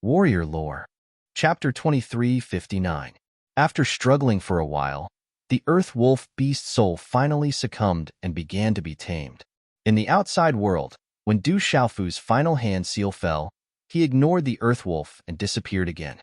Warrior Lore. Chapter 2359. After struggling for a while, the Earth Wolf beast soul finally succumbed and began to be tamed. In the outside world, when Du Xiaofu's final hand seal fell, he ignored the Earth Wolf and disappeared again.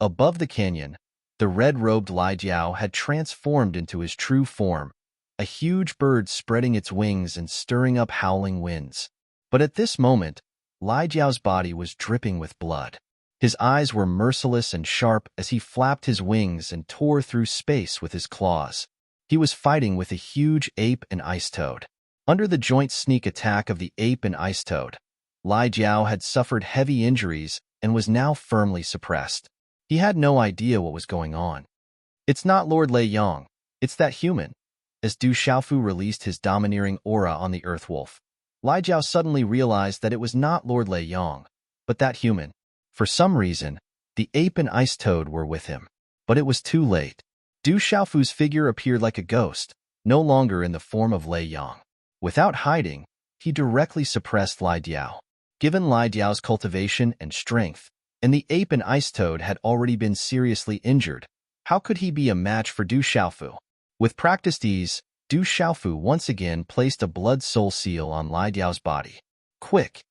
Above the canyon, the red-robed Lai Jiao had transformed into his true form, a huge bird spreading its wings and stirring up howling winds. But at this moment, Lai Jiao's body was dripping with blood. His eyes were merciless and sharp as he flapped his wings and tore through space with his claws. He was fighting with a huge ape and ice toad. Under the joint sneak attack of the ape and ice toad, Lai Jiao had suffered heavy injuries and was now firmly suppressed. He had no idea what was going on. "It's not Lord Lei Yang, it's that human." As Du Xiaofu released his domineering aura on the Earth Wolf, Lai Jiao suddenly realized that it was not Lord Lei Yang, but that human. For some reason, the ape and ice toad were with him. But it was too late. Du Xiaofu's figure appeared like a ghost, no longer in the form of Lei Yang. Without hiding, he directly suppressed Lai Jiao. Given Lai Jiao's cultivation and strength, and the ape and ice toad had already been seriously injured, how could he be a match for Du Xiaofu? With practiced ease, Du Xiaofu once again placed a blood soul seal on Lai Jiao's body. "Quick!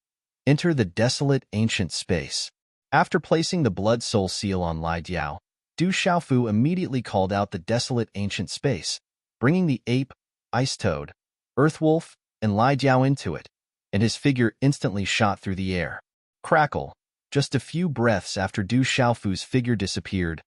Enter the desolate ancient space." After placing the blood soul seal on Lai Jiao, Du Xiaofu immediately called out the desolate ancient space, bringing the ape, ice toad, earth wolf, and Lai Jiao into it, and his figure instantly shot through the air. Crackle! Just a few breaths after Du Xiaofu's figure disappeared,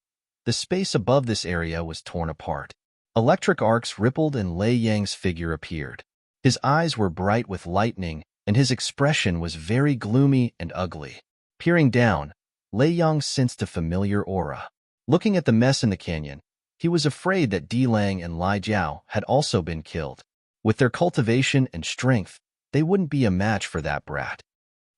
the space above this area was torn apart. Electric arcs rippled and Lei Yang's figure appeared. His eyes were bright with lightning, and his expression was very gloomy and ugly. Peering down, Lei Yang sensed a familiar aura. Looking at the mess in the canyon, he was afraid that Di Lang and Lai Jiao had also been killed. With their cultivation and strength, they wouldn't be a match for that brat.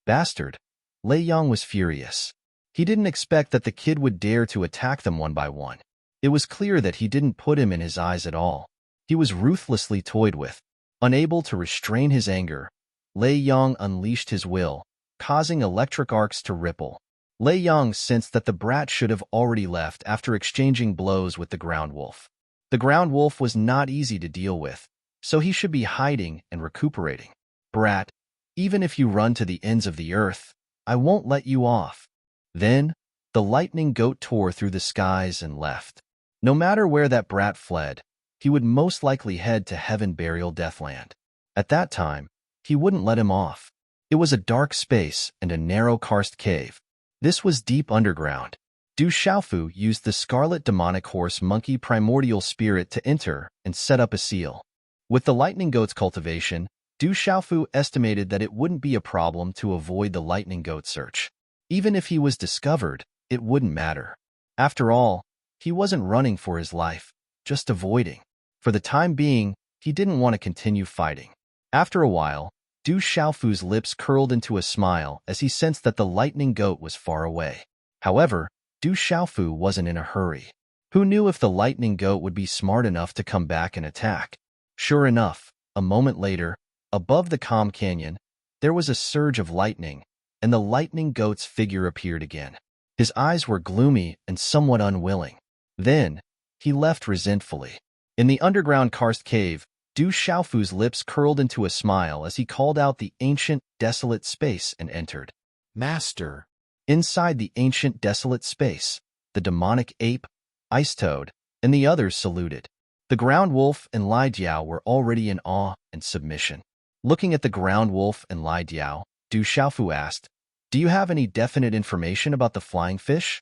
Bastard! Lei Yang was furious. He didn't expect that the kid would dare to attack them one by one. It was clear that he didn't put him in his eyes at all. He was ruthlessly toyed with. Unable to restrain his anger, Lei Yang unleashed his will, causing electric arcs to ripple. Lei Yang sensed that the brat should have already left after exchanging blows with the ground wolf. The ground wolf was not easy to deal with, so he should be hiding and recuperating. "Brat, even if you run to the ends of the earth, I won't let you off." Then, the lightning goat tore through the skies and left. No matter where that brat fled, he would most likely head to Heaven Burial Deathland. At that time, he wouldn't let him off. It was a dark space and a narrow karst cave. This was deep underground. Du Xiaofu used the Scarlet Demonic Horse Monkey Primordial Spirit to enter and set up a seal. With the lightning goat's cultivation, Du Xiaofu estimated that it wouldn't be a problem to avoid the lightning goat search. Even if he was discovered, it wouldn't matter. After all, he wasn't running for his life, just avoiding. For the time being, he didn't want to continue fighting. After a while, Du Xiaofu's lips curled into a smile as he sensed that the lightning goat was far away. However, Du Xiaofu wasn't in a hurry. Who knew if the lightning goat would be smart enough to come back and attack? Sure enough, a moment later, above the calm canyon, there was a surge of lightning, and the lightning goat's figure appeared again. His eyes were gloomy and somewhat unwilling. Then, he left resentfully. In the underground karst cave, Du Xiaofu's lips curled into a smile as he called out the ancient, desolate space and entered. "Master." Inside the ancient, desolate space, the demonic ape, ice toad, and the others saluted. The ground wolf and Lai Jiao were already in awe and submission. Looking at the ground wolf and Lai Jiao, Du Xiaofu asked, "Do you have any definite information about the flying fish?"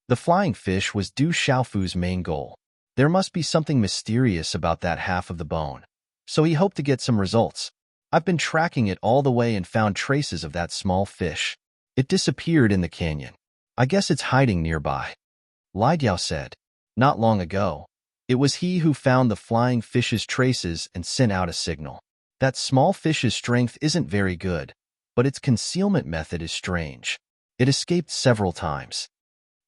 The flying fish was Du Xiaofu's main goal. There must be something mysterious about that half of the bone. So he hoped to get some results. "I've been tracking it all the way and found traces of that small fish. It disappeared in the canyon. I guess it's hiding nearby," Lai Jiao said. "Not long ago, it was he who found the flying fish's traces and sent out a signal. That small fish's strength isn't very good, but its concealment method is strange. It escaped several times,"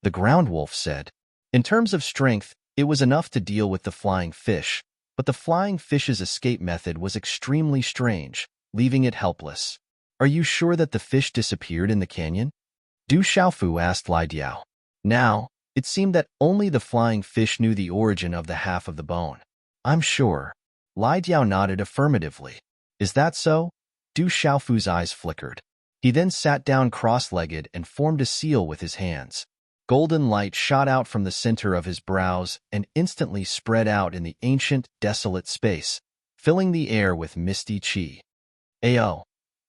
the ground wolf said. In terms of strength, it was enough to deal with the flying fish, but the flying fish's escape method was extremely strange, leaving it helpless. "Are you sure that the fish disappeared in the canyon?" Du Xiaofu asked Lai Diao. Now, it seemed that only the flying fish knew the origin of the half of the bone. I'm sure. Lai Diao nodded affirmatively. Is that so? Du Xiaofu's eyes flickered. He then sat down cross-legged and formed a seal with his hands. Golden light shot out from the center of his brows and instantly spread out in the ancient, desolate space, filling the air with misty qi. Ao!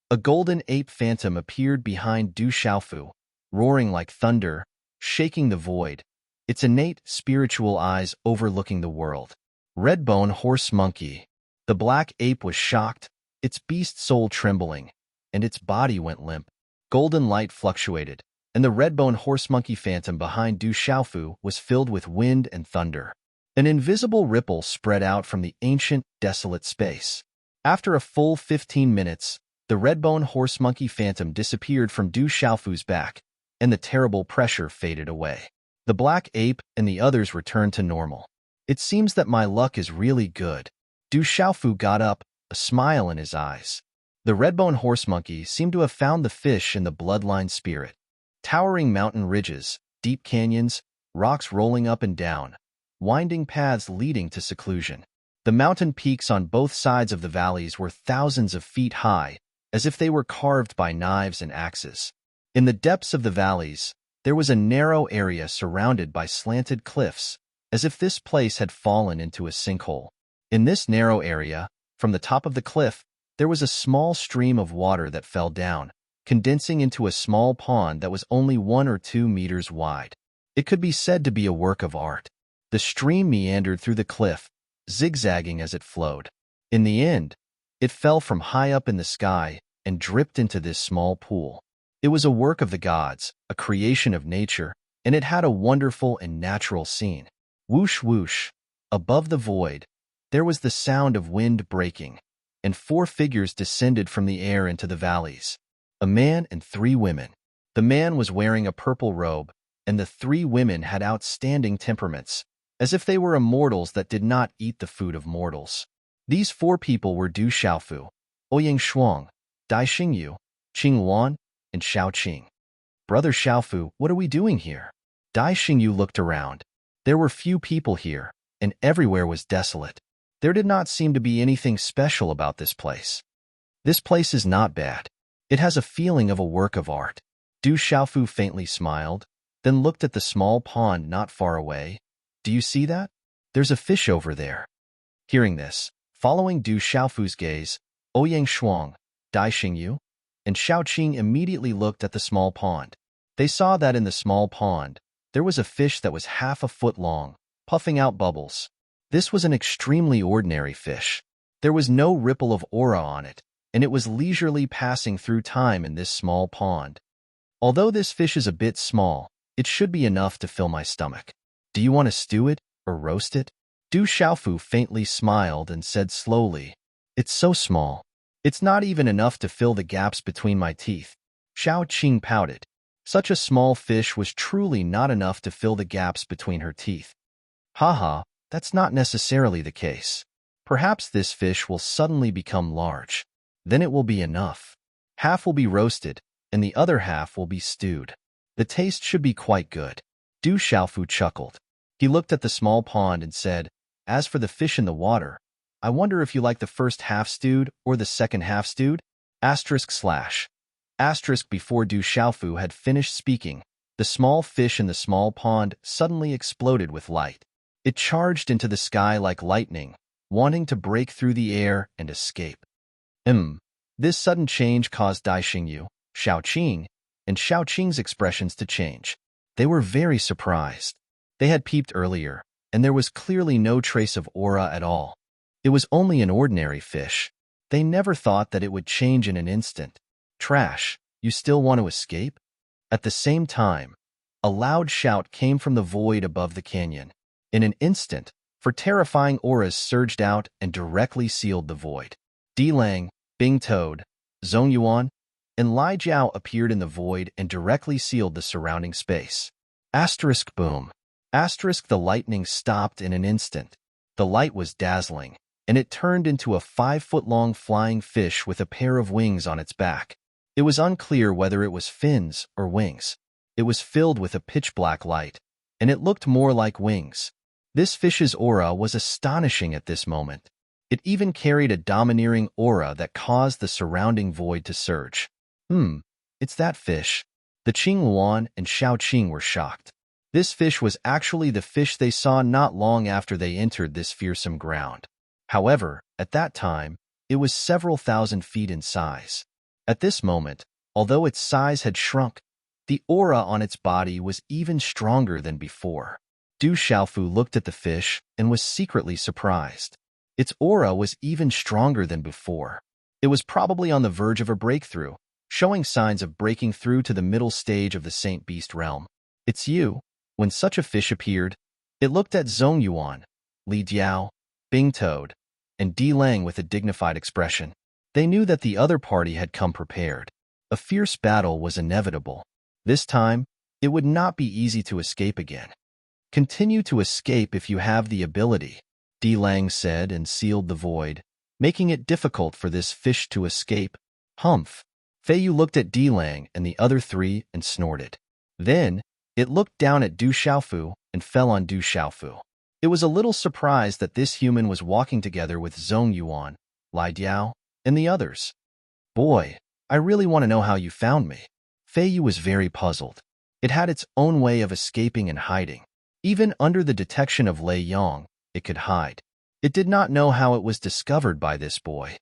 A golden ape phantom appeared behind Du Xiaofu, roaring like thunder, shaking the void, its innate spiritual eyes overlooking the world. Redbone horse monkey. The black ape was shocked, its beast soul trembling, and its body went limp. Golden light fluctuated, and the redbone horse monkey phantom behind Du Xiaofu was filled with wind and thunder. An invisible ripple spread out from the ancient, desolate space. After a full 15 minutes, the redbone horse monkey phantom disappeared from Du Xiaofu's back, and the terrible pressure faded away. The black ape and the others returned to normal. It seems that my luck is really good. Du Xiaofu got up, a smile in his eyes. The redbone horse monkey seemed to have found the fish in the bloodline spirit. Towering mountain ridges, deep canyons, rocks rolling up and down, winding paths leading to seclusion. The mountain peaks on both sides of the valleys were thousands of feet high, as if they were carved by knives and axes. In the depths of the valleys, there was a narrow area surrounded by slanted cliffs, as if this place had fallen into a sinkhole. In this narrow area, from the top of the cliff, there was a small stream of water that fell down, condensing into a small pond that was only 1 or 2 meters wide. It could be said to be a work of art. The stream meandered through the cliff, zigzagging as it flowed. In the end, it fell from high up in the sky and dripped into this small pool. It was a work of the gods, a creation of nature, and it had a wonderful and natural scene. Whoosh whoosh, above the void, there was the sound of wind breaking, and 4 figures descended from the air into the valleys. A man and 3 women. The man was wearing a purple robe, and the 3 women had outstanding temperaments, as if they were immortals that did not eat the food of mortals. These 4 people were Du Xiaofu, Ouyang Shuang, Dai Xingyu, Qing Wan, and Xiao Qing. Brother Xiaofu, what are we doing here? Dai Xingyu looked around. There were few people here, and everywhere was desolate. There did not seem to be anything special about this place. This place is not bad. It has a feeling of a work of art. Du Xiaofu faintly smiled, then looked at the small pond not far away. Do you see that? There's a fish over there. Hearing this, following Du Xiaofu's gaze, Ouyang Shuang, Dai Xingyu, and Xiao Qing immediately looked at the small pond. They saw that in the small pond, there was a fish that was half a foot long, puffing out bubbles. This was an extremely ordinary fish. There was no ripple of aura on it, and it was leisurely passing through time in this small pond. Although this fish is a bit small, it should be enough to fill my stomach. Do you want to stew it or roast it? Du Xiaofu faintly smiled and said slowly, It's so small. It's not even enough to fill the gaps between my teeth. Xiao Qing pouted. Such a small fish was truly not enough to fill the gaps between her teeth. Haha, that's not necessarily the case. Perhaps this fish will suddenly become large. Then it will be enough. Half will be roasted, and the other half will be stewed. The taste should be quite good. Du Xiaofu chuckled. He looked at the small pond and said, As for the fish in the water, I wonder if you like the first half stewed or the second half stewed? */ Before Du Xiaofu had finished speaking, the small fish in the small pond suddenly exploded with light. It charged into the sky like lightning, wanting to break through the air and escape. This sudden change caused Dai Xingyu, Xiao Qing, and Xiao Qing's expressions to change. They were very surprised. They had peeped earlier, and there was clearly no trace of aura at all. It was only an ordinary fish. They never thought that it would change in an instant. Trash, you still want to escape? At the same time, a loud shout came from the void above the canyon. In an instant, 4 terrifying auras surged out and directly sealed the void. Di Lang, Bing Toad, Zhong Yuan, and Lai Jiao appeared in the void and directly sealed the surrounding space. Boom. The lightning stopped in an instant. The light was dazzling, and it turned into a 5-foot-long flying fish with a pair of wings on its back. It was unclear whether it was fins or wings. It was filled with a pitch-black light, and it looked more like wings. This fish's aura was astonishing at this moment. It even carried a domineering aura that caused the surrounding void to surge. It's that fish. The Qing Luan and Xiao Qing were shocked. This fish was actually the fish they saw not long after they entered this fearsome ground. However, at that time, it was several thousand feet in size. At this moment, although its size had shrunk, the aura on its body was even stronger than before. Du Xiaofu looked at the fish and was secretly surprised. Its aura was even stronger than before. It was probably on the verge of a breakthrough, showing signs of breaking through to the middle stage of the Saint Beast realm. It's you. When such a fish appeared, it looked at Zhong Yuan, Li Jiao, Bing Toad, and Di Lang with a dignified expression. They knew that the other party had come prepared. A fierce battle was inevitable. This time, it would not be easy to escape again. Continue to escape if you have the ability, Di Lang said and sealed the void, making it difficult for this fish to escape. Humph. Fei Yu looked at Di Lang and the other three and snorted. Then, it looked down at Du Xiaofu and fell on Du Xiaofu. It was a little surprised that this human was walking together with Zhong Yuan, Lai Diao, and the others. Boy, I really want to know how you found me. Fei Yu was very puzzled. It had its own way of escaping and hiding. Even under the detection of Lei Yong, it could hide. It did not know how it was discovered by this boy.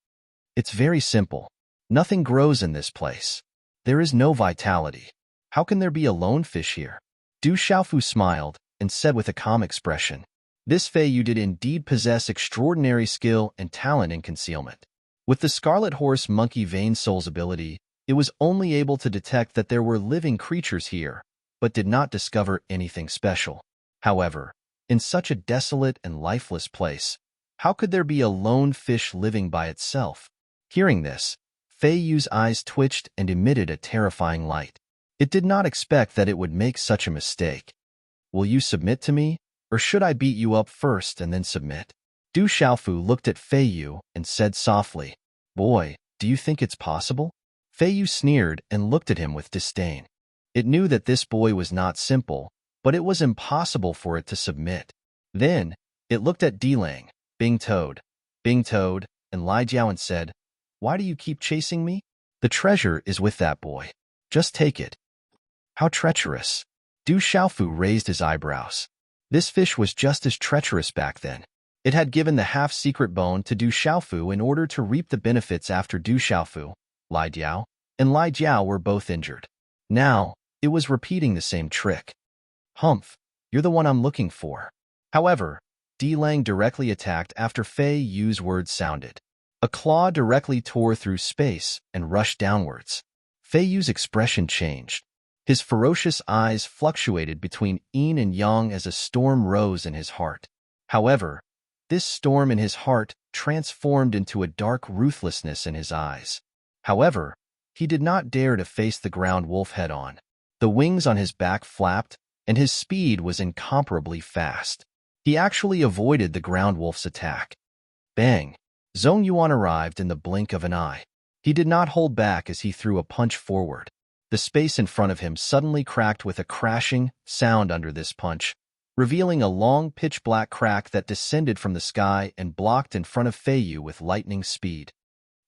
It's very simple. Nothing grows in this place. There is no vitality. How can there be a lone fish here? Du Xiaofu smiled and said with a calm expression, This Fei Yu did indeed possess extraordinary skill and talent in concealment. With the Scarlet Horse Monkey Vein Soul's ability, it was only able to detect that there were living creatures here, but did not discover anything special. However, in such a desolate and lifeless place, how could there be a lone fish living by itself? Hearing this, Fei Yu's eyes twitched and emitted a terrifying light. It did not expect that it would make such a mistake. Will you submit to me, or should I beat you up first and then submit? Du Xiaofu looked at Fei Yu and said softly, Boy, do you think it's possible? Fei Yu sneered and looked at him with disdain. It knew that this boy was not simple, but it was impossible for it to submit. Then, it looked at Di Lang, Bing Toad, and Lai Jiao and said, Why do you keep chasing me? The treasure is with that boy. Just take it. How treacherous. Du Xiaofu raised his eyebrows. This fish was just as treacherous back then. It had given the half-secret bone to Du Xiaofu in order to reap the benefits after Du Xiaofu, Lai Diao, and Lai Jiao were both injured. Now, it was repeating the same trick. Humph, you're the one I'm looking for. However, Di Lang directly attacked after Fei Yu's words sounded. A claw directly tore through space and rushed downwards. Fei Yu's expression changed. His ferocious eyes fluctuated between yin and yang as a storm rose in his heart. However, this storm in his heart transformed into a dark ruthlessness in his eyes. However, he did not dare to face the ground wolf head-on. The wings on his back flapped, and his speed was incomparably fast. He actually avoided the ground wolf's attack. Bang! Zhong Yuan arrived in the blink of an eye. He did not hold back as he threw a punch forward. The space in front of him suddenly cracked with a crashing sound under this punch, revealing a long pitch-black crack that descended from the sky and blocked in front of Fei Yu with lightning speed.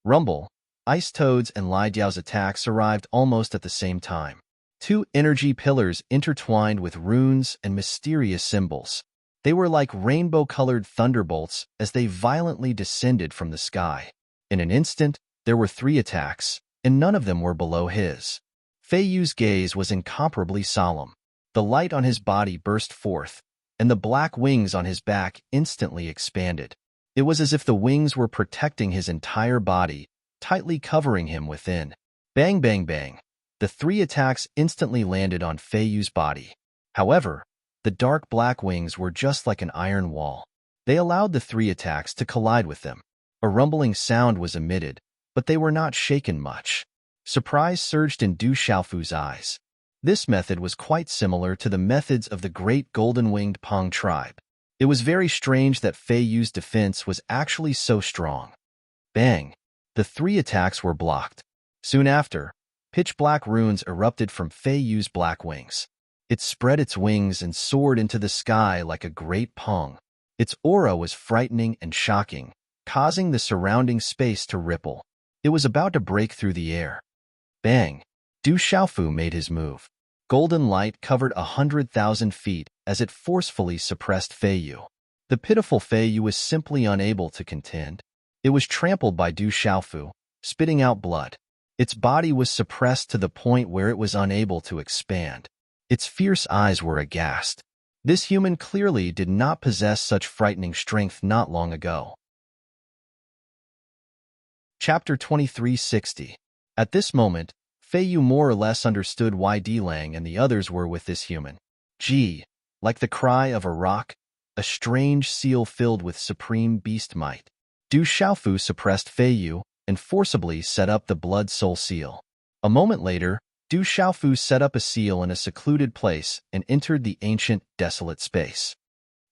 Rumble, Ice Toad's and Lai Diao's attacks arrived almost at the same time. Two energy pillars intertwined with runes and mysterious symbols. They were like rainbow-colored thunderbolts as they violently descended from the sky. In an instant, there were 3 attacks, and none of them were below his. Fei Yu's gaze was incomparably solemn. The light on his body burst forth, and the black wings on his back instantly expanded. It was as if the wings were protecting his entire body, tightly covering him within. Bang, bang, bang. The 3 attacks instantly landed on Fei Yu's body. However, the dark black wings were just like an iron wall. They allowed the 3 attacks to collide with them. A rumbling sound was emitted, but they were not shaken much. Surprise surged in Du Xiaofu's eyes. This method was quite similar to the methods of the great golden-winged Pong tribe. It was very strange that Fei Yu's defense was actually so strong. Bang! The 3 attacks were blocked. Soon after, Pitch-black runes erupted from Fei Yu's black wings. It spread its wings and soared into the sky like a great pong. Its aura was frightening and shocking, causing the surrounding space to ripple. It was about to break through the air. Bang! Du Xiaofu made his move. Golden light covered 100,000 feet as it forcefully suppressed Fei Yu. The pitiful Fei Yu was simply unable to contend. It was trampled by Du Xiaofu, spitting out blood. Its body was suppressed to the point where it was unable to expand. Its fierce eyes were aghast. This human clearly did not possess such frightening strength not long ago. Chapter 2360. At this moment, Fei Yu more or less understood why Dilang and the others were with this human. Gee, like the cry of a rock, a strange seal filled with supreme beast might. Du Xiaofu suppressed Fei Yu and forcibly set up the blood soul seal. A moment later, Du Xiaofu set up a seal in a secluded place and entered the ancient, desolate space.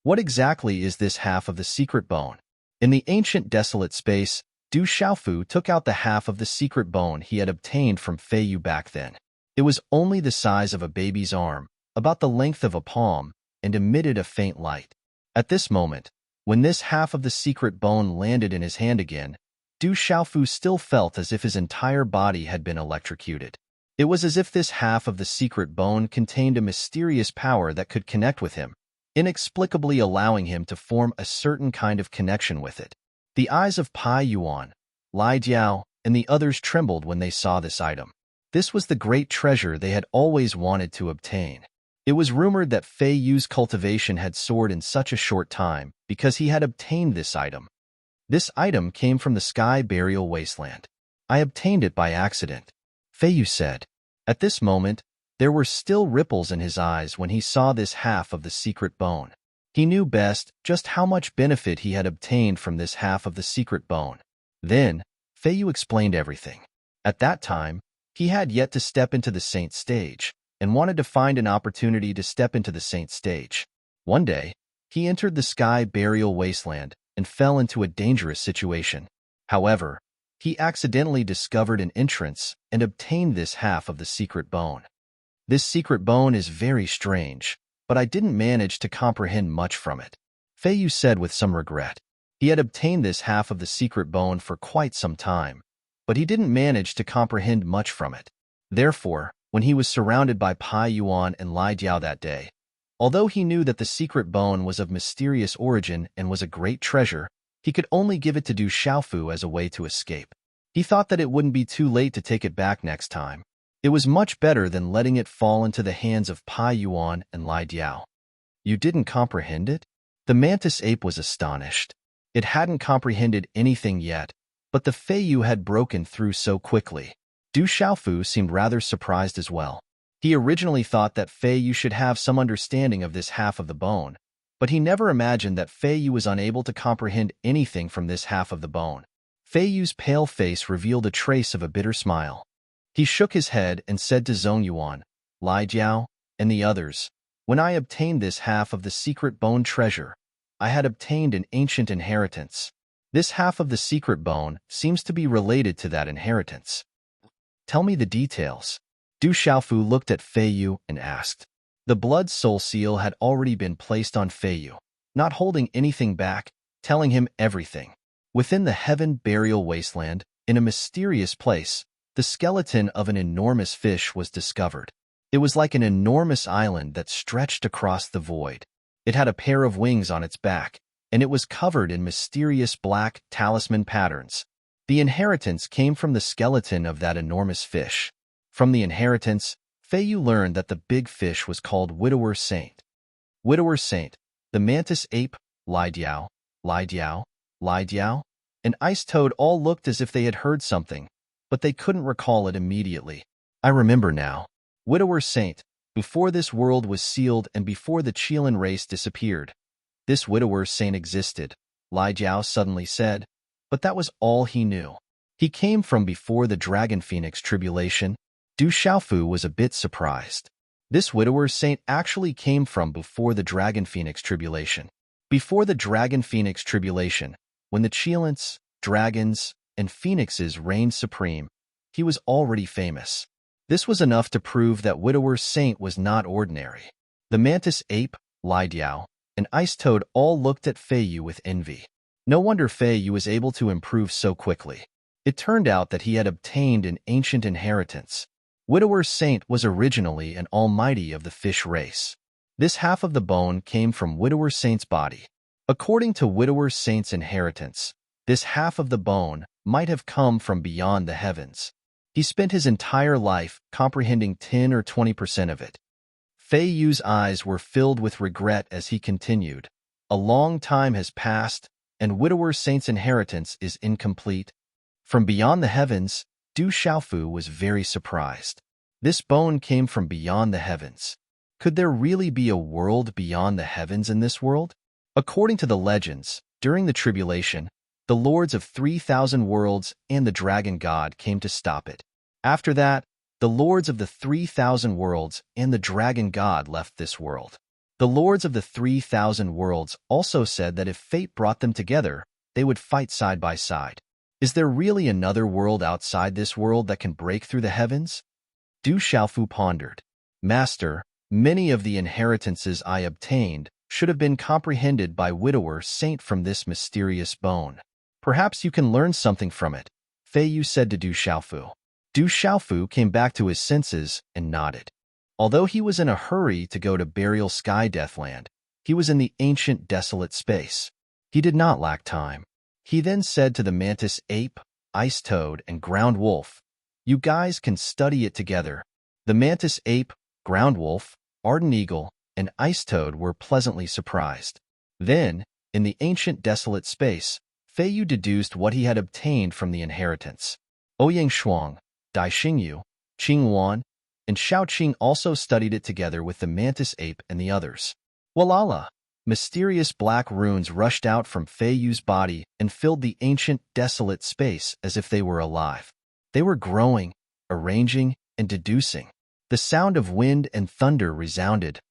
What exactly is this half of the secret bone? In the ancient, desolate space, Du Xiaofu took out the half of the secret bone he had obtained from Fei Yu back then. It was only the size of a baby's arm, about the length of a palm, and emitted a faint light. At this moment, when this half of the secret bone landed in his hand again, Du Xiaofu still felt as if his entire body had been electrocuted. It was as if this half of the secret bone contained a mysterious power that could connect with him, inexplicably allowing him to form a certain kind of connection with it. The eyes of Pai Yuan, Lai Diao, and the others trembled when they saw this item. This was the great treasure they had always wanted to obtain. It was rumored that Fei Yu's cultivation had soared in such a short time because he had obtained this item. This item came from the Sky Burial Wasteland. I obtained it by accident, Fei Yu said. At this moment, there were still ripples in his eyes when he saw this half of the secret bone. He knew best just how much benefit he had obtained from this half of the secret bone. Then, Fei Yu explained everything. At that time, he had yet to step into the saint stage, and wanted to find an opportunity to step into the saint stage. One day, he entered the Sky Burial Wasteland and fell into a dangerous situation. However, he accidentally discovered an entrance and obtained this half of the secret bone. This secret bone is very strange, but I didn't manage to comprehend much from it, Fei Yu said with some regret. He had obtained this half of the secret bone for quite some time, but he didn't manage to comprehend much from it. Therefore, when he was surrounded by Pai Yuan and Lai Diao that day, although he knew that the secret bone was of mysterious origin and was a great treasure, he could only give it to Du Xiaofu as a way to escape. He thought that it wouldn't be too late to take it back next time. It was much better than letting it fall into the hands of Pai Yuan and Lai Diao. You didn't comprehend it? The mantis ape was astonished. It hadn't comprehended anything yet, but the Fei Yu had broken through so quickly. Du Xiaofu seemed rather surprised as well. He originally thought that Fei Yu should have some understanding of this half of the bone, but he never imagined that Fei Yu was unable to comprehend anything from this half of the bone. Fei Yu's pale face revealed a trace of a bitter smile. He shook his head and said to Zhong Yuan, Lai Jiao, and the others, when I obtained this half of the secret bone treasure, I had obtained an ancient inheritance. This half of the secret bone seems to be related to that inheritance. Tell me the details. Du Xiaofu looked at Fei Yu and asked. The blood soul seal had already been placed on Fei Yu, not holding anything back, telling him everything. Within the heaven burial wasteland, in a mysterious place, the skeleton of an enormous fish was discovered. It was like an enormous island that stretched across the void. It had a pair of wings on its back, and it was covered in mysterious black talisman patterns. The inheritance came from the skeleton of that enormous fish. From the inheritance, Fei Yu learned that the big fish was called Widower Saint. Widower Saint, the mantis ape, Lai Diao, Lai Diao, Lai Diao, and Ice Toad all looked as if they had heard something, but they couldn't recall it immediately. I remember now. Widower Saint, before this world was sealed and before the Qilin race disappeared. This Widower Saint existed, Lai Jiao suddenly said, but that was all he knew. He came from before the Dragon Phoenix tribulation. Du Xiaofu was a bit surprised. This Widower Saint actually came from before the Dragon Phoenix tribulation. Before the Dragon Phoenix tribulation, when the Qilins, dragons, and phoenixes reigned supreme, he was already famous. This was enough to prove that Widower Saint was not ordinary. The mantis ape, Lidiao, and Ice Toad all looked at Fei Yu with envy. No wonder Fei Yu was able to improve so quickly. It turned out that he had obtained an ancient inheritance. Widower Saint was originally an almighty of the fish race. This half of the bone came from Widower Saint's body. According to Widower Saint's inheritance, this half of the bone might have come from beyond the heavens. He spent his entire life comprehending 10 or 20% of it. Fei Yu's eyes were filled with regret as he continued. A long time has passed, and Widower Saint's inheritance is incomplete. From beyond the heavens, Du Xiaofu was very surprised. This bone came from beyond the heavens. Could there really be a world beyond the heavens in this world? According to the legends, during the tribulation, the lords of 3,000 worlds and the dragon god came to stop it. After that, the lords of the 3,000 worlds and the dragon god left this world. The lords of the 3,000 worlds also said that if fate brought them together, they would fight side by side. Is there really another world outside this world that can break through the heavens? Du Xiaofu pondered. Master, many of the inheritances I obtained should have been comprehended by Widower Saint from this mysterious bone. Perhaps you can learn something from it, Fei Yu said to Du Xiaofu. Du Xiaofu came back to his senses and nodded. Although he was in a hurry to go to Burial Sky Deathland, he was in the ancient desolate space. He did not lack time. He then said to the mantis ape, Ice Toad, and Ground Wolf, "You guys can study it together." The mantis ape, Ground Wolf, Ardent Eagle, and Ice Toad were pleasantly surprised. Then, in the ancient desolate space, Fei Yu deduced what he had obtained from the inheritance. Ouyang Shuang, Dai Xingyu, Qing Wan, and Xiao Qing also studied it together with the mantis ape and the others. Walala! Mysterious black runes rushed out from Fei Yu's body and filled the ancient, desolate space as if they were alive. They were growing, arranging, and deducing. The sound of wind and thunder resounding.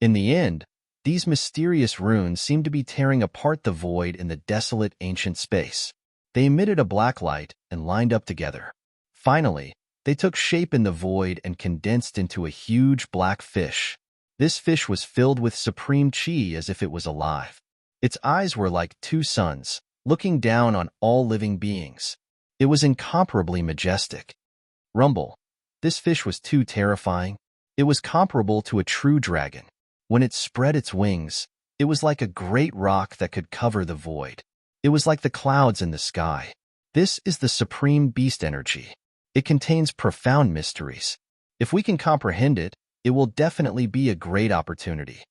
In the end, these mysterious runes seemed to be tearing apart the void in the desolate ancient space. They emitted a black light and lined up together. Finally, they took shape in the void and condensed into a huge black fish. This fish was filled with supreme chi as if it was alive. Its eyes were like two suns, looking down on all living beings. It was incomparably majestic. Rumble. This fish was too terrifying. It was comparable to a true dragon. When it spread its wings, it was like a great rock that could cover the void. It was like the clouds in the sky. This is the supreme beast energy. It contains profound mysteries. If we can comprehend it, it will definitely be a great opportunity.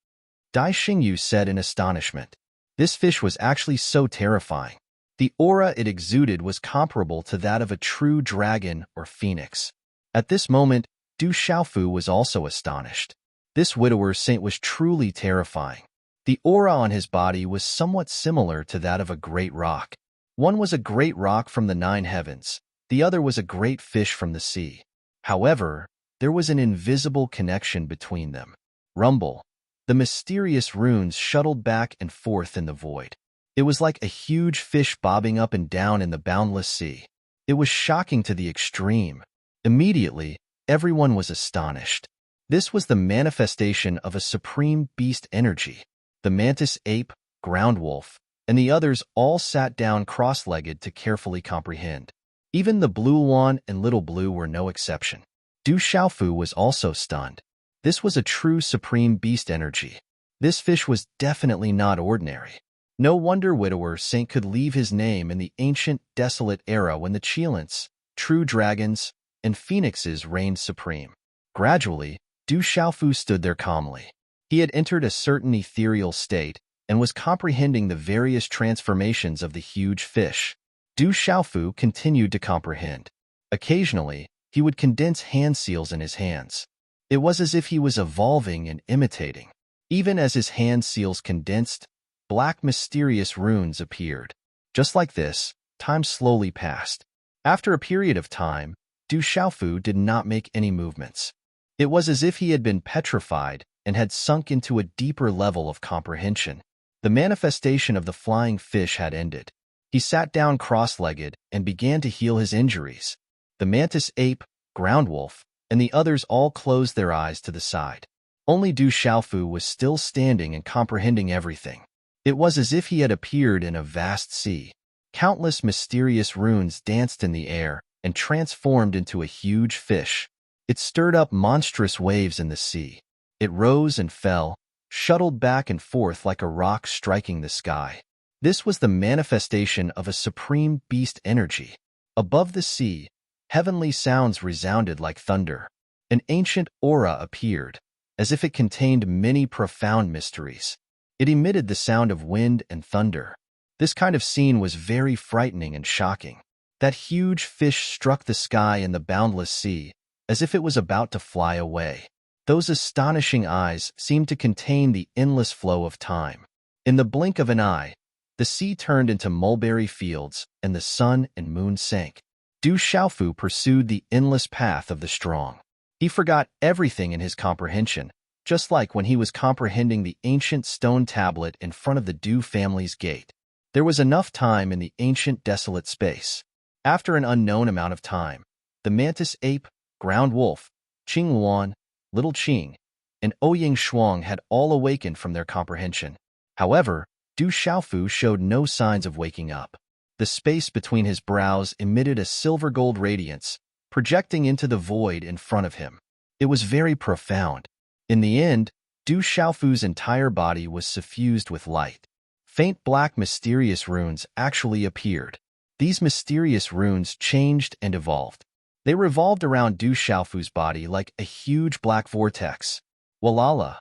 Dai Xingyu said in astonishment. This fish was actually so terrifying. The aura it exuded was comparable to that of a true dragon or phoenix. At this moment, Du Xiaofu was also astonished. This Widower Saint was truly terrifying. The aura on his body was somewhat similar to that of a great rock. One was a great rock from the 9 heavens, the other was a great fish from the sea. However, there was an invisible connection between them. Rumble. The mysterious runes shuttled back and forth in the void. It was like a huge fish bobbing up and down in the boundless sea. It was shocking to the extreme. Immediately, everyone was astonished. This was the manifestation of a supreme beast energy. The mantis ape, Ground Wolf, and the others all sat down cross-legged to carefully comprehend. Even the Blue Wan and Little Blue were no exception. Du Xiaofu was also stunned. This was a true supreme beast energy. This fish was definitely not ordinary. No wonder Widower Saint could leave his name in the ancient, desolate era when the Qilins, true dragons, and phoenixes reigned supreme. Gradually, Du Xiaofu stood there calmly. He had entered a certain ethereal state and was comprehending the various transformations of the huge fish. Du Xiaofu continued to comprehend. Occasionally, he would condense hand seals in his hands. It was as if he was evolving and imitating. Even as his hand seals condensed, black mysterious runes appeared. Just like this, time slowly passed. After a period of time, Du Xiaofu did not make any movements. It was as if he had been petrified and had sunk into a deeper level of comprehension. The manifestation of the flying fish had ended. He sat down cross-legged and began to heal his injuries. The mantis ape, ground wolf, and the others all closed their eyes to the side. Only Du Xiaofu was still standing and comprehending everything. It was as if he had appeared in a vast sea. Countless mysterious runes danced in the air and transformed into a huge fish. It stirred up monstrous waves in the sea. It rose and fell, shuttled back and forth like a rock striking the sky. This was the manifestation of a supreme beast energy. Above the sea, heavenly sounds resounded like thunder. An ancient aura appeared, as if it contained many profound mysteries. It emitted the sound of wind and thunder. This kind of scene was very frightening and shocking. That huge fish struck the sky in the boundless sea, as if it was about to fly away. Those astonishing eyes seemed to contain the endless flow of time. In the blink of an eye, the sea turned into mulberry fields, and the sun and moon sank. Du Xiaofu pursued the endless path of the strong. He forgot everything in his comprehension, just like when he was comprehending the ancient stone tablet in front of the Du family's gate. There was enough time in the ancient desolate space. After an unknown amount of time, the mantis ape, ground wolf, Qing Luan, Little Qing, and Ouying Shuang had all awakened from their comprehension. However, Du Xiaofu showed no signs of waking up. The space between his brows emitted a silver-gold radiance, projecting into the void in front of him. It was very profound. In the end, Du Xiaofu's entire body was suffused with light. Faint black mysterious runes actually appeared. These mysterious runes changed and evolved. They revolved around Du Xiaofu's body like a huge black vortex. Walala.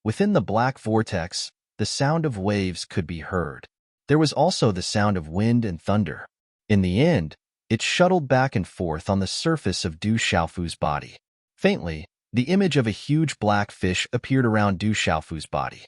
Within the black vortex, the sound of waves could be heard. There was also the sound of wind and thunder. In the end, it shuttled back and forth on the surface of Du Xiaofu's body. Faintly, the image of a huge black fish appeared around Du Xiaofu's body.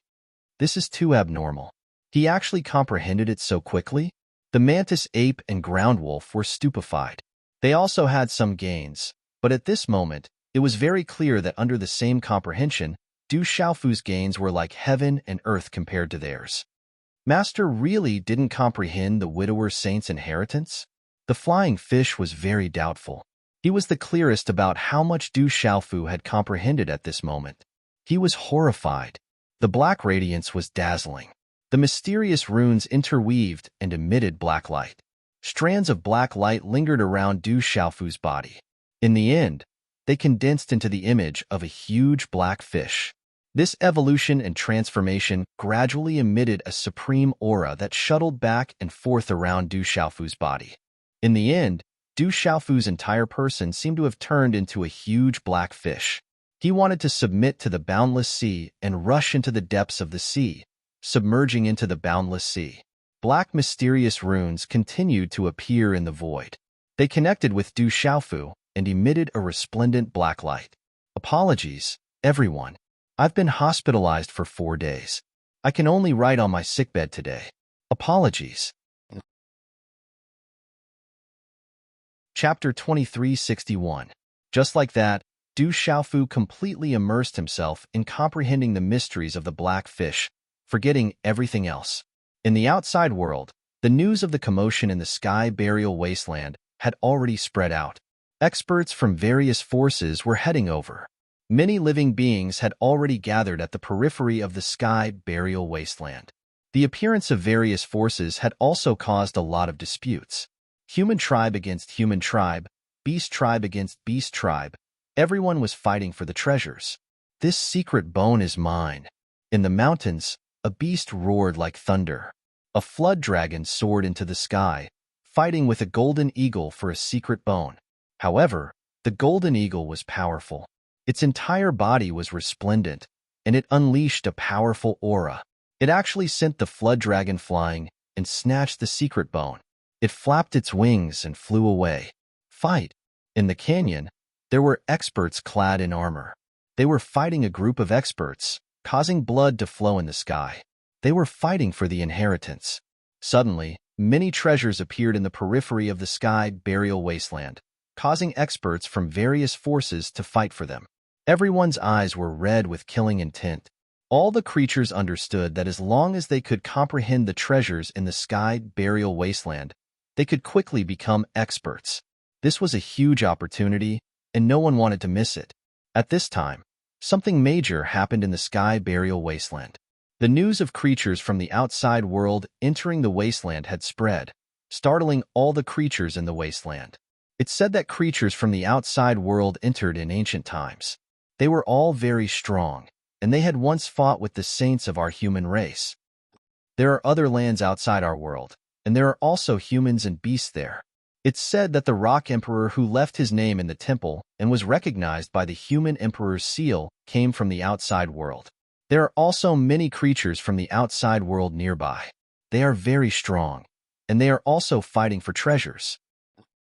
This is too abnormal. He actually comprehended it so quickly? The mantis ape and ground wolf were stupefied. They also had some gains, but at this moment, it was very clear that under the same comprehension, Du Xiaofu's gains were like heaven and earth compared to theirs. Master really didn't comprehend the widower saint's inheritance? The flying fish was very doubtful. He was the clearest about how much Du Xiaofu had comprehended at this moment. He was horrified. The black radiance was dazzling. The mysterious runes interweaved and emitted black light. Strands of black light lingered around Du Xiaofu's body. In the end, they condensed into the image of a huge black fish. This evolution and transformation gradually emitted a supreme aura that shuttled back and forth around Du Xiaofu's body. In the end, Du Xiaofu's entire person seemed to have turned into a huge black fish. He wanted to submit to the boundless sea and rush into the depths of the sea, submerging into the boundless sea. Black mysterious runes continued to appear in the void. They connected with Du Xiaofu and emitted a resplendent black light. Apologies, everyone. I've been hospitalized for 4 days. I can only write on my sickbed today. Apologies. Chapter 2361. Just like that, Du Xiaofu completely immersed himself in comprehending the mysteries of the black fish, forgetting everything else. In the outside world, the news of the commotion in the sky burial wasteland had already spread out. Experts from various forces were heading over. Many living beings had already gathered at the periphery of the sky burial wasteland. The appearance of various forces had also caused a lot of disputes. Human tribe against human tribe, beast tribe against beast tribe. Everyone was fighting for the treasures. This secret bone is mine. In the mountains, a beast roared like thunder. A flood dragon soared into the sky, fighting with a golden eagle for a secret bone. However, the golden eagle was powerful. Its entire body was resplendent, and it unleashed a powerful aura. It actually sent the flood dragon flying and snatched the secret bone. It flapped its wings and flew away. Fight! In the canyon, there were experts clad in armor. They were fighting a group of experts, causing blood to flow in the sky. They were fighting for the inheritance. Suddenly, many treasures appeared in the periphery of the sky burial wasteland, causing experts from various forces to fight for them. Everyone's eyes were red with killing intent. All the creatures understood that as long as they could comprehend the treasures in the sky burial wasteland, they could quickly become experts. This was a huge opportunity, and no one wanted to miss it. At this time, something major happened in the sky burial wasteland. The news of creatures from the outside world entering the wasteland had spread, startling all the creatures in the wasteland. It said that creatures from the outside world entered in ancient times. They were all very strong, and they had once fought with the saints of our human race. There are other lands outside our world, and there are also humans and beasts there. It's said that the rock emperor who left his name in the temple and was recognized by the human emperor's seal came from the outside world. There are also many creatures from the outside world nearby. They are very strong, and they are also fighting for treasures.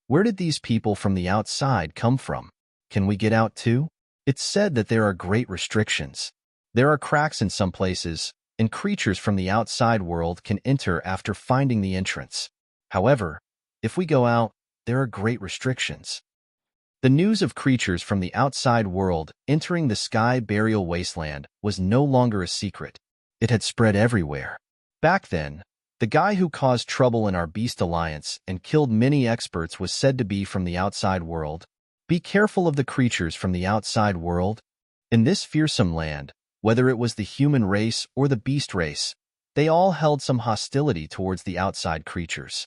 Where did these people from the outside come from? Can we get out too? It's said that there are great restrictions. There are cracks in some places, and creatures from the outside world can enter after finding the entrance. However, if we go out, there are great restrictions. The news of creatures from the outside world entering the sky burial wasteland was no longer a secret. It had spread everywhere. Back then, the guy who caused trouble in our beast alliance and killed many experts was said to be from the outside world. Be careful of the creatures from the outside world. In this fearsome land, whether it was the human race or the beast race, they all held some hostility towards the outside creatures.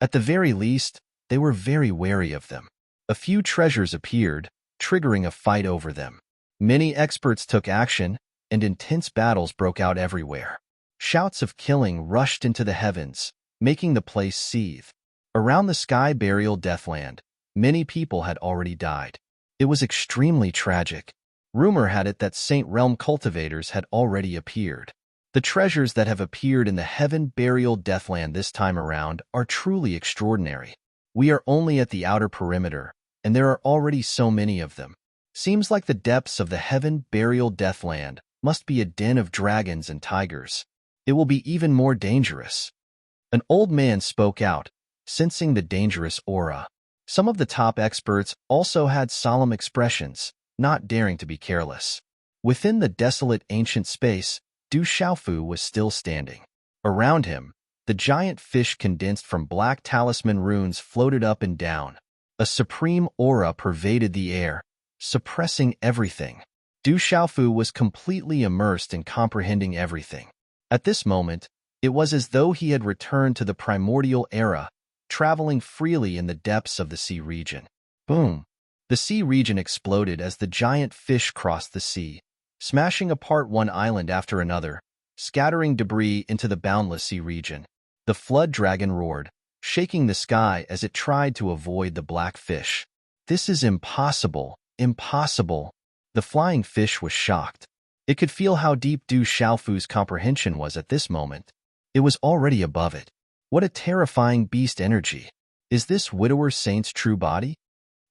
At the very least, they were very wary of them. A few treasures appeared, triggering a fight over them. Many experts took action, and intense battles broke out everywhere. Shouts of killing rushed into the heavens, making the place seethe. Around the sky burial deathland, many people had already died. It was extremely tragic. Rumor had it that Saint Realm cultivators had already appeared. The treasures that have appeared in the heaven burial deathland this time around are truly extraordinary. We are only at the outer perimeter, and there are already so many of them. Seems like the depths of the heaven burial deathland must be a den of dragons and tigers. It will be even more dangerous. An old man spoke out, sensing the dangerous aura. Some of the top experts also had solemn expressions, not daring to be careless. Within the desolate ancient space, Du Xiaofu was still standing. Around him, the giant fish condensed from black talisman runes floated up and down. A supreme aura pervaded the air, suppressing everything. Du Xiaofu was completely immersed in comprehending everything. At this moment, it was as though he had returned to the primordial era, traveling freely in the depths of the sea region. Boom! The sea region exploded as the giant fish crossed the sea, smashing apart one island after another, scattering debris into the boundless sea region. The flood dragon roared, shaking the sky as it tried to avoid the black fish. This is impossible, impossible. The flying fish was shocked. It could feel how deep Du Xiaofu's comprehension was at this moment. It was already above it. What a terrifying beast energy. Is this Widower Saint's true body?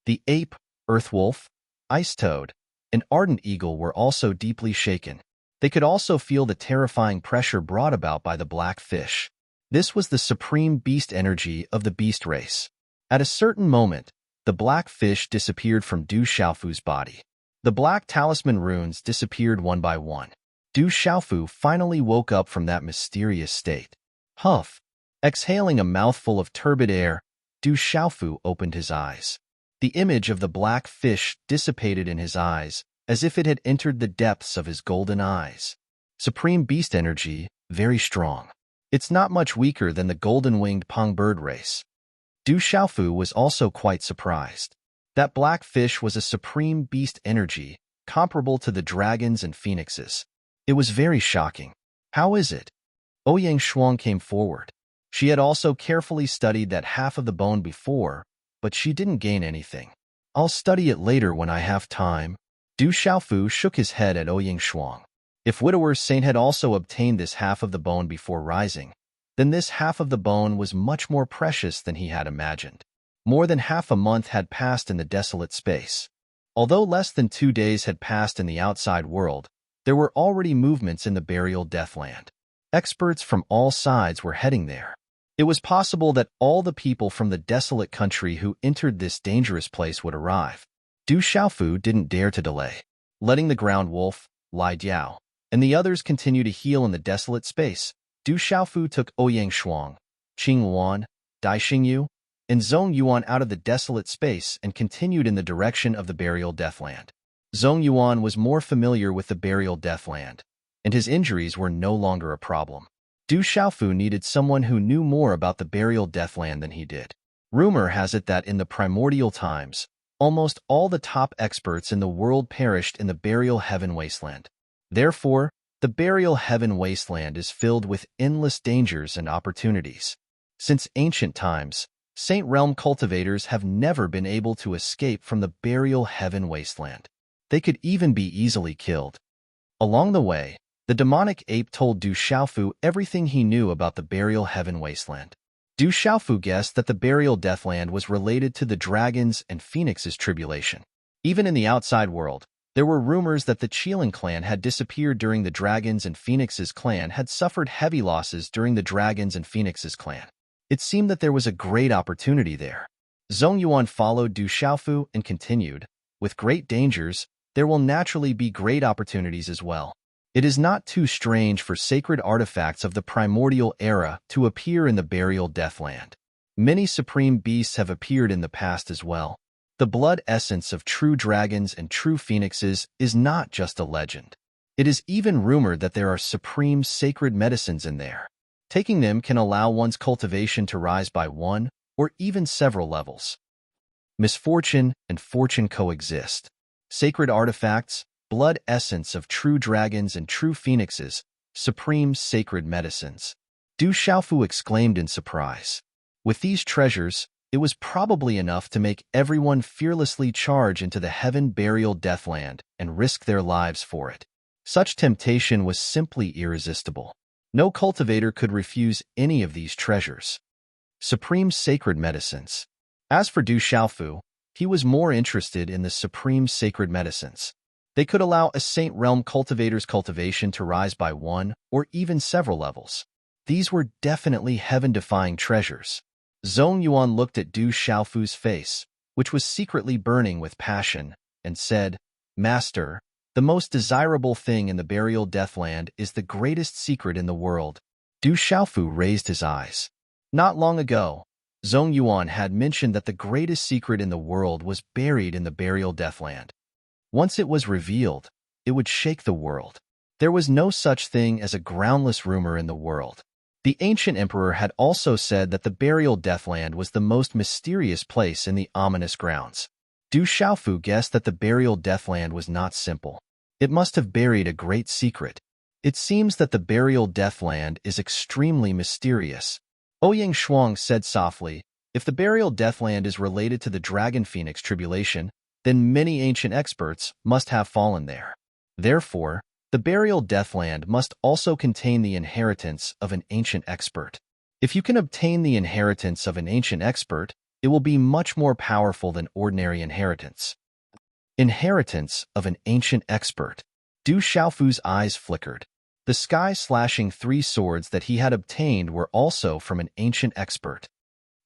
The ape, earth wolf, ice toad, and ardent eagle were also deeply shaken. They could also feel the terrifying pressure brought about by the black fish. This was the supreme beast energy of the beast race. At a certain moment, the black fish disappeared from Du Xiaofu's body. The black talisman runes disappeared one by one. Du Xiaofu finally woke up from that mysterious state. Huff! Exhaling a mouthful of turbid air, Du Xiaofu opened his eyes. The image of the black fish dissipated in his eyes, as if it had entered the depths of his golden eyes. Supreme beast energy, very strong. It's not much weaker than the golden-winged Pong bird race. Du Xiaofu was also quite surprised. That black fish was a supreme beast energy, comparable to the dragons and phoenixes. It was very shocking. How is it? Ouyang Shuang came forward. She had also carefully studied that half of the bone before, but she didn't gain anything. I'll study it later when I have time. Du Xiaofu shook his head at Ouyang Shuang. If Widower Saint had also obtained this half of the bone before rising, then this half of the bone was much more precious than he had imagined. More than half a month had passed in the desolate space. Although less than 2 days had passed in the outside world, there were already movements in the burial deathland. Experts from all sides were heading there. It was possible that all the people from the desolate country who entered this dangerous place would arrive. Du Xiaofu didn't dare to delay. Letting the ground wolf, Lai Diao, and the others continue to heal in the desolate space, Du Xiaofu took Ouyang Shuang, Qing Wan, Dai Xingyu, and Zhong Yuan out of the desolate space and continued in the direction of the burial deathland. Zhong Yuan was more familiar with the burial deathland, and his injuries were no longer a problem. Du Xiaofu needed someone who knew more about the burial deathland than he did. Rumor has it that in the primordial times, almost all the top experts in the world perished in the burial heaven wasteland. Therefore, the burial heaven wasteland is filled with endless dangers and opportunities. Since ancient times, Saint Realm cultivators have never been able to escape from the burial heaven wasteland. They could even be easily killed. Along the way, the demonic ape told Du Xiaofu everything he knew about the burial heaven wasteland. Du Xiaofu guessed that the burial deathland was related to the dragons and phoenixes' tribulation. Even in the outside world, there were rumors that the Qilin clan had disappeared during the dragons and phoenixes clan had suffered heavy losses during the dragons and phoenixes clan. It seemed that there was a great opportunity there. Zhong Yuan followed Du Xiaofu and continued, with great dangers, there will naturally be great opportunities as well. It is not too strange for sacred artifacts of the primordial era to appear in the burial deathland. Many supreme beasts have appeared in the past as well. The blood essence of true dragons and true phoenixes is not just a legend. It is even rumored that there are supreme sacred medicines in there. Taking them can allow one's cultivation to rise by one or even several levels. Misfortune and fortune coexist. Sacred artifacts, blood essence of true dragons and true phoenixes, supreme sacred medicines. Du Xiaofu exclaimed in surprise. With these treasures, it was probably enough to make everyone fearlessly charge into the heaven burial deathland and risk their lives for it. Such temptation was simply irresistible. No cultivator could refuse any of these treasures. Supreme sacred medicines. As for Du Xiaofu, he was more interested in the supreme sacred medicines. They could allow a Saint Realm cultivator's cultivation to rise by one or even several levels. These were definitely heaven-defying treasures. Zhong Yuan looked at Du Xiaofu's face, which was secretly burning with passion, and said, "Master, the most desirable thing in the burial deathland is the greatest secret in the world." Du Xiaofu raised his eyes. Not long ago, Zhong Yuan had mentioned that the greatest secret in the world was buried in the burial deathland. Once it was revealed, it would shake the world. There was no such thing as a groundless rumor in the world. The ancient emperor had also said that the burial deathland was the most mysterious place in the ominous grounds. Du Xiaofu guessed that the burial deathland was not simple. It must have buried a great secret. It seems that the burial deathland is extremely mysterious. Ouyang Shuang said softly, if the burial deathland is related to the dragon phoenix tribulation, then many ancient experts must have fallen there. Therefore, the burial deathland must also contain the inheritance of an ancient expert. If you can obtain the inheritance of an ancient expert, it will be much more powerful than ordinary inheritance. Inheritance of an ancient expert. Du Xiaofu's eyes flickered. The sky-slashing 3 swords that he had obtained were also from an ancient expert.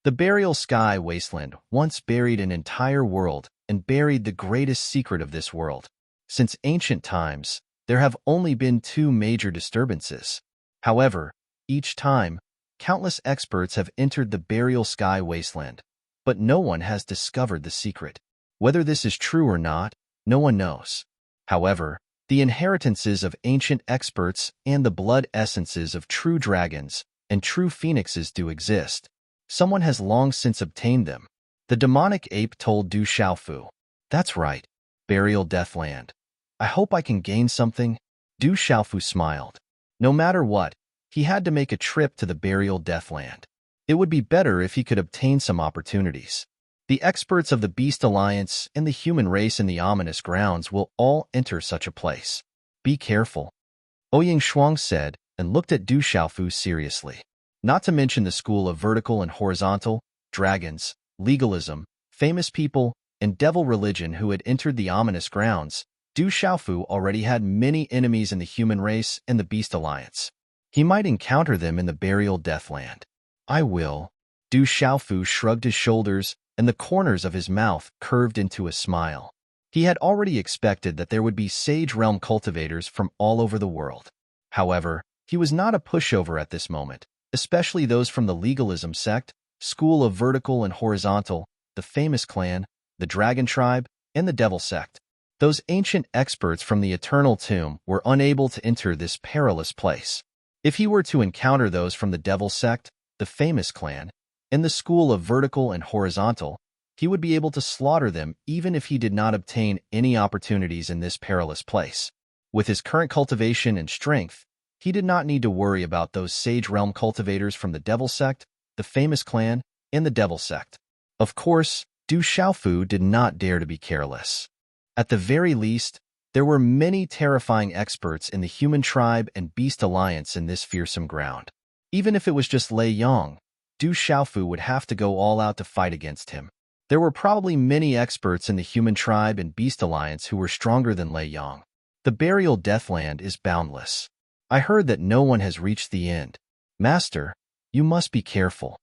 The burial sky wasteland once buried an entire world and buried the greatest secret of this world. Since ancient times, there have only been 2 major disturbances. However, each time, countless experts have entered the burial sky wasteland, but no one has discovered the secret. Whether this is true or not, no one knows. However, the inheritances of ancient experts and the blood essences of true dragons and true phoenixes do exist. Someone has long since obtained them. The demonic ape told Du Xiaofu. That's right, burial deathland. I hope I can gain something. Du Xiaofu smiled. No matter what, he had to make a trip to the burial deathland. It would be better if he could obtain some opportunities. The experts of the Beast Alliance and the human race in the ominous grounds will all enter such a place. Be careful, Ouyang Shuang said and looked at Du Xiaofu seriously. Not to mention the school of vertical and horizontal, dragons, legalism, famous people, and devil religion who had entered the ominous grounds, Du Xiaofu already had many enemies in the human race and the Beast Alliance. He might encounter them in the burial deathland. I will. Du Xiaofu shrugged his shoulders, and the corners of his mouth curved into a smile. He had already expected that there would be Sage Realm cultivators from all over the world. However, he was not a pushover at this moment, especially those from the legalism sect, school of vertical and horizontal, the famous clan, the dragon tribe, and the devil sect. Those ancient experts from the eternal tomb were unable to enter this perilous place. If he were to encounter those from the devil sect, the famous clan, and the school of vertical and horizontal, he would be able to slaughter them even if he did not obtain any opportunities in this perilous place. With his current cultivation and strength, he did not need to worry about those sage realm cultivators from the devil sect, the famous clan, and the devil sect. Of course, Du Xiaofu did not dare to be careless. At the very least, there were many terrifying experts in the human tribe and beast alliance in this fearsome ground. Even if it was just Lei Yong, Du Xiaofu would have to go all out to fight against him. There were probably many experts in the human tribe and beast alliance who were stronger than Lei Yong. The burial deathland is boundless. I heard that no one has reached the end. Master, you must be careful.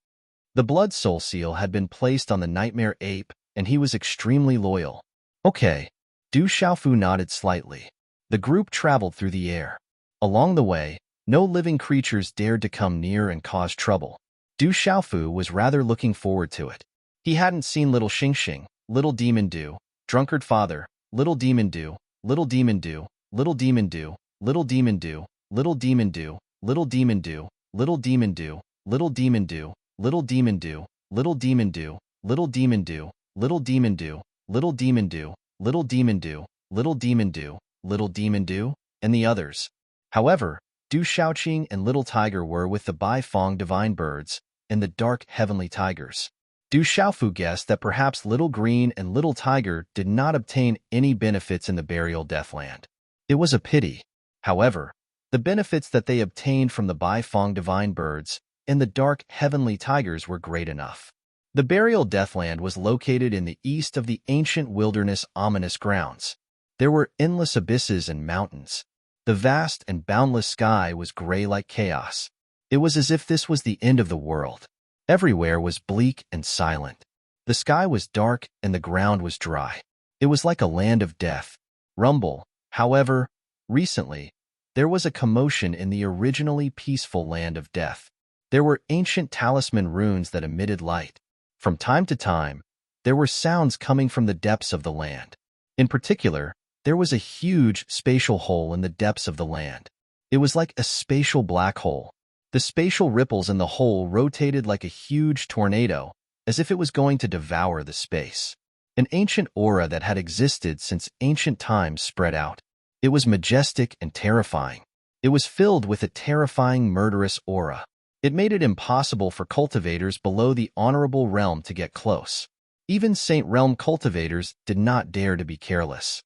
The blood soul seal had been placed on the nightmare ape, and he was extremely loyal. Okay. Du Xiaofu nodded slightly. The group traveled through the air. Along the way, no living creatures dared to come near and cause trouble. Du Xiaofu was rather looking forward to it. He hadn't seen little Xingxing, little demon Du, drunkard father, little demon Du, little demon Du, little demon Du, little demon Du, little demon Du, little demon Du, little demon Du, little demon Du, little demon Du, little demon Du, little demon Du, little demon Du, little demon Du, little demon Du, little demon Du, little demon Du, and the others. However, Du Shaoqing and Little Tiger were with the Bai Fong divine birds and the dark heavenly tigers. Du Xiaofu guessed that perhaps Little Green and Little Tiger did not obtain any benefits in the burial deathland. It was a pity. However, the benefits that they obtained from the Bai Fong divine birds and the dark heavenly tigers were great enough. The burial deathland was located in the east of the ancient wilderness ominous grounds. There were endless abysses and mountains. The vast and boundless sky was gray like chaos. It was as if this was the end of the world. Everywhere was bleak and silent. The sky was dark and the ground was dry. It was like a land of death. Rumble. However, recently, there was a commotion in the originally peaceful land of death. There were ancient talisman runes that emitted light. From time to time, there were sounds coming from the depths of the land. In particular, there was a huge spatial hole in the depths of the land. It was like a spatial black hole. The spatial ripples in the hole rotated like a huge tornado, as if it was going to devour the space. An ancient aura that had existed since ancient times spread out. It was majestic and terrifying. It was filled with a terrifying, murderous aura. It made it impossible for cultivators below the honorable realm to get close. Even Saint Realm cultivators did not dare to be careless.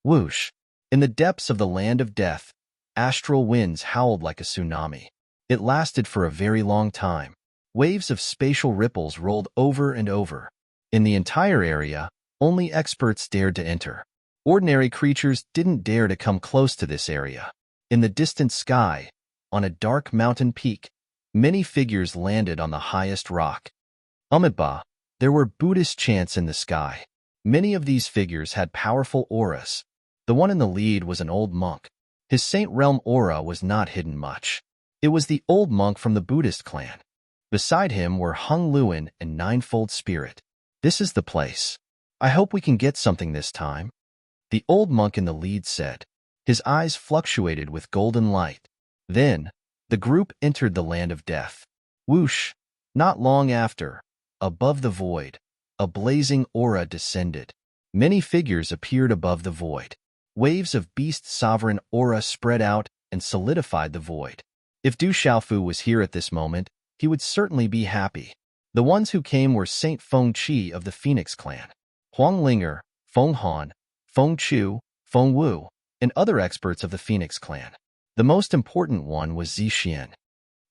Whoosh! In the depths of the land of death, astral winds howled like a tsunami. It lasted for a very long time. Waves of spatial ripples rolled over and over. In the entire area, only experts dared to enter. Ordinary creatures didn't dare to come close to this area. In the distant sky, on a dark mountain peak, many figures landed on the highest rock. Amitabha, there were Buddhist chants in the sky. Many of these figures had powerful auras. The one in the lead was an old monk. His Saint Realm aura was not hidden much. It was the old monk from the Buddhist clan. Beside him were Hung Luan and Ninefold Spirit. This is the place. I hope we can get something this time. The old monk in the lead said. His eyes fluctuated with golden light. Then, the group entered the land of death. Whoosh! Not long after, above the void, a blazing aura descended. Many figures appeared above the void. Waves of beast sovereign aura spread out and solidified the void. If Du Xiaofu was here at this moment, he would certainly be happy. The ones who came were Saint Feng Qi of the Phoenix clan, Huang Linger, Feng Han, Feng Chu, Feng Wu, and other experts of the Phoenix clan. The most important one was Zixian.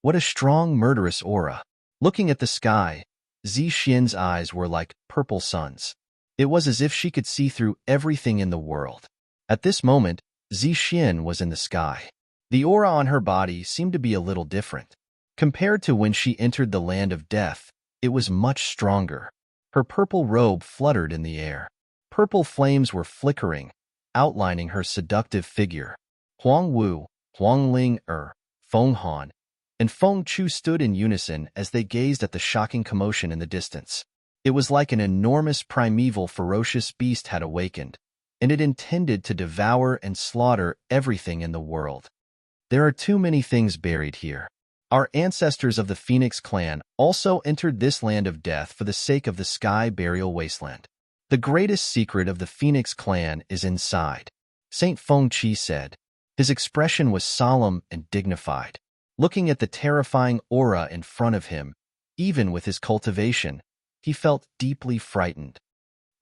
What a strong, murderous aura. Looking at the sky, Zixian's eyes were like purple suns. It was as if she could see through everything in the world. At this moment, Zixian was in the sky. The aura on her body seemed to be a little different. Compared to when she entered the land of death, it was much stronger. Her purple robe fluttered in the air. Purple flames were flickering, outlining her seductive figure. Huang Wu, Huang Ling Feng Han, and Feng Chu stood in unison as they gazed at the shocking commotion in the distance. It was like an enormous primeval ferocious beast had awakened, and it intended to devour and slaughter everything in the world. There are too many things buried here. Our ancestors of the Phoenix clan also entered this land of death for the sake of the sky burial wasteland. The greatest secret of the Phoenix clan is inside, Saint Feng Chi said. His expression was solemn and dignified. Looking at the terrifying aura in front of him, even with his cultivation, he felt deeply frightened.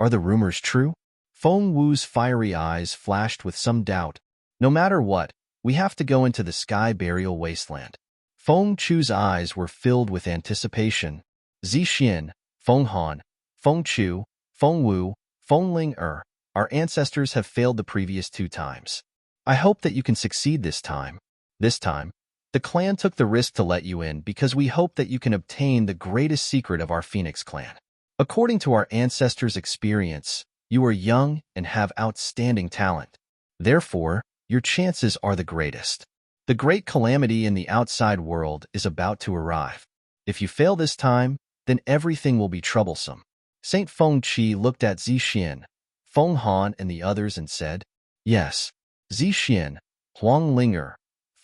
Are the rumors true? Feng Wu's fiery eyes flashed with some doubt. No matter what, we have to go into the sky burial wasteland. Feng Chu's eyes were filled with anticipation. Zixian, Feng Han, Feng Chu, Feng Wu, Feng Ling our ancestors have failed the previous 2 times. I hope that you can succeed this time. This time, the clan took the risk to let you in because we hope that you can obtain the greatest secret of our Phoenix clan. According to our ancestors' experience, you are young and have outstanding talent. Therefore, your chances are the greatest. The great calamity in the outside world is about to arrive. If you fail this time, then everything will be troublesome. Saint Feng Chi looked at Zixian, Feng Han, and the others and said, Yes. Zixian, Huang Linger,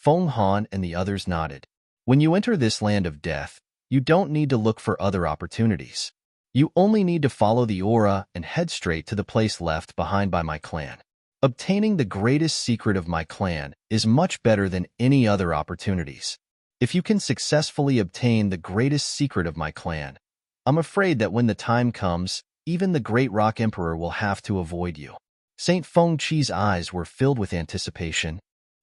Feng Han, and the others nodded. When you enter this land of death, you don't need to look for other opportunities. You only need to follow the aura and head straight to the place left behind by my clan. Obtaining the greatest secret of my clan is much better than any other opportunities. If you can successfully obtain the greatest secret of my clan, I'm afraid that when the time comes, even the great Rock Emperor will have to avoid you. Saint Feng Chi's eyes were filled with anticipation.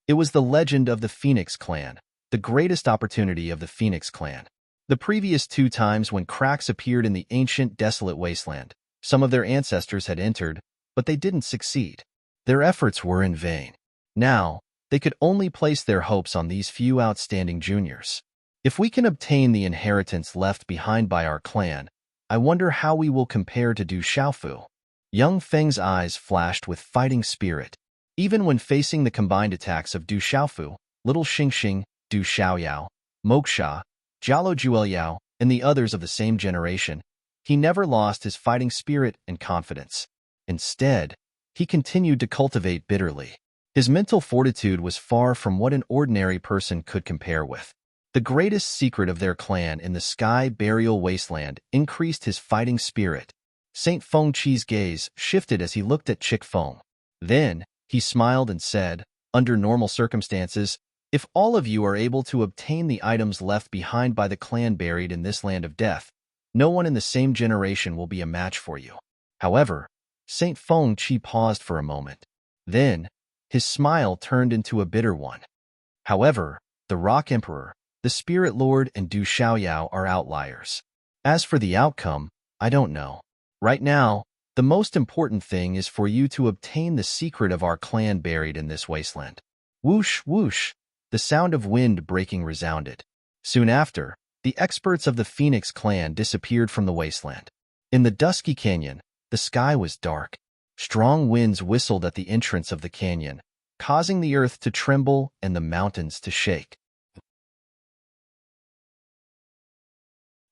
It was the legend of the Phoenix clan, the greatest opportunity of the Phoenix clan. The previous 2 times when cracks appeared in the ancient desolate wasteland, some of their ancestors had entered, but they didn't succeed. Their efforts were in vain. Now, they could only place their hopes on these few outstanding juniors. If we can obtain the inheritance left behind by our clan, I wonder how we will compare to Du Xiaofu. Young Feng's eyes flashed with fighting spirit. Even when facing the combined attacks of Du Xiaofu, Little Xingxing, Du Xiaoyao, Moksha, Jialo Juelyao, and the others of the same generation, he never lost his fighting spirit and confidence. Instead, he continued to cultivate bitterly. His mental fortitude was far from what an ordinary person could compare with. The greatest secret of their clan in the sky burial wasteland increased his fighting spirit. Saint Feng Chi's gaze shifted as he looked at Chick Feng. Then, he smiled and said, Under normal circumstances, if all of you are able to obtain the items left behind by the clan buried in this land of death, no one in the same generation will be a match for you. However, Saint Feng Chi paused for a moment. Then, his smile turned into a bitter one. However, the Rock Emperor, the Spirit Lord, and Du Xiaoyao are outliers. As for the outcome, I don't know. Right now, the most important thing is for you to obtain the secret of our clan buried in this wasteland. Whoosh, whoosh, the sound of wind breaking resounded. Soon after, the experts of the Phoenix clan disappeared from the wasteland. In the dusky canyon, the sky was dark. Strong winds whistled at the entrance of the canyon, causing the earth to tremble and the mountains to shake.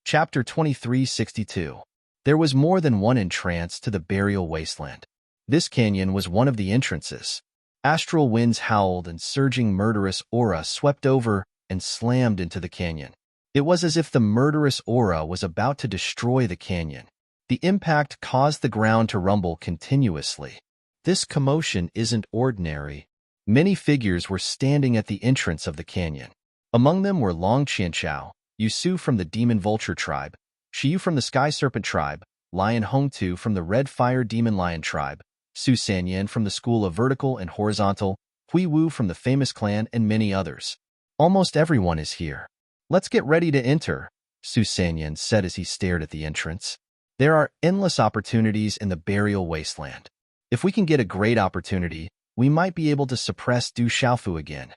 Chapter 2362. There was more than one entrance to the burial wasteland. This canyon was one of the entrances. Astral winds howled and surging murderous aura swept over and slammed into the canyon. It was as if the murderous aura was about to destroy the canyon. The impact caused the ground to rumble continuously. This commotion isn't ordinary. Many figures were standing at the entrance of the canyon. Among them were Long Qianchao, Yusu from the Demon Vulture tribe, Shiyu from the Sky Serpent tribe, Lion Hongtu from the Red Fire Demon Lion tribe, Su Sanyan from the School of Vertical and Horizontal, Hui Wu from the famous clan, and many others. Almost everyone is here. Let's get ready to enter, Su Sanyan said as he stared at the entrance. There are endless opportunities in the burial wasteland. If we can get a great opportunity, we might be able to suppress Du Xiaofu again.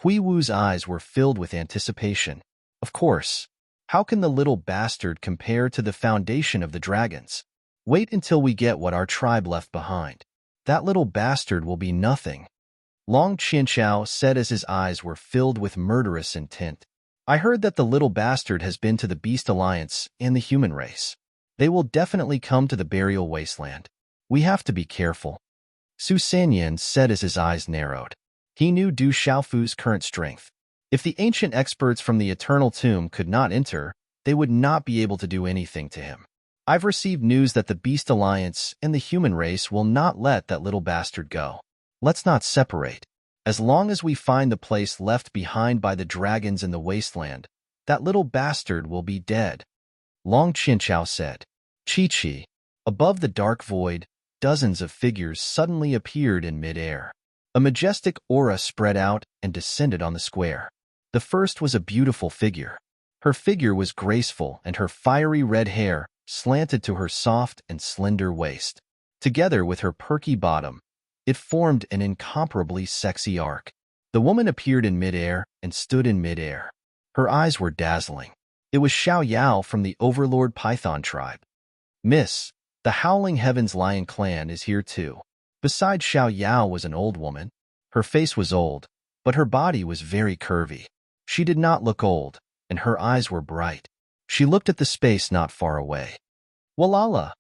Hui Wu's eyes were filled with anticipation. Of course. How can the little bastard compare to the foundation of the dragons? Wait until we get what our tribe left behind. That little bastard will be nothing. Long Qianchao said as his eyes were filled with murderous intent. I heard that the little bastard has been to the Beast Alliance and the human race. They will definitely come to the burial wasteland. We have to be careful. Su Sanyan said as his eyes narrowed. He knew Du Xiaofu's current strength. If the ancient experts from the Eternal Tomb could not enter, they would not be able to do anything to him. I've received news that the Beast Alliance and the human race will not let that little bastard go. Let's not separate. As long as we find the place left behind by the dragons in the wasteland, that little bastard will be dead. Long Qinchao said. Chi-Chi. Above the dark void, dozens of figures suddenly appeared in mid-air. A majestic aura spread out and descended on the square. The first was a beautiful figure. Her figure was graceful and her fiery red hair slanted to her soft and slender waist. Together with her perky bottom, it formed an incomparably sexy arc. The woman appeared in mid-air and stood in mid-air. Her eyes were dazzling. It was Xiao Yao from the Overlord Python tribe. Miss, the Howling Heavens Lion clan is here too. Beside Xiao Yao was an old woman. Her face was old, but her body was very curvy. She did not look old, and her eyes were bright. She looked at the space not far away. Walala!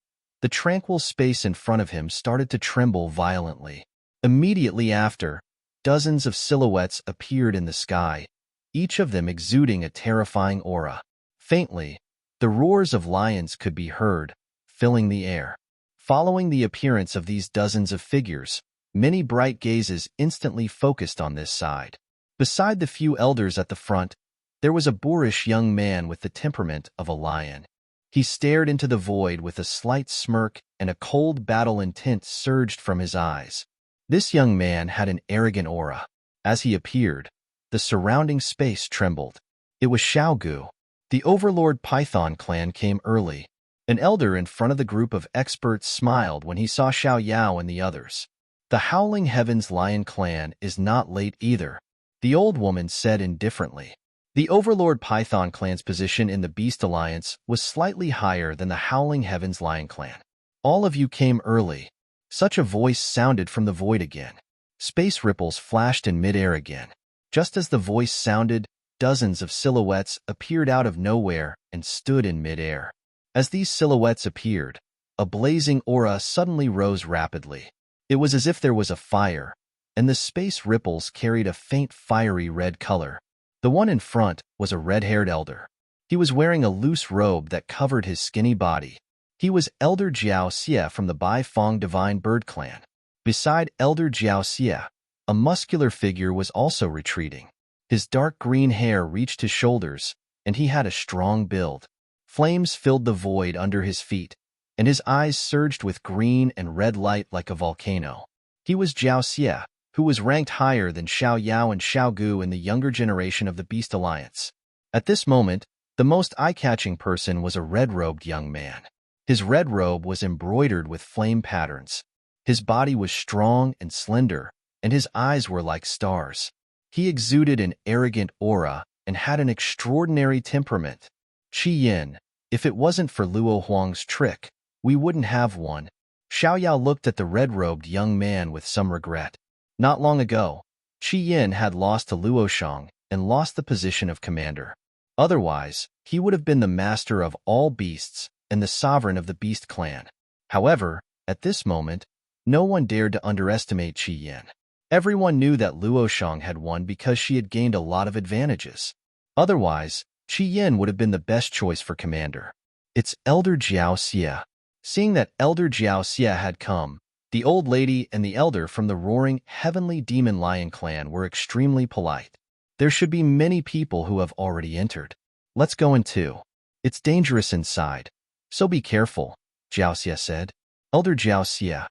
The tranquil space in front of him started to tremble violently. Immediately after, dozens of silhouettes appeared in the sky, each of them exuding a terrifying aura. Faintly, the roars of lions could be heard, filling the air. Following the appearance of these dozens of figures, many bright gazes instantly focused on this side. Beside the few elders at the front, there was a boorish young man with the temperament of a lion. He stared into the void with a slight smirk, and a cold battle intent surged from his eyes. This young man had an arrogant aura. As he appeared, the surrounding space trembled. It was Xiaogu. The Overlord Python clan came early. An elder in front of the group of experts smiled when he saw Xiao Yao and the others. The Howling Heavens Lion clan is not late either, the old woman said indifferently. The Overlord Python clan's position in the Beast Alliance was slightly higher than the Howling Heavens Lion clan. All of you came early. Such a voice sounded from the void again. Space ripples flashed in midair again. Just as the voice sounded, dozens of silhouettes appeared out of nowhere and stood in midair. As these silhouettes appeared, a blazing aura suddenly rose rapidly. It was as if there was a fire, and the space ripples carried a faint fiery red color. The one in front was a red-haired elder. He was wearing a loose robe that covered his skinny body. He was Elder Jiao Xie from the Bai Fong Divine Bird Clan. Beside Elder Jiao Xie, a muscular figure was also retreating. His dark green hair reached his shoulders, and he had a strong build. Flames filled the void under his feet, and his eyes surged with green and red light like a volcano. He was Jiao Xie, who was ranked higher than Xiao Yao and Xiao Gu in the younger generation of the Beast Alliance. At this moment, the most eye-catching person was a red-robed young man. His red robe was embroidered with flame patterns. His body was strong and slender, and his eyes were like stars. He exuded an arrogant aura and had an extraordinary temperament. Qi Yin, if it wasn't for Luo Huang's trick, we wouldn't have one. Xiao Yao looked at the red-robed young man with some regret. Not long ago, Qi Yin had lost to Luo Shang and lost the position of commander. Otherwise, he would have been the master of all beasts and the sovereign of the Beast Clan. However, at this moment, no one dared to underestimate Qi Yin. Everyone knew that Luo Shang had won because she had gained a lot of advantages. Otherwise, Qi Yin would have been the best choice for commander. It's Elder Jiao Xie. Seeing that Elder Jiao Xie had come, the old lady and the elder from the roaring Heavenly Demon Lion clan were extremely polite. There should be many people who have already entered. Let's go in too. It's dangerous inside, so be careful, Jiao Xie said. Elder Jiao Xie,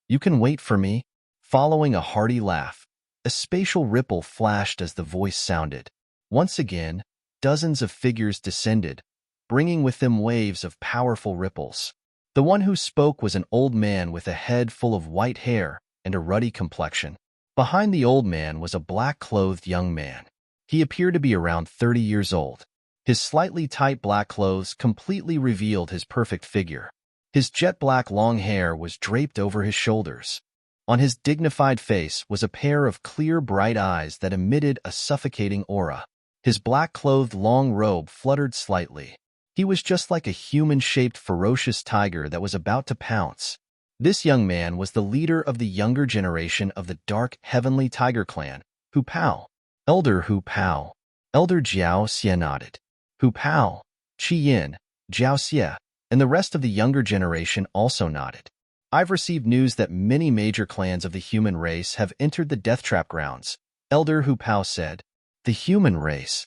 you can wait for me? Following a hearty laugh, a spatial ripple flashed as the voice sounded. Once again, dozens of figures descended, bringing with them waves of powerful ripples. The one who spoke was an old man with a head full of white hair and a ruddy complexion. Behind the old man was a black-clothed young man. He appeared to be around 30 years old. His slightly tight black clothes completely revealed his perfect figure. His jet-black long hair was draped over his shoulders. On his dignified face was a pair of clear, bright eyes that emitted a suffocating aura. His black-clothed long robe fluttered slightly. He was just like a human-shaped ferocious tiger that was about to pounce. This young man was the leader of the younger generation of the dark heavenly tiger clan, Hu Pao. Elder Hu Pao. Elder Jiao Xie nodded. Hu Pao, Qi Yin, Jiao Xie, and the rest of the younger generation also nodded. I've received news that many major clans of the human race have entered the death trap grounds, Elder Hu Pao said. The human race.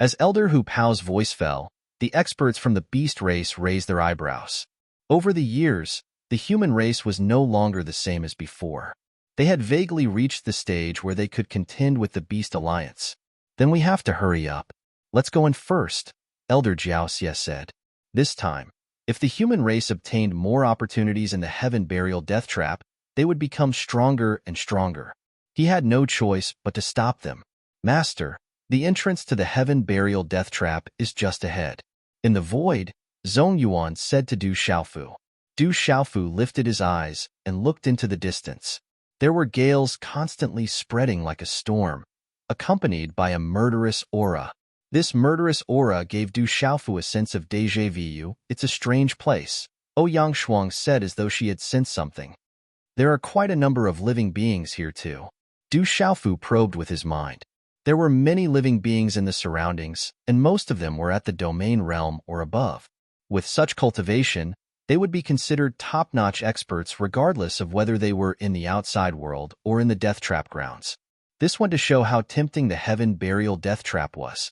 As Elder Hu Pao's voice fell, the experts from the beast race raised their eyebrows. Over the years, the human race was no longer the same as before. They had vaguely reached the stage where they could contend with the beast alliance. Then we have to hurry up. Let's go in first, Elder Jiao Xie said. This time, if the human race obtained more opportunities in the heaven burial death trap, they would become stronger and stronger. He had no choice but to stop them. Master, the entrance to the heaven burial death trap is just ahead. In the void, Zhong Yuan said to Du Xiaofu. Du Xiaofu lifted his eyes and looked into the distance. There were gales constantly spreading like a storm, accompanied by a murderous aura. This murderous aura gave Du Xiaofu a sense of déjà vu. It's a strange place, Ouyang Shuang said as though she had sensed something. There are quite a number of living beings here too. Du Xiaofu probed with his mind. There were many living beings in the surroundings, and most of them were at the domain realm or above. With such cultivation, they would be considered top-notch experts regardless of whether they were in the outside world or in the death trap grounds. This went to show how tempting the heaven burial death trap was.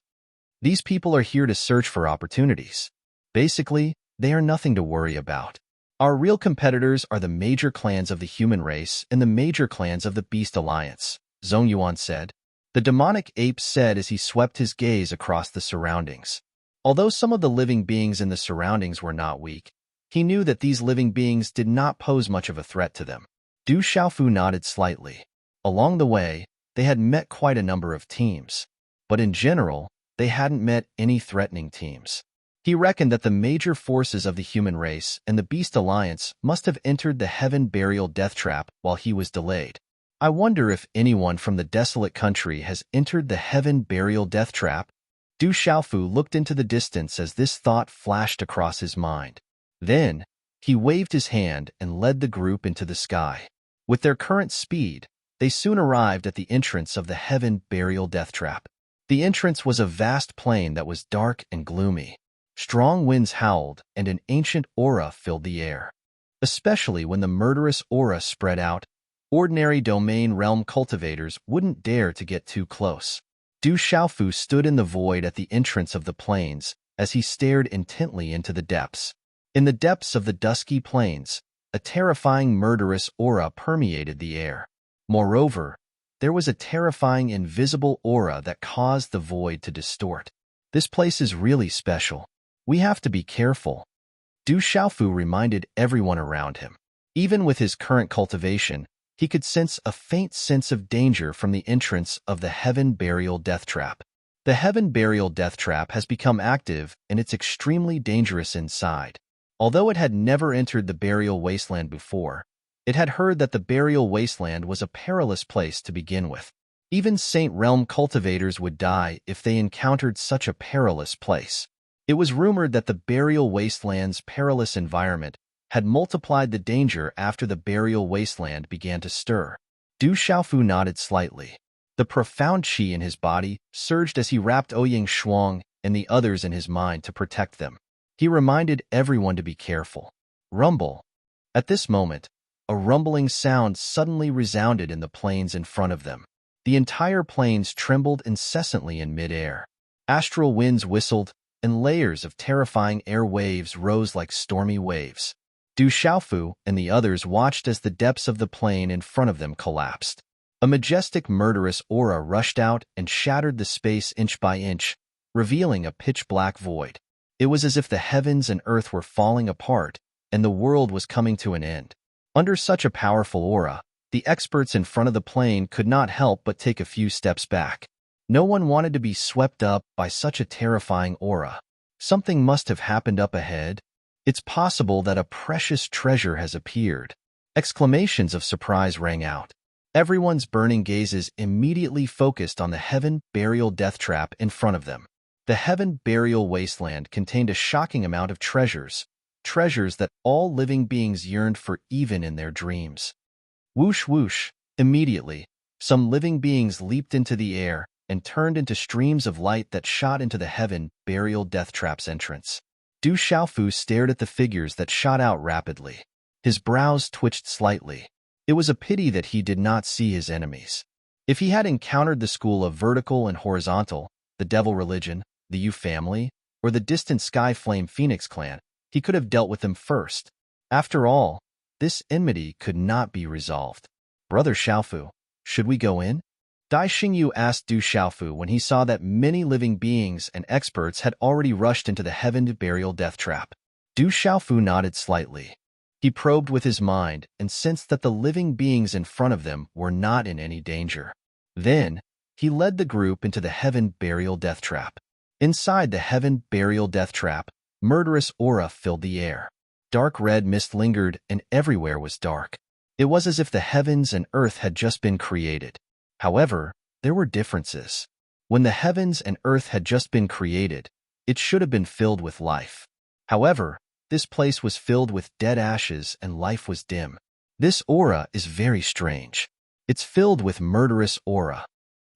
These people are here to search for opportunities. Basically, they are nothing to worry about. Our real competitors are the major clans of the human race and the major clans of the beast alliance, Zhong Yuan said. The demonic ape said as he swept his gaze across the surroundings. Although some of the living beings in the surroundings were not weak, he knew that these living beings did not pose much of a threat to them. Du Xiaofu nodded slightly. Along the way, they had met quite a number of teams, but in general, they hadn't met any threatening teams. He reckoned that the major forces of the human race and the beast alliance must have entered the heaven burial death trap while he was delayed. I wonder if anyone from the desolate country has entered the heaven burial death trap. Du Xiaofu looked into the distance as this thought flashed across his mind. Then, he waved his hand and led the group into the sky. With their current speed, they soon arrived at the entrance of the heaven burial death trap. The entrance was a vast plain that was dark and gloomy. Strong winds howled and an ancient aura filled the air. Especially when the murderous aura spread out, ordinary domain realm cultivators wouldn't dare to get too close. Du Xiaofu stood in the void at the entrance of the plains as he stared intently into the depths. In the depths of the dusky plains, a terrifying murderous aura permeated the air. Moreover, there was a terrifying invisible aura that caused the void to distort. This place is really special. We have to be careful. Du Xiaofu reminded everyone around him. Even with his current cultivation, he could sense a faint sense of danger from the entrance of the heaven burial death trap. The heaven burial death trap has become active and it's extremely dangerous inside. Although it had never entered the burial wasteland before, it had heard that the burial wasteland was a perilous place to begin with. Even Saint Realm cultivators would die if they encountered such a perilous place. It was rumored that the burial wasteland's perilous environment had multiplied the danger after the burial wasteland began to stir. Du Xiaofu nodded slightly. The profound qi in his body surged as he wrapped Ouyang Shuang and the others in his mind to protect them. He reminded everyone to be careful. Rumble. At this moment, a rumbling sound suddenly resounded in the plains in front of them. The entire plains trembled incessantly in mid-air. Astral winds whistled, and layers of terrifying air waves rose like stormy waves. Du Xiaofu and the others watched as the depths of the plain in front of them collapsed. A majestic murderous aura rushed out and shattered the space inch by inch, revealing a pitch-black void. It was as if the heavens and earth were falling apart, and the world was coming to an end. Under such a powerful aura, the experts in front of the plain could not help but take a few steps back. No one wanted to be swept up by such a terrifying aura. Something must have happened up ahead. It's possible that a precious treasure has appeared. Exclamations of surprise rang out. Everyone's burning gazes immediately focused on the Heaven Burial Death Trap in front of them. The Heaven Burial Wasteland contained a shocking amount of treasures that all living beings yearned for even in their dreams. Whoosh whoosh! Immediately, some living beings leaped into the air and turned into streams of light that shot into the Heaven Burial Death Trap's entrance. Du Xiaofu stared at the figures that shot out rapidly. His brows twitched slightly. It was a pity that he did not see his enemies. If he had encountered the school of vertical and horizontal, the devil religion, the Yu family, or the distant Sky Flame Phoenix clan, he could have dealt with them first. After all, this enmity could not be resolved. Brother Xiaofu, should we go in? Dai Xingyu asked Du Xiaofu when he saw that many living beings and experts had already rushed into the Heaven Burial Death Trap. Du Xiaofu nodded slightly. He probed with his mind and sensed that the living beings in front of them were not in any danger. Then, he led the group into the Heaven Burial Death Trap. Inside the Heaven Burial Death Trap, murderous aura filled the air. Dark red mist lingered and everywhere was dark. It was as if the heavens and earth had just been created. However, there were differences. When the heavens and earth had just been created, it should have been filled with life. However, this place was filled with dead ashes and life was dim. This aura is very strange. It's filled with murderous aura.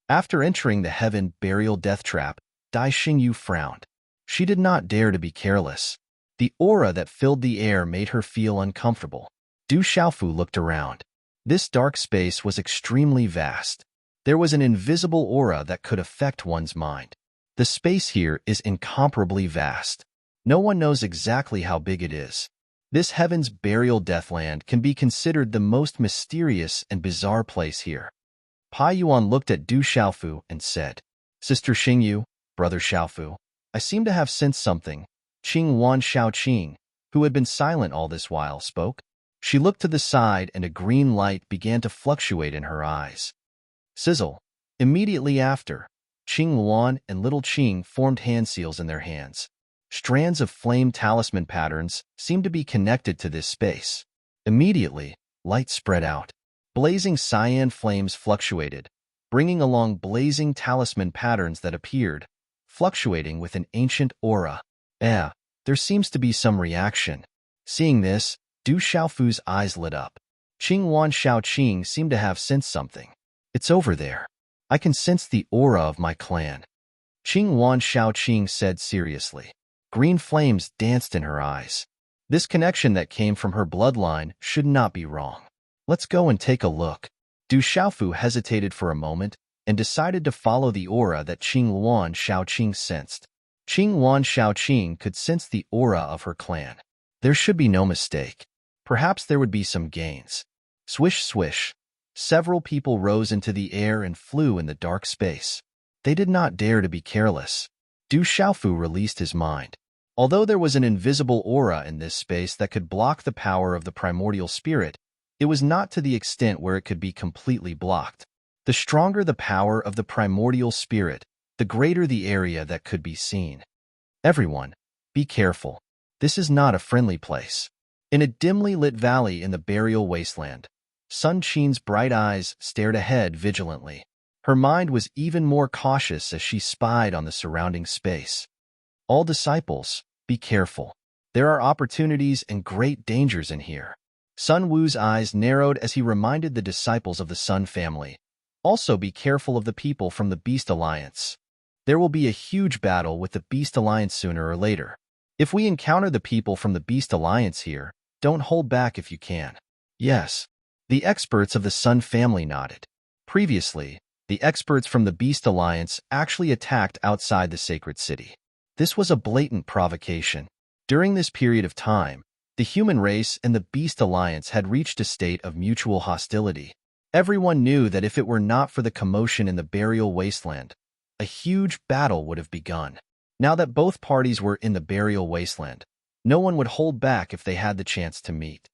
After entering the Heaven Burial Death Trap, Dai Xingyu frowned. She did not dare to be careless. The aura that filled the air made her feel uncomfortable. Du Xiaofu looked around. This dark space was extremely vast. There was an invisible aura that could affect one's mind. The space here is incomparably vast. No one knows exactly how big it is. This Heaven's Burial Deathland can be considered the most mysterious and bizarre place here. Pai Yuan looked at Du Xiaofu and said, Sister Xingyu, Brother Xiaofu, I seem to have sensed something. Qing Wan Xiaoqing, who had been silent all this while, spoke. She looked to the side and a green light began to fluctuate in her eyes. Sizzle. Immediately after, Qing Luan and little Qing formed hand seals in their hands. Strands of flame talisman patterns seemed to be connected to this space. Immediately, light spread out. Blazing cyan flames fluctuated, bringing along blazing talisman patterns that appeared, fluctuating with an ancient aura. There seems to be some reaction. Seeing this, Du Xiaofu's eyes lit up. Qing Wan Xiaoqing seemed to have sensed something. It's over there. I can sense the aura of my clan. Qing Wan Xiaoqing said seriously. Green flames danced in her eyes. This connection that came from her bloodline should not be wrong. Let's go and take a look. Du Xiaofu hesitated for a moment and decided to follow the aura that Qing Wan Xiaoqing sensed. Qing Wan Xiaoqing could sense the aura of her clan. There should be no mistake. Perhaps there would be some gains. Swish, swish. Several people rose into the air and flew in the dark space. They did not dare to be careless. Du Xiaofu released his mind. Although there was an invisible aura in this space that could block the power of the primordial spirit, it was not to the extent where it could be completely blocked. The stronger the power of the primordial spirit, the greater the area that could be seen. Everyone, be careful. This is not a friendly place. In a dimly lit valley in the burial wasteland, Sun Qin's bright eyes stared ahead vigilantly. Her mind was even more cautious as she spied on the surrounding space. All disciples, be careful. There are opportunities and great dangers in here. Sun Wu's eyes narrowed as he reminded the disciples of the Sun family. Also be careful of the people from the Beast Alliance. There will be a huge battle with the Beast Alliance sooner or later. If we encounter the people from the Beast Alliance here, don't hold back if you can. Yes. The experts of the Sun family nodded. Previously, the experts from the Beast Alliance actually attacked outside the sacred city. This was a blatant provocation. During this period of time, the human race and the Beast Alliance had reached a state of mutual hostility. Everyone knew that if it were not for the commotion in the burial wasteland, a huge battle would have begun. Now that both parties were in the burial wasteland, no one would hold back if they had the chance to meet.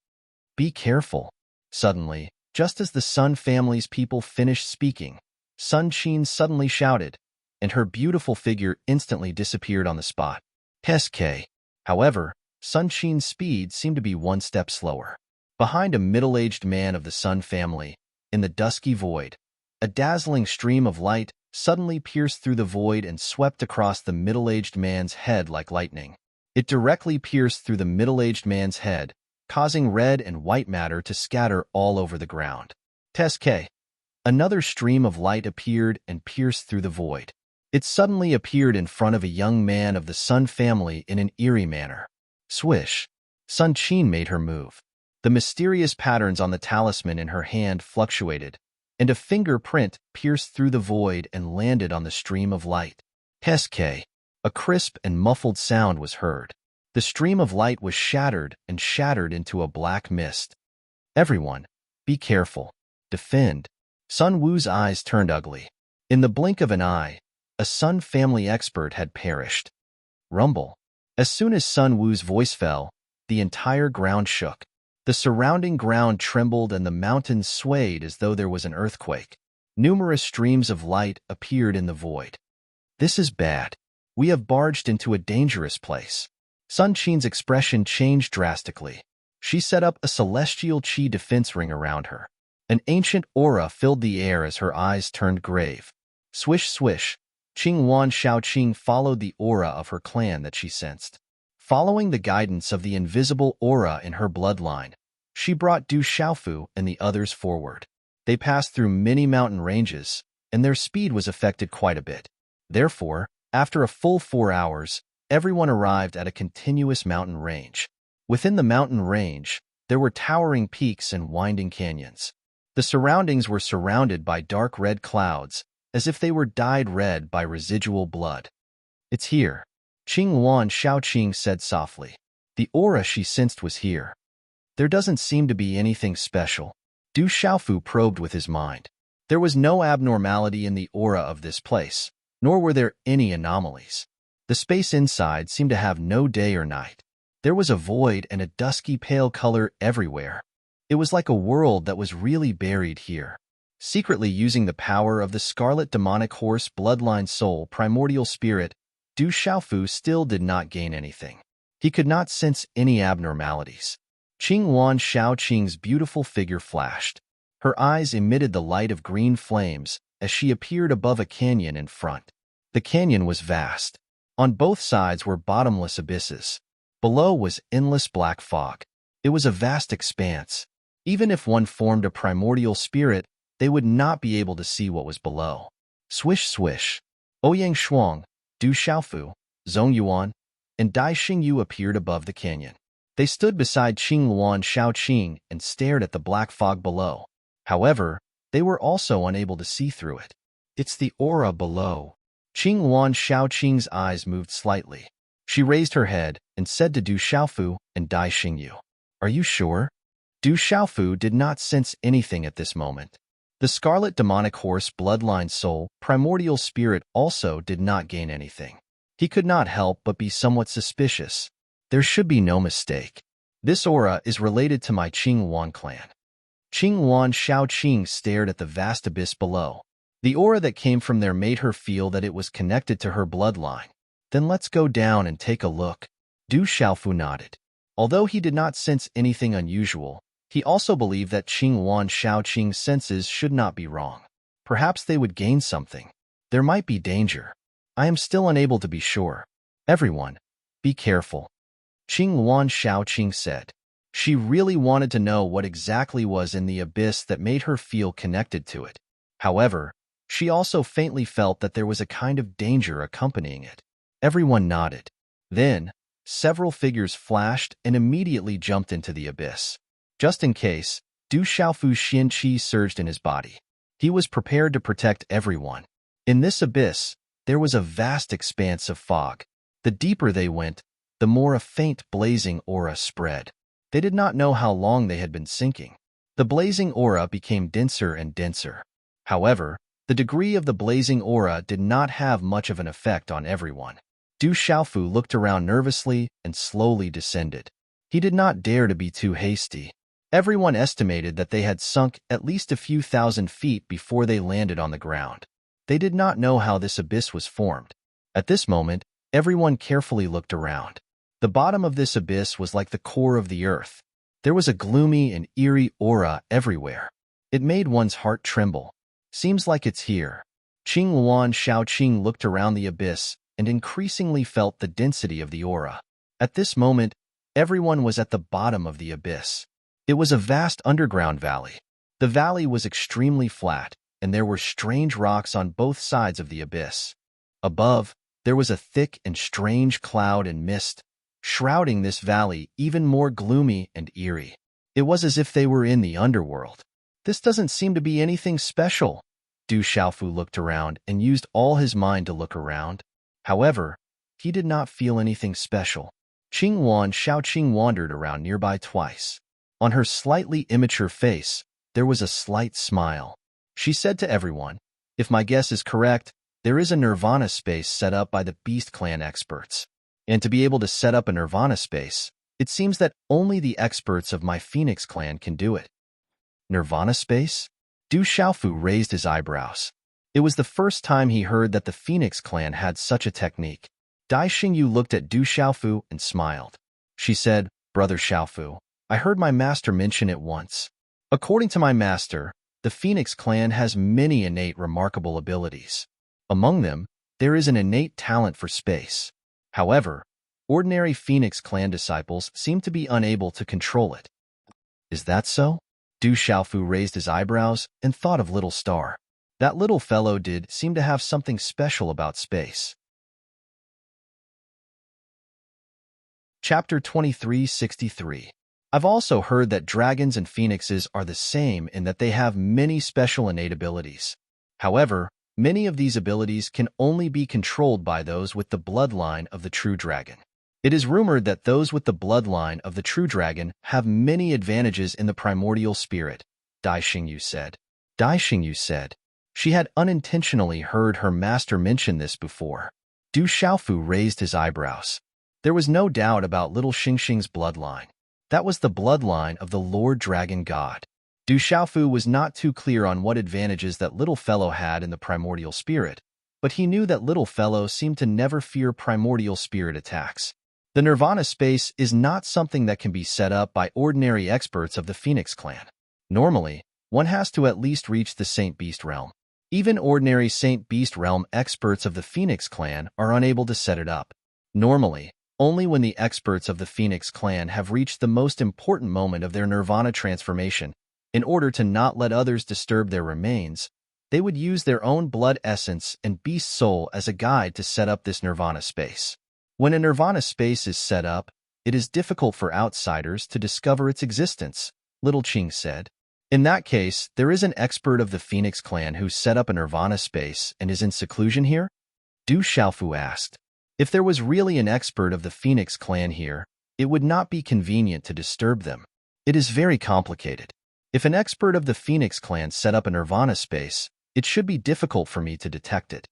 Be careful. Suddenly, just as the Sun family's people finished speaking, Sun Qin suddenly shouted, and her beautiful figure instantly disappeared on the spot. SK. However, Sun Qin's speed seemed to be one step slower. Behind a middle-aged man of the Sun family, in the dusky void, a dazzling stream of light suddenly pierced through the void and swept across the middle-aged man's head like lightning. It directly pierced through the middle-aged man's head, causing red and white matter to scatter all over the ground. Teske. Another stream of light appeared and pierced through the void. It suddenly appeared in front of a young man of the Sun family in an eerie manner. Swish. Sun Qin made her move. The mysterious patterns on the talisman in her hand fluctuated, and a fingerprint pierced through the void and landed on the stream of light. Teske. A crisp and muffled sound was heard. The stream of light was shattered and shattered into a black mist. Everyone, be careful. Defend. Sun Wu's eyes turned ugly. In the blink of an eye, a Sun family expert had perished. Rumble. As soon as Sun Wu's voice fell, the entire ground shook. The surrounding ground trembled and the mountains swayed as though there was an earthquake. Numerous streams of light appeared in the void. This is bad. We have barged into a dangerous place. Sun Qin's expression changed drastically. She set up a celestial qi defense ring around her. An ancient aura filled the air as her eyes turned grave. Swish, swish. Qing Wan Shaoqing followed the aura of her clan that she sensed. Following the guidance of the invisible aura in her bloodline, she brought Du Xiaofu and the others forward. They passed through many mountain ranges, and their speed was affected quite a bit. Therefore, after a full 4 hours, everyone arrived at a continuous mountain range. Within the mountain range, there were towering peaks and winding canyons. The surroundings were surrounded by dark red clouds, as if they were dyed red by residual blood. It's here, Qing Wan Shaoqing said softly. The aura she sensed was here. There doesn't seem to be anything special. Du Xiaofu probed with his mind. There was no abnormality in the aura of this place, nor were there any anomalies. The space inside seemed to have no day or night. There was a void and a dusky pale color everywhere. It was like a world that was really buried here. Secretly using the power of the scarlet demonic horse bloodline soul primordial spirit, Du Xiaofu still did not gain anything. He could not sense any abnormalities. Qing Wan Shaoqing's beautiful figure flashed. Her eyes emitted the light of green flames as she appeared above a canyon in front. The canyon was vast. On both sides were bottomless abysses. Below was endless black fog. It was a vast expanse. Even if one formed a primordial spirit, they would not be able to see what was below. Swish, swish. Ouyang Shuang, Du Xiaofu, Zhong Yuan, and Dai Xingyu appeared above the canyon. They stood beside Qing Luan Shaoqing and stared at the black fog below. However, they were also unable to see through it. It's the aura below. Qing Luan Shaoqing's eyes moved slightly. She raised her head and said to Du Xiaofu and Dai Xingyu, "Are you sure?" Du Xiaofu did not sense anything at this moment. The scarlet demonic horse bloodline soul primordial spirit also did not gain anything. He could not help but be somewhat suspicious. There should be no mistake. This aura is related to my Qing Wan clan. Qing Wan Shaoqing stared at the vast abyss below. The aura that came from there made her feel that it was connected to her bloodline. Then let's go down and take a look. Du Xiaofu nodded. Although he did not sense anything unusual, he also believed that Qing Wan Shaoqing's senses should not be wrong. Perhaps they would gain something. There might be danger. I am still unable to be sure. Everyone, be careful. Qing Wan Shaoqing said. She really wanted to know what exactly was in the abyss that made her feel connected to it. However, she also faintly felt that there was a kind of danger accompanying it. Everyone nodded. Then, several figures flashed and immediately jumped into the abyss. Just in case, Du Xiaofu's Xin Qi surged in his body. He was prepared to protect everyone. In this abyss, there was a vast expanse of fog. The deeper they went, the more a faint blazing aura spread. They did not know how long they had been sinking. The blazing aura became denser and denser. However, the degree of the blazing aura did not have much of an effect on everyone. Du Xiaofu looked around nervously and slowly descended. He did not dare to be too hasty. Everyone estimated that they had sunk at least a few thousand feet before they landed on the ground. They did not know how this abyss was formed. At this moment, everyone carefully looked around. The bottom of this abyss was like the core of the earth. There was a gloomy and eerie aura everywhere. It made one's heart tremble. Seems like it's here. Qing Luan Shaoqing looked around the abyss and increasingly felt the density of the aura. At this moment, everyone was at the bottom of the abyss. It was a vast underground valley. The valley was extremely flat, and there were strange rocks on both sides of the abyss. Above, there was a thick and strange cloud and mist, shrouding this valley even more gloomy and eerie. It was as if they were in the underworld. This doesn't seem to be anything special. Du Xiaofu looked around and used all his mind to look around. However, he did not feel anything special. Qing Wan Shaoqing wandered around nearby twice. On her slightly immature face, there was a slight smile. She said to everyone, "If my guess is correct, there is a nirvana space set up by the Beast Clan experts. And to be able to set up a nirvana space, it seems that only the experts of my Phoenix Clan can do it." Nirvana space? Du Xiaofu raised his eyebrows. It was the first time he heard that the Phoenix Clan had such a technique. Dai Xingyu looked at Du Xiaofu and smiled. She said, "Brother Xiaofu, I heard my master mention it once. According to my master, the Phoenix Clan has many innate remarkable abilities. Among them, there is an innate talent for space. However, ordinary Phoenix Clan disciples seem to be unable to control it." "Is that so?" Du Xiaofu raised his eyebrows and thought of Little Star. That little fellow did seem to have something special about space. Chapter 2363. I've also heard that dragons and phoenixes are the same in that they have many special innate abilities. However, many of these abilities can only be controlled by those with the bloodline of the true dragon. It is rumored that those with the bloodline of the true dragon have many advantages in the primordial spirit, Dai Xingyu said. Dai Xingyu said. She had unintentionally heard her master mention this before. Du Xiaofu raised his eyebrows. There was no doubt about little Xingxing's bloodline. That was the bloodline of the Lord Dragon God. Du Xiaofu was not too clear on what advantages that little fellow had in the primordial spirit, but he knew that little fellow seemed to never fear primordial spirit attacks. The Nirvana space is not something that can be set up by ordinary experts of the Phoenix Clan. Normally, one has to at least reach the Saint Beast realm. Even ordinary Saint Beast realm experts of the Phoenix Clan are unable to set it up. Normally, only when the experts of the Phoenix Clan have reached the most important moment of their Nirvana transformation, in order to not let others disturb their remains, they would use their own blood essence and beast soul as a guide to set up this Nirvana space. When a Nirvana space is set up, it is difficult for outsiders to discover its existence, Little Qing said. In that case, there is an expert of the Phoenix Clan who set up a Nirvana space and is in seclusion here? Du Xiaofu asked. If there was really an expert of the Phoenix Clan here, it would not be convenient to disturb them. It is very complicated. If an expert of the Phoenix Clan set up a Nirvana space, it should be difficult for me to detect it.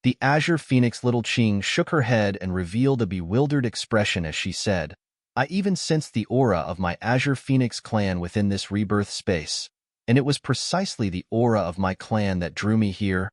The Azure Phoenix Little Qing shook her head and revealed a bewildered expression as she said, "I even sensed the aura of my Azure Phoenix clan within this rebirth space, and it was precisely the aura of my clan that drew me here."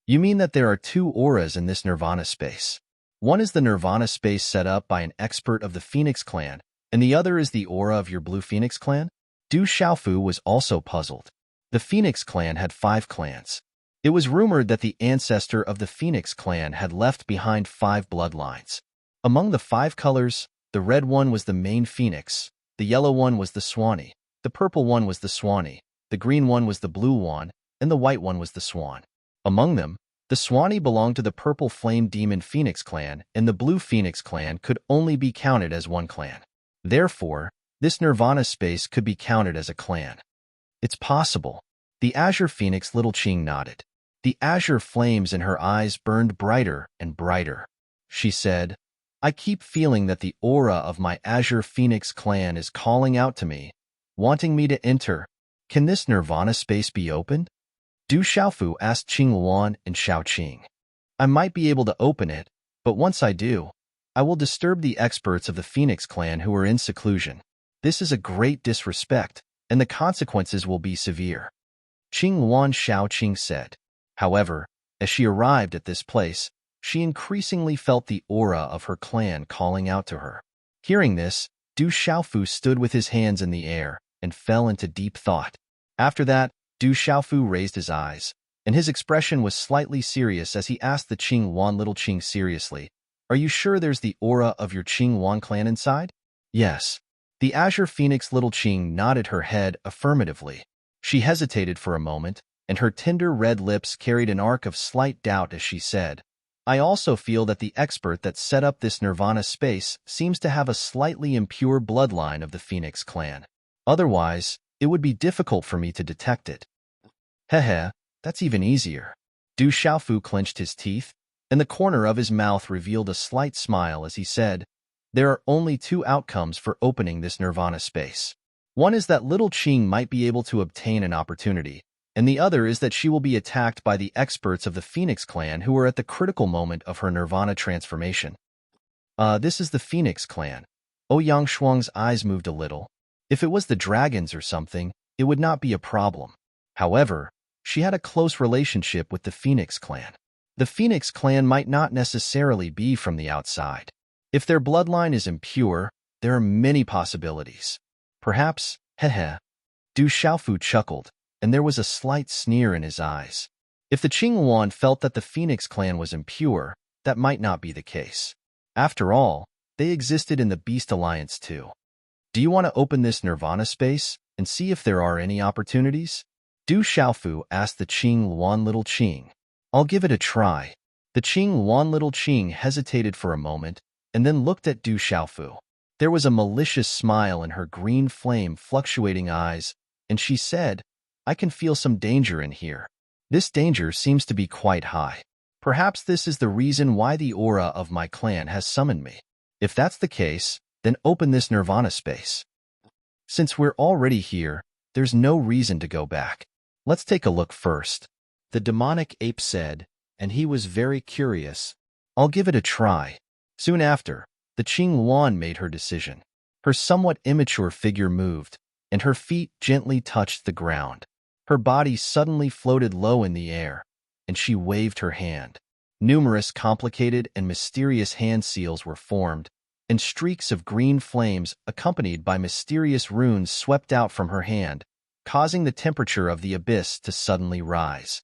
"You mean that there are two auras in this Nirvana space? One is the Nirvana space set up by an expert of the Phoenix Clan, and the other is the aura of your Blue Phoenix Clan?" Du Xiaofu was also puzzled. The Phoenix Clan had 5 clans. It was rumored that the ancestor of the Phoenix Clan had left behind 5 bloodlines. Among the 5 colors, the red one was the main phoenix, the yellow one was the swanee, the purple one was the swanee, the green one was the blue one, and the white one was the swan. Among them, the swanee belonged to the purple flame demon Phoenix Clan, and the blue Phoenix Clan could only be counted as one clan. Therefore, this Nirvana space could be counted as a clan. It's possible. The Azure Phoenix Little Qing nodded. The azure flames in her eyes burned brighter and brighter. She said, "I keep feeling that the aura of my Azure Phoenix clan is calling out to me, wanting me to enter. Can this Nirvana space be opened?" Du Xiaofu asked Qing Luan and Shaoqing. "I might be able to open it, but once I do, I will disturb the experts of the Phoenix clan who are in seclusion. This is a great disrespect, and the consequences will be severe." Qing Luan Shaoqing said. However, as she arrived at this place, she increasingly felt the aura of her clan calling out to her. Hearing this, Du Xiaofu stood with his hands in the air and fell into deep thought. After that, Du Xiaofu raised his eyes, and his expression was slightly serious as he asked the Qing Wan little Qing seriously, "Are you sure there's the aura of your Qing Wan clan inside?" "Yes." The Azure Phoenix little Qing nodded her head affirmatively. She hesitated for a moment, and her tender red lips carried an arc of slight doubt as she said, "I also feel that the expert that set up this nirvana space seems to have a slightly impure bloodline of the Phoenix clan. Otherwise, it would be difficult for me to detect it." "Heh, that's even easier." Du Xiaofu clenched his teeth, and the corner of his mouth revealed a slight smile as he said, "There are only two outcomes for opening this nirvana space. One is that little Qing might be able to obtain an opportunity, and the other is that she will be attacked by the experts of the Phoenix clan who are at the critical moment of her nirvana transformation." This is the Phoenix clan." Ouyang Shuang's eyes moved a little. If it was the dragons or something, it would not be a problem. However, she had a close relationship with the Phoenix clan. The Phoenix clan might not necessarily be from the outside. If their bloodline is impure, there are many possibilities. Perhaps, Du Xiaofu chuckled, and there was a slight sneer in his eyes. If the Qing felt that the Phoenix clan was impure, that might not be the case. After all, they existed in the Beast Alliance too. "Do you want to open this nirvana space and see if there are any opportunities?" Du Xiaofu asked the Qing Wan little Qing. "I'll give it a try." The Qing Wan little Qing hesitated for a moment and then looked at Du Xiaofu. There was a malicious smile in her green flame fluctuating eyes, and she said, "I can feel some danger in here. This danger seems to be quite high. Perhaps this is the reason why the aura of my clan has summoned me. If that's the case, then open this nirvana space. Since we're already here, there's no reason to go back. Let's take a look first." The demonic ape said, and he was very curious. "I'll give it a try." Soon after, the Qing Wan made her decision. Her somewhat immature figure moved, and her feet gently touched the ground. Her body suddenly floated low in the air, and she waved her hand. Numerous complicated and mysterious hand seals were formed, and streaks of green flames accompanied by mysterious runes swept out from her hand, causing the temperature of the abyss to suddenly rise.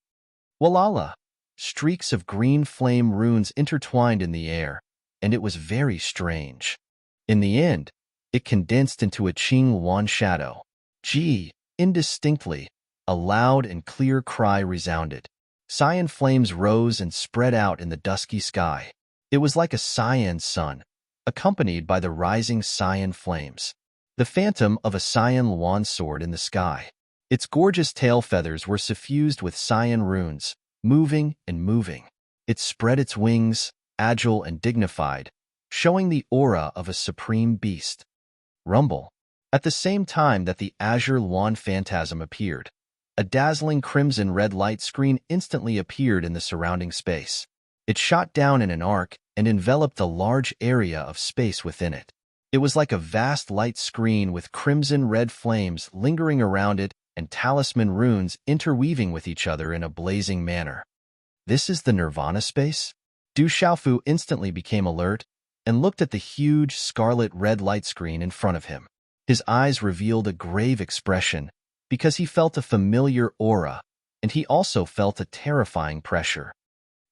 Walala! Streaks of green flame runes intertwined in the air, and it was very strange. In the end, it condensed into a Qing Wan shadow. Gee! Indistinctly, a loud and clear cry resounded. Cyan flames rose and spread out in the dusky sky. It was like a cyan sun, accompanied by the rising cyan flames. The phantom of a cyan Luan sword in the sky. Its gorgeous tail feathers were suffused with cyan runes, moving and moving. It spread its wings, agile and dignified, showing the aura of a supreme beast. Rumble. At the same time that the azure Luan phantasm appeared, a dazzling crimson-red light screen instantly appeared in the surrounding space. It shot down in an arc and enveloped a large area of space within it. It was like a vast light screen with crimson-red flames lingering around it and talisman runes interweaving with each other in a blazing manner. "This is the Nirvana space?" Du Xiaofu instantly became alert and looked at the huge scarlet-red light screen in front of him. His eyes revealed a grave expression because he felt a familiar aura, and he also felt a terrifying pressure.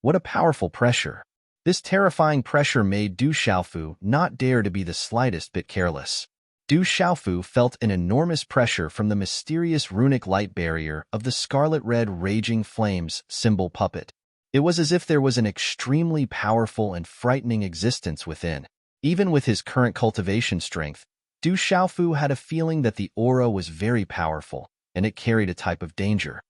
What a powerful pressure! This terrifying pressure made Du Xiaofu not dare to be the slightest bit careless. Du Xiaofu felt an enormous pressure from the mysterious runic light barrier of the scarlet-red raging flames symbol puppet. It was as if there was an extremely powerful and frightening existence within. Even with his current cultivation strength, Du Xiaofu had a feeling that the aura was very powerful, and it carried a type of danger.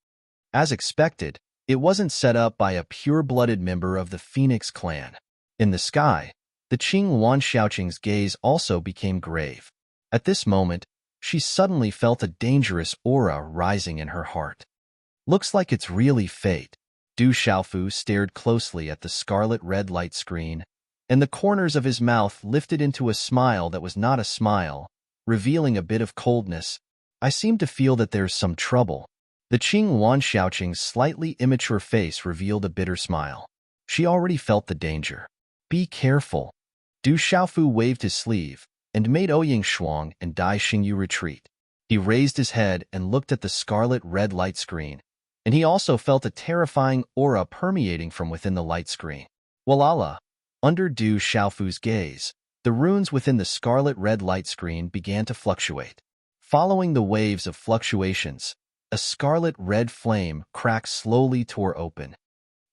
As expected, it wasn't set up by a pure-blooded member of the Phoenix clan. In the sky, the Qing Wan Xiaoqing's gaze also became grave. At this moment, she suddenly felt a dangerous aura rising in her heart. "Looks like it's really fate." Du Xiaofu stared closely at the scarlet-red light screen, and the corners of his mouth lifted into a smile that was not a smile, revealing a bit of coldness. "I seem to feel that there's some trouble." The Qing Wan Xiaoqing's slightly immature face revealed a bitter smile. She already felt the danger. "Be careful." Du Xiaofu waved his sleeve and made Ouyang Shuang and Dai Xingyu retreat. He raised his head and looked at the scarlet-red light screen, and he also felt a terrifying aura permeating from within the light screen. Walala! Under Du Xiaofu's gaze, the runes within the scarlet-red light screen began to fluctuate. Following the waves of fluctuations, a scarlet-red flame crack slowly tore open.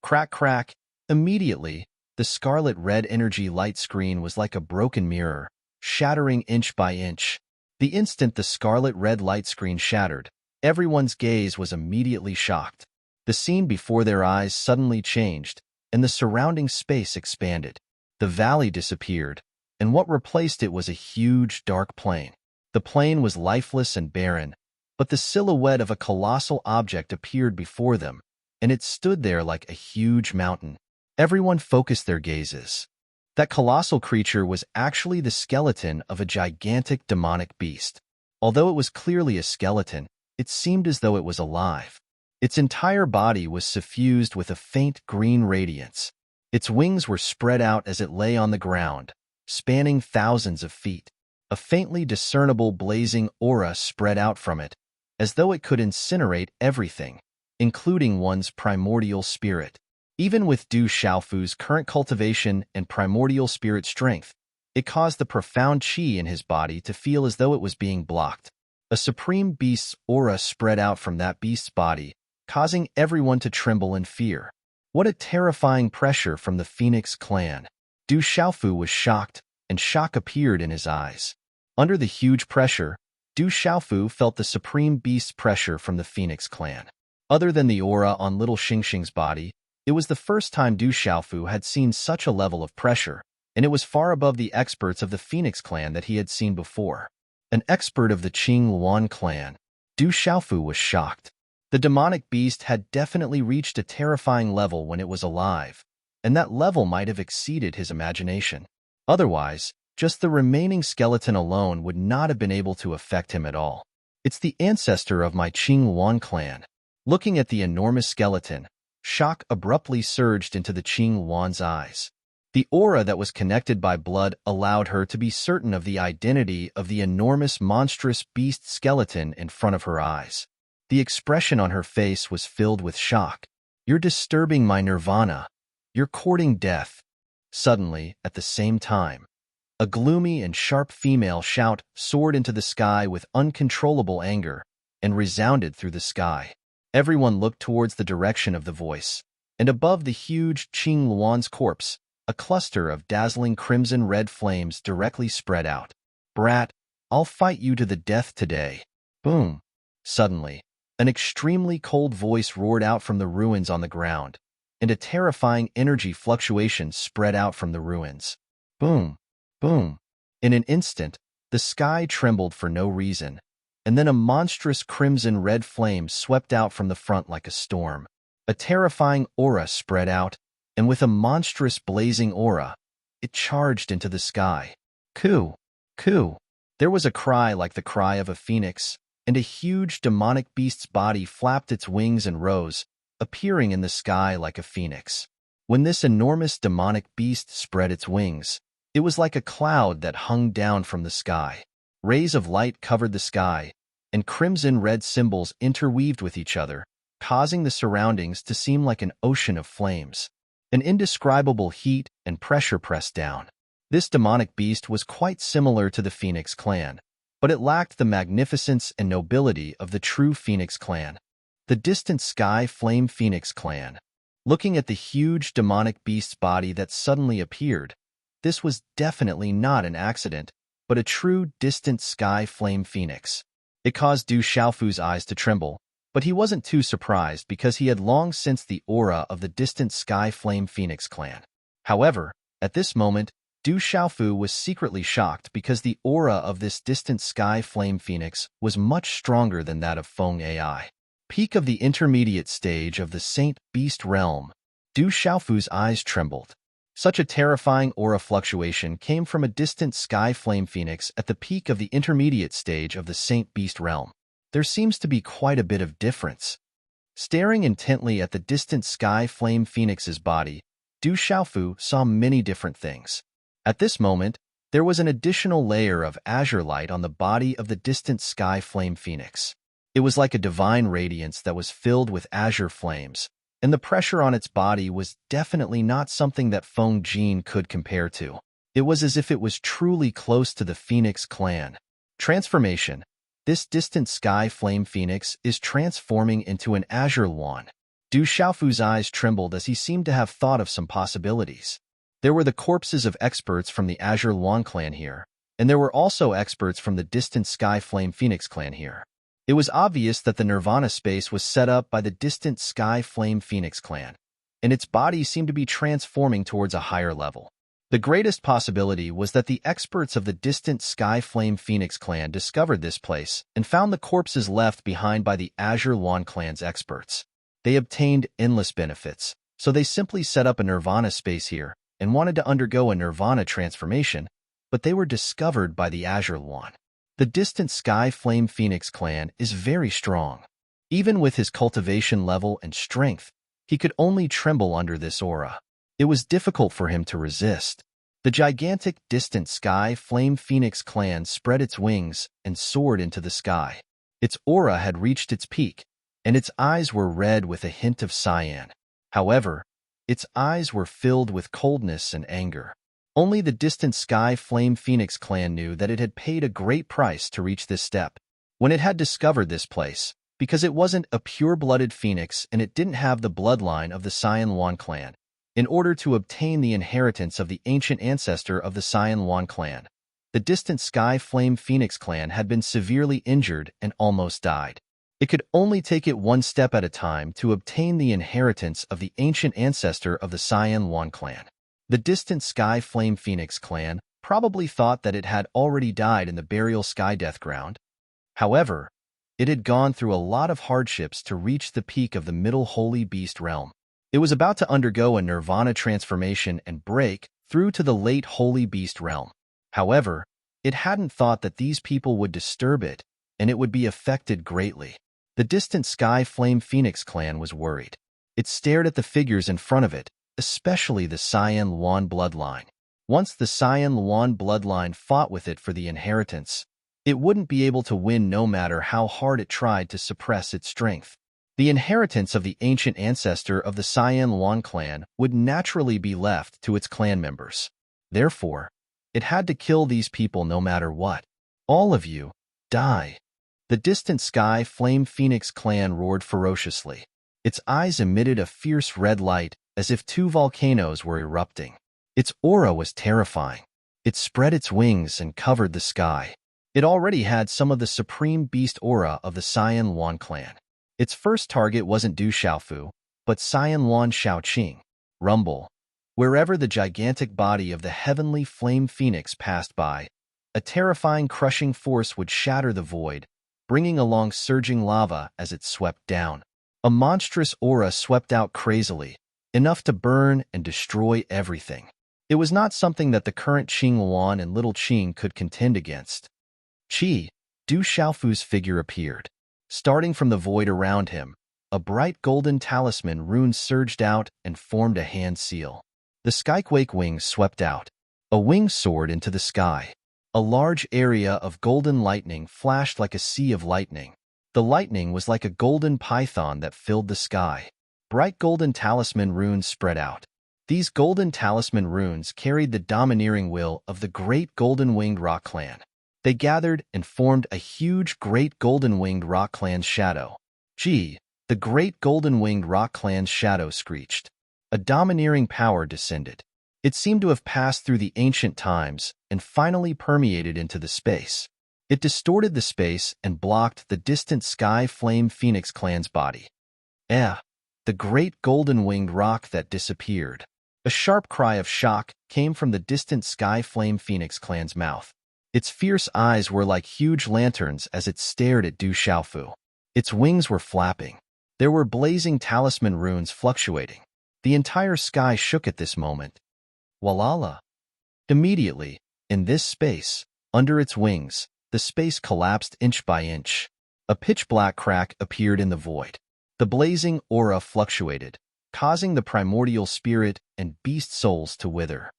Crack, crack! Immediately, the scarlet-red energy light screen was like a broken mirror, shattering inch by inch. The instant the scarlet-red light screen shattered, everyone's gaze was immediately shocked. The scene before their eyes suddenly changed, and the surrounding space expanded. The valley disappeared, and what replaced it was a huge, dark plain. The plain was lifeless and barren, but the silhouette of a colossal object appeared before them, and it stood there like a huge mountain. Everyone focused their gazes. That colossal creature was actually the skeleton of a gigantic demonic beast. Although it was clearly a skeleton, it seemed as though it was alive. Its entire body was suffused with a faint green radiance. Its wings were spread out as it lay on the ground, spanning thousands of feet. A faintly discernible blazing aura spread out from it, as though it could incinerate everything, including one's primordial spirit. Even with Du Xiaofu's current cultivation and primordial spirit strength, it caused the profound qi in his body to feel as though it was being blocked. A supreme beast's aura spread out from that beast's body, causing everyone to tremble in fear. What a terrifying pressure from the Phoenix clan! Du Xiaofu was shocked, and shock appeared in his eyes. Under the huge pressure, Du Xiaofu felt the supreme beast's pressure from the Phoenix clan. Other than the aura on little Xingxing's body, it was the first time Du Xiaofu had seen such a level of pressure, and it was far above the experts of the Phoenix clan that he had seen before. An expert of the Qing Luan clan, Du Xiaofu was shocked. The demonic beast had definitely reached a terrifying level when it was alive, and that level might have exceeded his imagination. Otherwise, just the remaining skeleton alone would not have been able to affect him at all. It's the ancestor of my Qing Luan clan. Looking at the enormous skeleton, shock abruptly surged into the Qing Luan's eyes. The aura that was connected by blood allowed her to be certain of the identity of the enormous monstrous beast skeleton in front of her eyes. The expression on her face was filled with shock. "You're disturbing my nirvana. You're courting death." Suddenly, at the same time, a gloomy and sharp female shout soared into the sky with uncontrollable anger and resounded through the sky. Everyone looked towards the direction of the voice, and above the huge Qing Luan's corpse, a cluster of dazzling crimson-red flames directly spread out. "Brat, I'll fight you to the death today." Boom! Suddenly, an extremely cold voice roared out from the ruins on the ground, and a terrifying energy fluctuation spread out from the ruins. Boom! Boom! In an instant, the sky trembled for no reason, and then a monstrous crimson-red flame swept out from the front like a storm. A terrifying aura spread out, and with a monstrous blazing aura, it charged into the sky. Coo! Coo! There was a cry like the cry of a phoenix, and a huge demonic beast's body flapped its wings and rose, appearing in the sky like a phoenix. When this enormous demonic beast spread its wings, it was like a cloud that hung down from the sky. Rays of light covered the sky, and crimson-red symbols interweaved with each other, causing the surroundings to seem like an ocean of flames. An indescribable heat and pressure pressed down. This demonic beast was quite similar to the Phoenix clan, but it lacked the magnificence and nobility of the true Phoenix clan. The distant sky flame Phoenix clan. Looking at the huge demonic beast's body that suddenly appeared, this was definitely not an accident, but a true distant sky flame phoenix. It caused Du Xiaofu's eyes to tremble, but he wasn't too surprised because he had long sensed the aura of the distant sky flame Phoenix clan. However, at this moment, Du Xiaofu was secretly shocked because the aura of this distant sky flame phoenix was much stronger than that of Feng Ai. Peak of the intermediate stage of the Saint Beast realm. Du Xiaofu's eyes trembled. Such a terrifying aura fluctuation came from a distant sky flame phoenix at the peak of the intermediate stage of the Saint Beast realm. There seems to be quite a bit of difference. Staring intently at the distant sky flame phoenix's body, Du Xiaofu saw many different things. At this moment, There was an additional layer of azure light on the body of the distant sky flame phoenix. It was like a divine radiance that was filled with azure flames, and the pressure on its body was definitely not something that Feng Jin could compare to. It was as if it was truly close to the Phoenix clan. Transformation. This distant sky flame phoenix is transforming into an azure lawn. Du Xiaofu's eyes trembled as he seemed to have thought of some possibilities. There were the corpses of experts from the Azure Lawn clan here, and there were also experts from the distant Sky Flame Phoenix clan here. It was obvious that the Nirvana space was set up by the distant Sky Flame Phoenix clan, and its body seemed to be transforming towards a higher level. The greatest possibility was that the experts of the distant Sky Flame Phoenix clan discovered this place and found the corpses left behind by the Azure Lawn clan's experts. They obtained endless benefits, so they simply set up a Nirvana space here and wanted to undergo a Nirvana transformation, but they were discovered by the Azure Lawn. The distant Sky Flame Phoenix clan is very strong. Even with his cultivation level and strength, he could only tremble under this aura. It was difficult for him to resist. The gigantic distant Sky Flame Phoenix clan spread its wings and soared into the sky. Its aura had reached its peak, and its eyes were red with a hint of cyan. However, its eyes were filled with coldness and anger. Only the distant Sky Flame Phoenix clan knew that it had paid a great price to reach this step. When it had discovered this place, because it wasn't a pure-blooded phoenix and it didn't have the bloodline of the Cyan Luan clan, in order to obtain the inheritance of the ancient ancestor of the Cyan Luan clan, the distant Sky Flame Phoenix clan had been severely injured and almost died. It could only take it one step at a time to obtain the inheritance of the ancient ancestor of the Cyan Luan clan. The distant Sky Flame Phoenix clan probably thought that it had already died in the burial Sky Death Ground. However, it had gone through a lot of hardships to reach the peak of the Middle Holy Beast realm. It was about to undergo a Nirvana transformation and break through to the late Holy Beast realm. However, it hadn't thought that these people would disturb it, and it would be affected greatly. The distant Sky Flame Phoenix clan was worried. It stared at the figures in front of it, especially the Cyan Luan bloodline. Once the Cyan Luan bloodline fought with it for the inheritance, it wouldn't be able to win no matter how hard it tried to suppress its strength. The inheritance of the ancient ancestor of the Cyan Luan clan would naturally be left to its clan members. Therefore, it had to kill these people no matter what. All of you, die. The distant Sky Flame Phoenix clan roared ferociously. Its eyes emitted a fierce red light as if two volcanoes were erupting. Its aura was terrifying. It spread its wings and covered the sky. It already had some of the supreme beast aura of the Cyan Luan clan. Its first target wasn't Du Xiaofu, but Cyan Luan Shaoqing. Rumble. Wherever the gigantic body of the heavenly flame phoenix passed by, a terrifying crushing force would shatter the void, bringing along surging lava as it swept down. A monstrous aura swept out crazily, enough to burn and destroy everything. It was not something that the current Qing Luan and Little Qing could contend against. Du Xiaofu's figure appeared. Starting from the void around him, a bright golden talisman rune surged out and formed a hand seal. The skyquake wings swept out. A wing soared into the sky. A large area of golden lightning flashed like a sea of lightning. The lightning was like a golden python that filled the sky. Bright golden talisman runes spread out. These golden talisman runes carried the domineering will of the great golden-winged rock clan. They gathered and formed a huge great golden-winged rock clan's shadow. The great golden-winged rock clan's shadow screeched. A domineering power descended. It seemed to have passed through the ancient times and finally permeated into the space. It distorted the space and blocked the distant Sky Flame Phoenix clan's body. The great golden-winged rock that disappeared. A sharp cry of shock came from the distant Sky Flame Phoenix clan's mouth. Its fierce eyes were like huge lanterns as it stared at Du Xiaofu. Its wings were flapping. There were blazing talisman runes fluctuating. The entire sky shook at this moment. Walala! Immediately, in this space, under its wings, the space collapsed inch by inch. A pitch-black crack appeared in the void. The blazing aura fluctuated, causing the primordial spirit and beast souls to wither.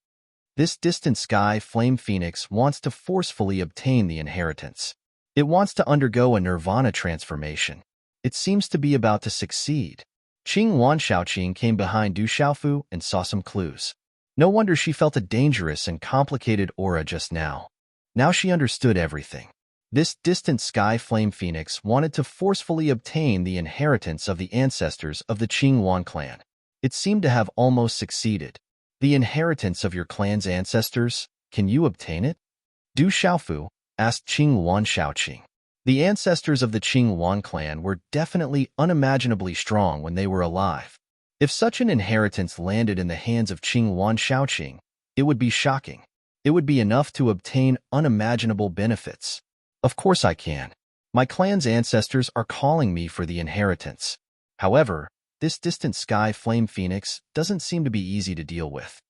This distant sky flame phoenix wants to forcefully obtain the inheritance. It wants to undergo a nirvana transformation. It seems to be about to succeed. Qing Wan Shaoqing came behind Du Xiaofu and saw some clues. No wonder she felt a dangerous and complicated aura just now. Now she understood everything. This distant sky flame phoenix wanted to forcefully obtain the inheritance of the ancestors of the Qing Wan clan. It seemed to have almost succeeded. The inheritance of your clan's ancestors, can you obtain it? Du Xiaofu asked Qing Wan Shaoqing. The ancestors of the Qing Wan clan were definitely unimaginably strong when they were alive. If such an inheritance landed in the hands of Qing Wan Shaoqing, it would be shocking. It would be enough to obtain unimaginable benefits. Of course I can. My clan's ancestors are calling me for the inheritance. However, this distant sky flame phoenix doesn't seem to be easy to deal with.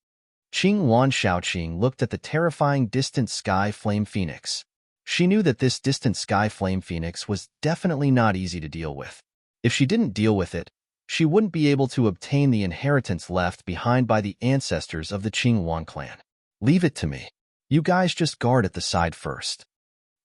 Qing Wan Shaoqing looked at the terrifying distant sky flame phoenix. She knew that this distant sky flame phoenix was definitely not easy to deal with. If she didn't deal with it, she wouldn't be able to obtain the inheritance left behind by the ancestors of the Qing Wan clan. Leave it to me. You guys just guard at the side first.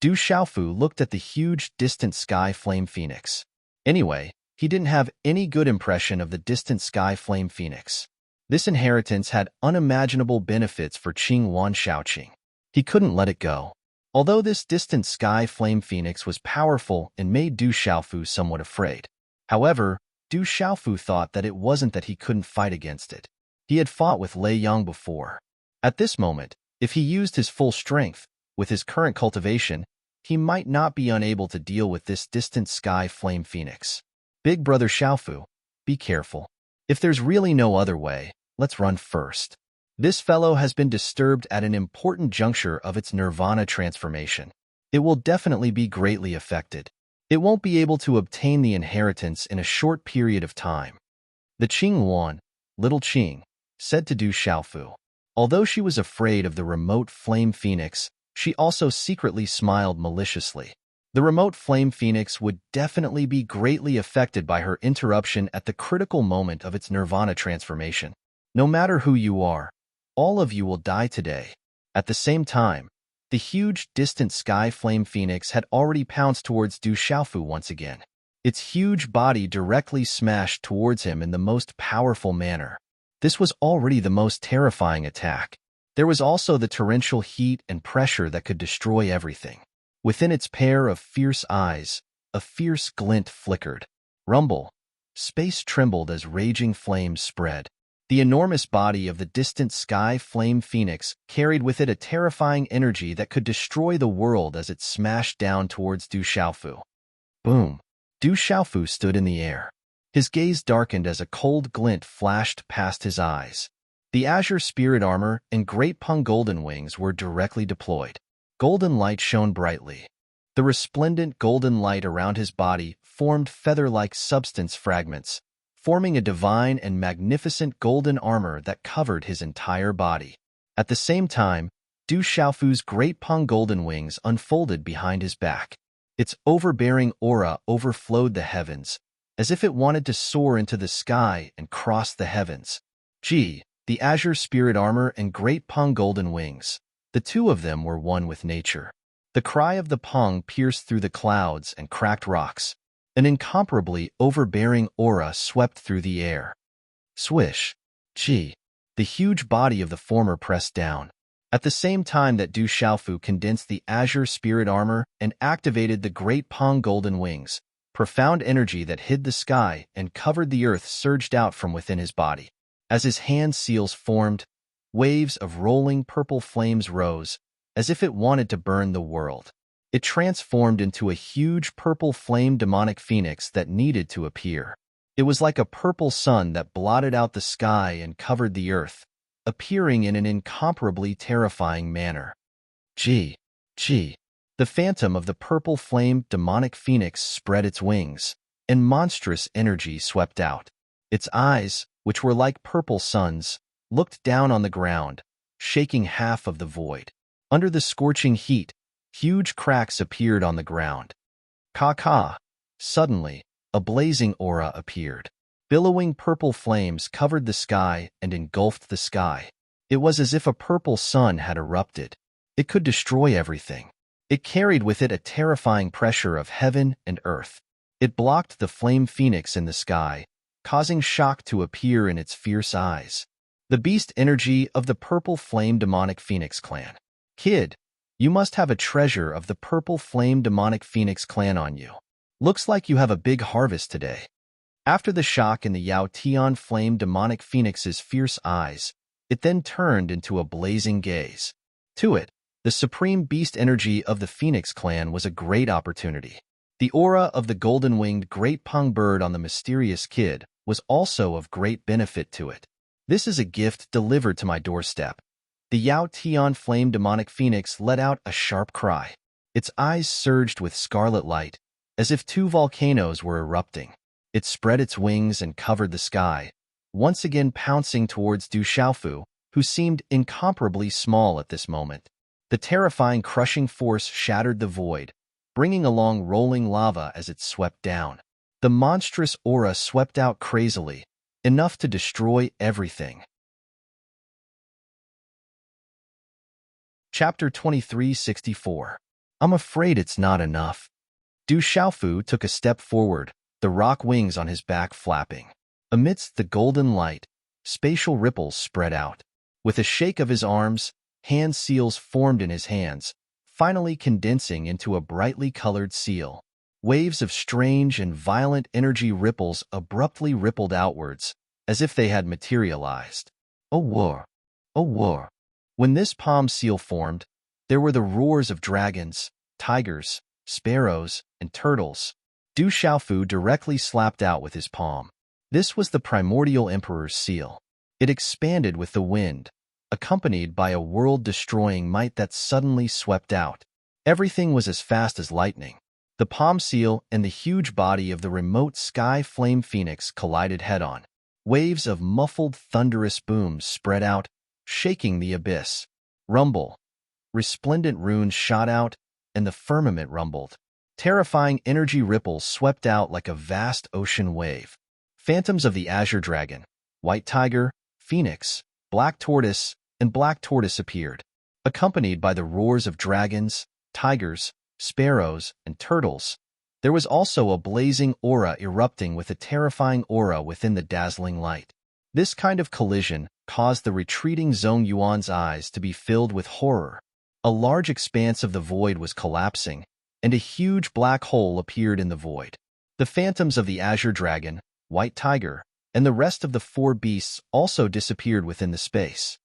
Du Xiaofu looked at the huge distant sky flame phoenix. Anyway, he didn't have any good impression of the distant sky flame phoenix. This inheritance had unimaginable benefits for Qing Wan Shaoqing. He couldn't let it go. Although this distant sky flame phoenix was powerful and made Du Xiaofu somewhat afraid. However, Du Xiaofu thought that it wasn't that he couldn't fight against it. He had fought with Lei Yang before. At this moment, if he used his full strength, with his current cultivation, he might not be unable to deal with this distant sky flame phoenix. Big brother Xiaofu, be careful. If there's really no other way, let's run first. This fellow has been disturbed at an important juncture of its nirvana transformation. It will definitely be greatly affected. It won't be able to obtain the inheritance in a short period of time. The Qing Wan, little Qing, said to Du Xiaofu. Although she was afraid of the remote flame phoenix, she also secretly smiled maliciously. The remote flame phoenix would definitely be greatly affected by her interruption at the critical moment of its nirvana transformation. No matter who you are, all of you will die today. At the same time, the huge distant sky flame phoenix had already pounced towards Du Xiaofu once again. Its huge body directly smashed towards him in the most powerful manner. This was already the most terrifying attack. There was also the torrential heat and pressure that could destroy everything. Within its pair of fierce eyes, a fierce glint flickered. Rumble. Space trembled as raging flames spread. The enormous body of the distant sky flame phoenix carried with it a terrifying energy that could destroy the world as it smashed down towards Du Xiaofu. Boom! Du Xiaofu stood in the air. His gaze darkened as a cold glint flashed past his eyes. The azure spirit armor and great Peng golden wings were directly deployed. Golden light shone brightly. The resplendent golden light around his body formed feather-like substance fragments, forming a divine and magnificent golden armor that covered his entire body. At the same time, Du Xiaofu's great Peng golden wings unfolded behind his back. Its overbearing aura overflowed the heavens, as if it wanted to soar into the sky and cross the heavens. Gee, the azure spirit armor and great Peng golden wings. The two of them were one with nature. The cry of the Peng pierced through the clouds and cracked rocks. An incomparably overbearing aura swept through the air. Swish. Gee. The huge body of the former pressed down. At the same time that Du Xiaofu condensed the azure spirit armor and activated the great Peng golden wings, profound energy that hid the sky and covered the earth surged out from within his body. As his hand seals formed, waves of rolling purple flames rose, as if it wanted to burn the world. It transformed into a huge purple flame demonic phoenix that needed to appear. It was like a purple sun that blotted out the sky and covered the earth, appearing in an incomparably terrifying manner. Gee. The phantom of the purple flame demonic phoenix spread its wings, and monstrous energy swept out. Its eyes, which were like purple suns, looked down on the ground, shaking half of the void. Under the scorching heat, huge cracks appeared on the ground. Ka. Suddenly, a blazing aura appeared. Billowing purple flames covered the sky and engulfed the sky. It was as if a purple sun had erupted. It could destroy everything. It carried with it a terrifying pressure of heaven and earth. It blocked the flame phoenix in the sky, causing shock to appear in its fierce eyes. The beast energy of the purple flame demonic phoenix clan. Kid, you must have a treasure of the purple flame demonic phoenix clan on you. Looks like you have a big harvest today. After the shock in the Yao Tian flame demonic phoenix's fierce eyes, it then turned into a blazing gaze. To it, the supreme beast energy of the Phoenix clan was a great opportunity. The aura of the golden-winged great pung bird on the mysterious kid was also of great benefit to it. This is a gift delivered to my doorstep. The Yao Tian flame demonic phoenix let out a sharp cry. Its eyes surged with scarlet light, as if two volcanoes were erupting. It spread its wings and covered the sky, once again pouncing towards Du Xiaofu, who seemed incomparably small at this moment. The terrifying crushing force shattered the void, bringing along rolling lava as it swept down. The monstrous aura swept out crazily, enough to destroy everything. Chapter 2364. I'm afraid it's not enough. Du Xiaofu took a step forward, the rock wings on his back flapping. Amidst the golden light, spatial ripples spread out. With a shake of his arms, hand seals formed in his hands, finally condensing into a brightly colored seal. Waves of strange and violent energy ripples abruptly rippled outwards, as if they had materialized. Oh war! Oh war! When this palm seal formed, there were the roars of dragons, tigers, sparrows, and turtles. Du Xiaofu directly slapped out with his palm. This was the primordial emperor's seal. It expanded with the wind, accompanied by a world-destroying might that suddenly swept out. Everything was as fast as lightning. The palm seal and the huge body of the remote sky flame phoenix collided head-on. Waves of muffled thunderous booms spread out, shaking the abyss. Rumble. Resplendent runes shot out, and the firmament rumbled. Terrifying energy ripples swept out like a vast ocean wave. Phantoms of the azure dragon, white tiger, phoenix, black tortoise, and black tortoise appeared, accompanied by the roars of dragons, tigers, sparrows, and turtles. There was also a blazing aura erupting with a terrifying aura within the dazzling light. This kind of collision caused the retreating Zhong Yuan's eyes to be filled with horror. A large expanse of the void was collapsing, and a huge black hole appeared in the void. The phantoms of the azure dragon, white tiger, and the rest of the four beasts also disappeared within the space.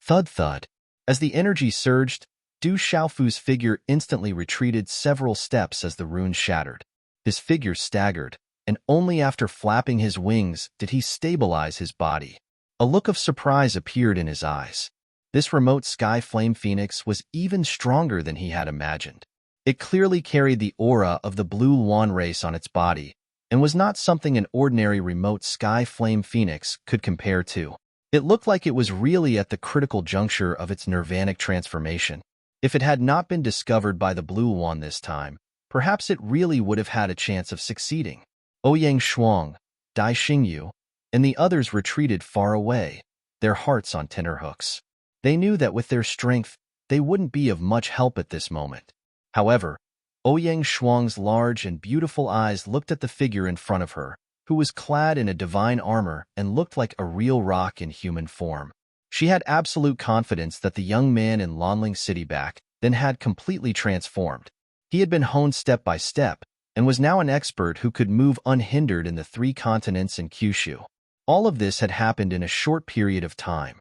Thud thud. As the energy surged, Du Xiaofu's figure instantly retreated several steps as the runes shattered. His figure staggered, and only after flapping his wings did he stabilize his body. A look of surprise appeared in his eyes. This remote sky flame phoenix was even stronger than he had imagined. It clearly carried the aura of the blue Luan race on its body, and was not something an ordinary remote sky flame phoenix could compare to. It looked like it was really at the critical juncture of its nirvanic transformation. If it had not been discovered by the blue Luan this time, perhaps it really would have had a chance of succeeding. Ouyang Shuang, Dai Xingyu, and the others retreated far away, their hearts on tenterhooks. They knew that with their strength, they wouldn't be of much help at this moment. However, Ouyang Shuang's large and beautiful eyes looked at the figure in front of her, who was clad in a divine armor and looked like a real rock in human form. She had absolute confidence that the young man in Lanling City back then had completely transformed. He had been honed step by step, and was now an expert who could move unhindered in the 3 continents and Kyushu. All of this had happened in a short period of time.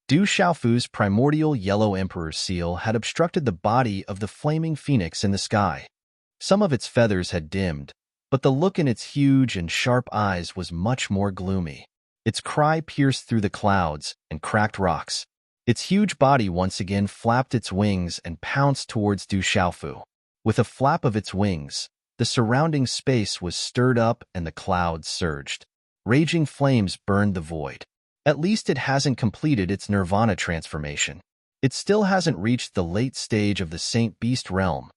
Du Xiaofu's primordial yellow emperor's seal had obstructed the body of the flaming phoenix in the sky. Some of its feathers had dimmed, but the look in its huge and sharp eyes was much more gloomy. Its cry pierced through the clouds and cracked rocks. Its huge body once again flapped its wings and pounced towards Du Xiaofu. With a flap of its wings, the surrounding space was stirred up and the clouds surged. Raging flames burned the void. At least it hasn't completed its nirvana transformation. It still hasn't reached the late stage of the Saint Beast realm.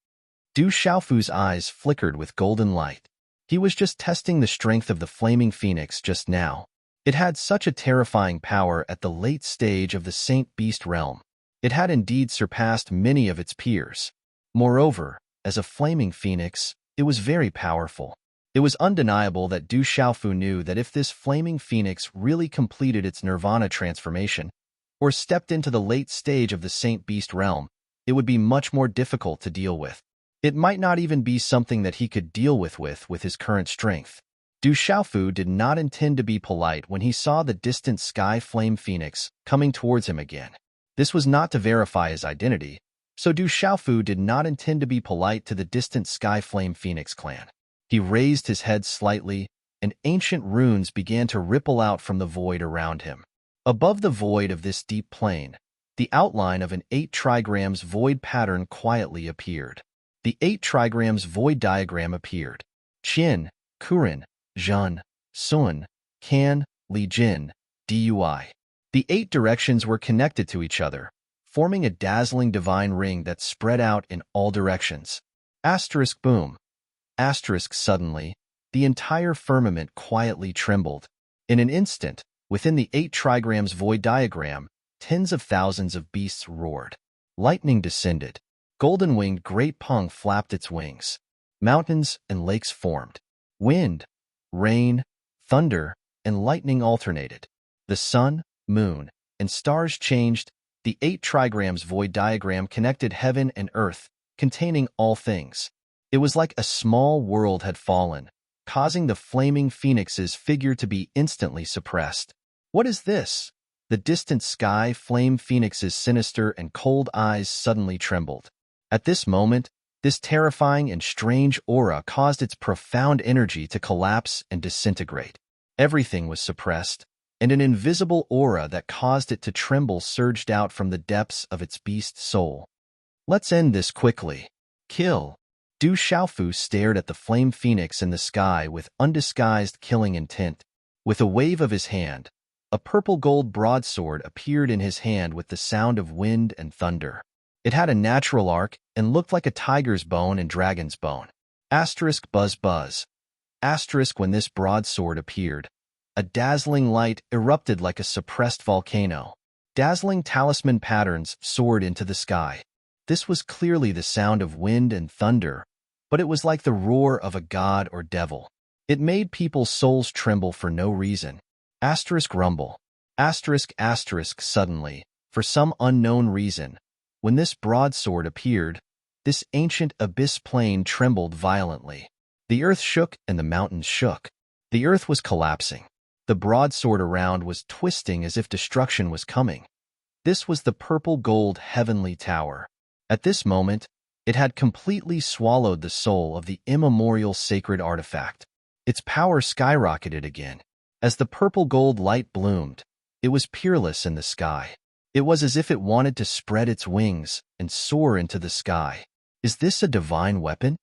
Du Xiaofu's eyes flickered with golden light. He was just testing the strength of the flaming phoenix just now. It had such a terrifying power at the late stage of the Saint Beast realm. It had indeed surpassed many of its peers. Moreover, as a flaming phoenix, it was very powerful. It was undeniable that Du Xiaofu knew that if this flaming phoenix really completed its nirvana transformation, or stepped into the late stage of the Saint Beast realm, it would be much more difficult to deal with. It might not even be something that he could deal with his current strength. Du Xiaofu did not intend to be polite when he saw the distant sky flame phoenix coming towards him again. This was not to verify his identity, so Du Xiaofu did not intend to be polite to the distant sky flame phoenix clan. He raised his head slightly, and ancient runes began to ripple out from the void around him. Above the void of this deep plain, the outline of an 8 trigrams void pattern quietly appeared. The 8 trigrams void diagram appeared. Qin, Kurin, Zhen, Sun, Kan, Li Jin, Dui. The 8 directions were connected to each other, forming a dazzling divine ring that spread out in all directions. Asterisk boom. Asterisk suddenly, the entire firmament quietly trembled. In an instant, within the 8 trigrams void diagram, tens of thousands of beasts roared. Lightning descended. Golden-winged great pung flapped its wings. Mountains and lakes formed. Wind, rain, thunder, and lightning alternated. The sun, moon, and stars changed. The 8 trigrams void diagram connected heaven and earth, containing all things. It was like a small world had fallen, causing the flaming phoenix's figure to be instantly suppressed. What is this? The distant sky flame phoenix's sinister and cold eyes suddenly trembled. At this moment, this terrifying and strange aura caused its profound energy to collapse and disintegrate. Everything was suppressed, and an invisible aura that caused it to tremble surged out from the depths of its beast soul. Let's end this quickly. Kill. Du Xiaofu stared at the flame phoenix in the sky with undisguised killing intent. With a wave of his hand, a purple-gold broadsword appeared in his hand with the sound of wind and thunder. It had a natural arc and looked like a tiger's bone and dragon's bone. Asterisk buzz buzz. Asterisk when this broadsword appeared, a dazzling light erupted like a suppressed volcano. Dazzling talisman patterns soared into the sky. This was clearly the sound of wind and thunder, but it was like the roar of a god or devil. It made people's souls tremble for no reason. Asterisk rumble. Asterisk asterisk suddenly, for some unknown reason, when this broadsword appeared, this ancient abyss plain trembled violently. The earth shook and the mountains shook. The earth was collapsing. The broadsword around was twisting as if destruction was coming. This was the purple-gold heavenly tower. At this moment, it had completely swallowed the soul of the immemorial sacred artifact. Its power skyrocketed again. As the purple-gold light bloomed, it was peerless in the sky. It was as if it wanted to spread its wings and soar into the sky. Is this a divine weapon?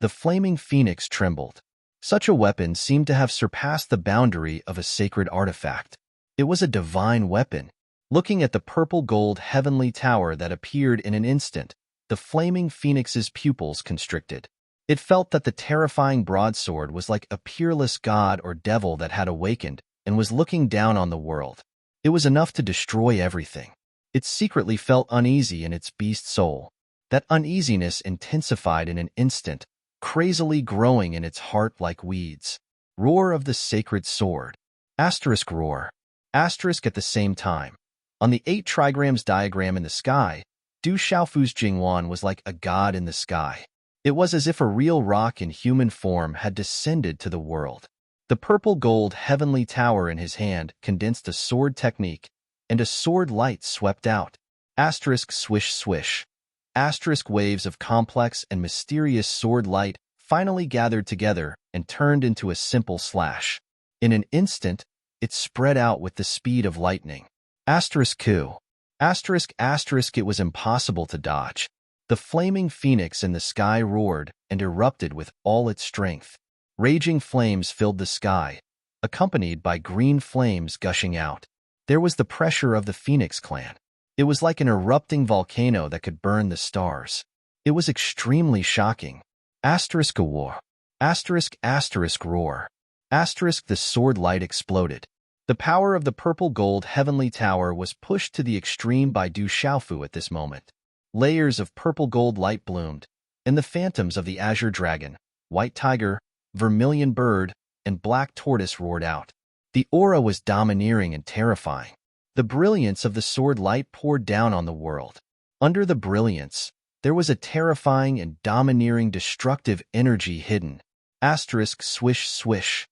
The flaming phoenix trembled. Such a weapon seemed to have surpassed the boundary of a sacred artifact. It was a divine weapon. Looking at the purple-gold heavenly tower that appeared in an instant, the flaming phoenix's pupils constricted. It felt that the terrifying broadsword was like a peerless god or devil that had awakened and was looking down on the world. It was enough to destroy everything. It secretly felt uneasy in its beast soul. That uneasiness intensified in an instant, crazily growing in its heart like weeds. Roar of the sacred sword. Asterisk roar. Asterisk at the same time. On the 8 trigrams diagram in the sky, Du Xiaofu's Jingwan was like a god in the sky. It was as if a real rock in human form had descended to the world. The purple-gold heavenly tower in his hand condensed a sword technique, and a sword light swept out. Asterisk swish swish. Asterisk waves of complex and mysterious sword light finally gathered together and turned into a simple slash. In an instant, it spread out with the speed of lightning. Asterisk coup. Asterisk asterisk it was impossible to dodge. The flaming phoenix in the sky roared and erupted with all its strength. Raging flames filled the sky, accompanied by green flames gushing out. There was the pressure of the Phoenix clan. It was like an erupting volcano that could burn the stars. It was extremely shocking. Asterisk a war. Asterisk asterisk roar. Asterisk the sword light exploded. The power of the purple-gold heavenly tower was pushed to the extreme by Du Xiaofu at this moment. Layers of purple-gold light bloomed, and the phantoms of the azure dragon, white tiger, vermilion bird, and black tortoise roared out. The aura was domineering and terrifying. The brilliance of the sword light poured down on the world. Under the brilliance, there was a terrifying and domineering destructive energy hidden. Asterisk swish swish.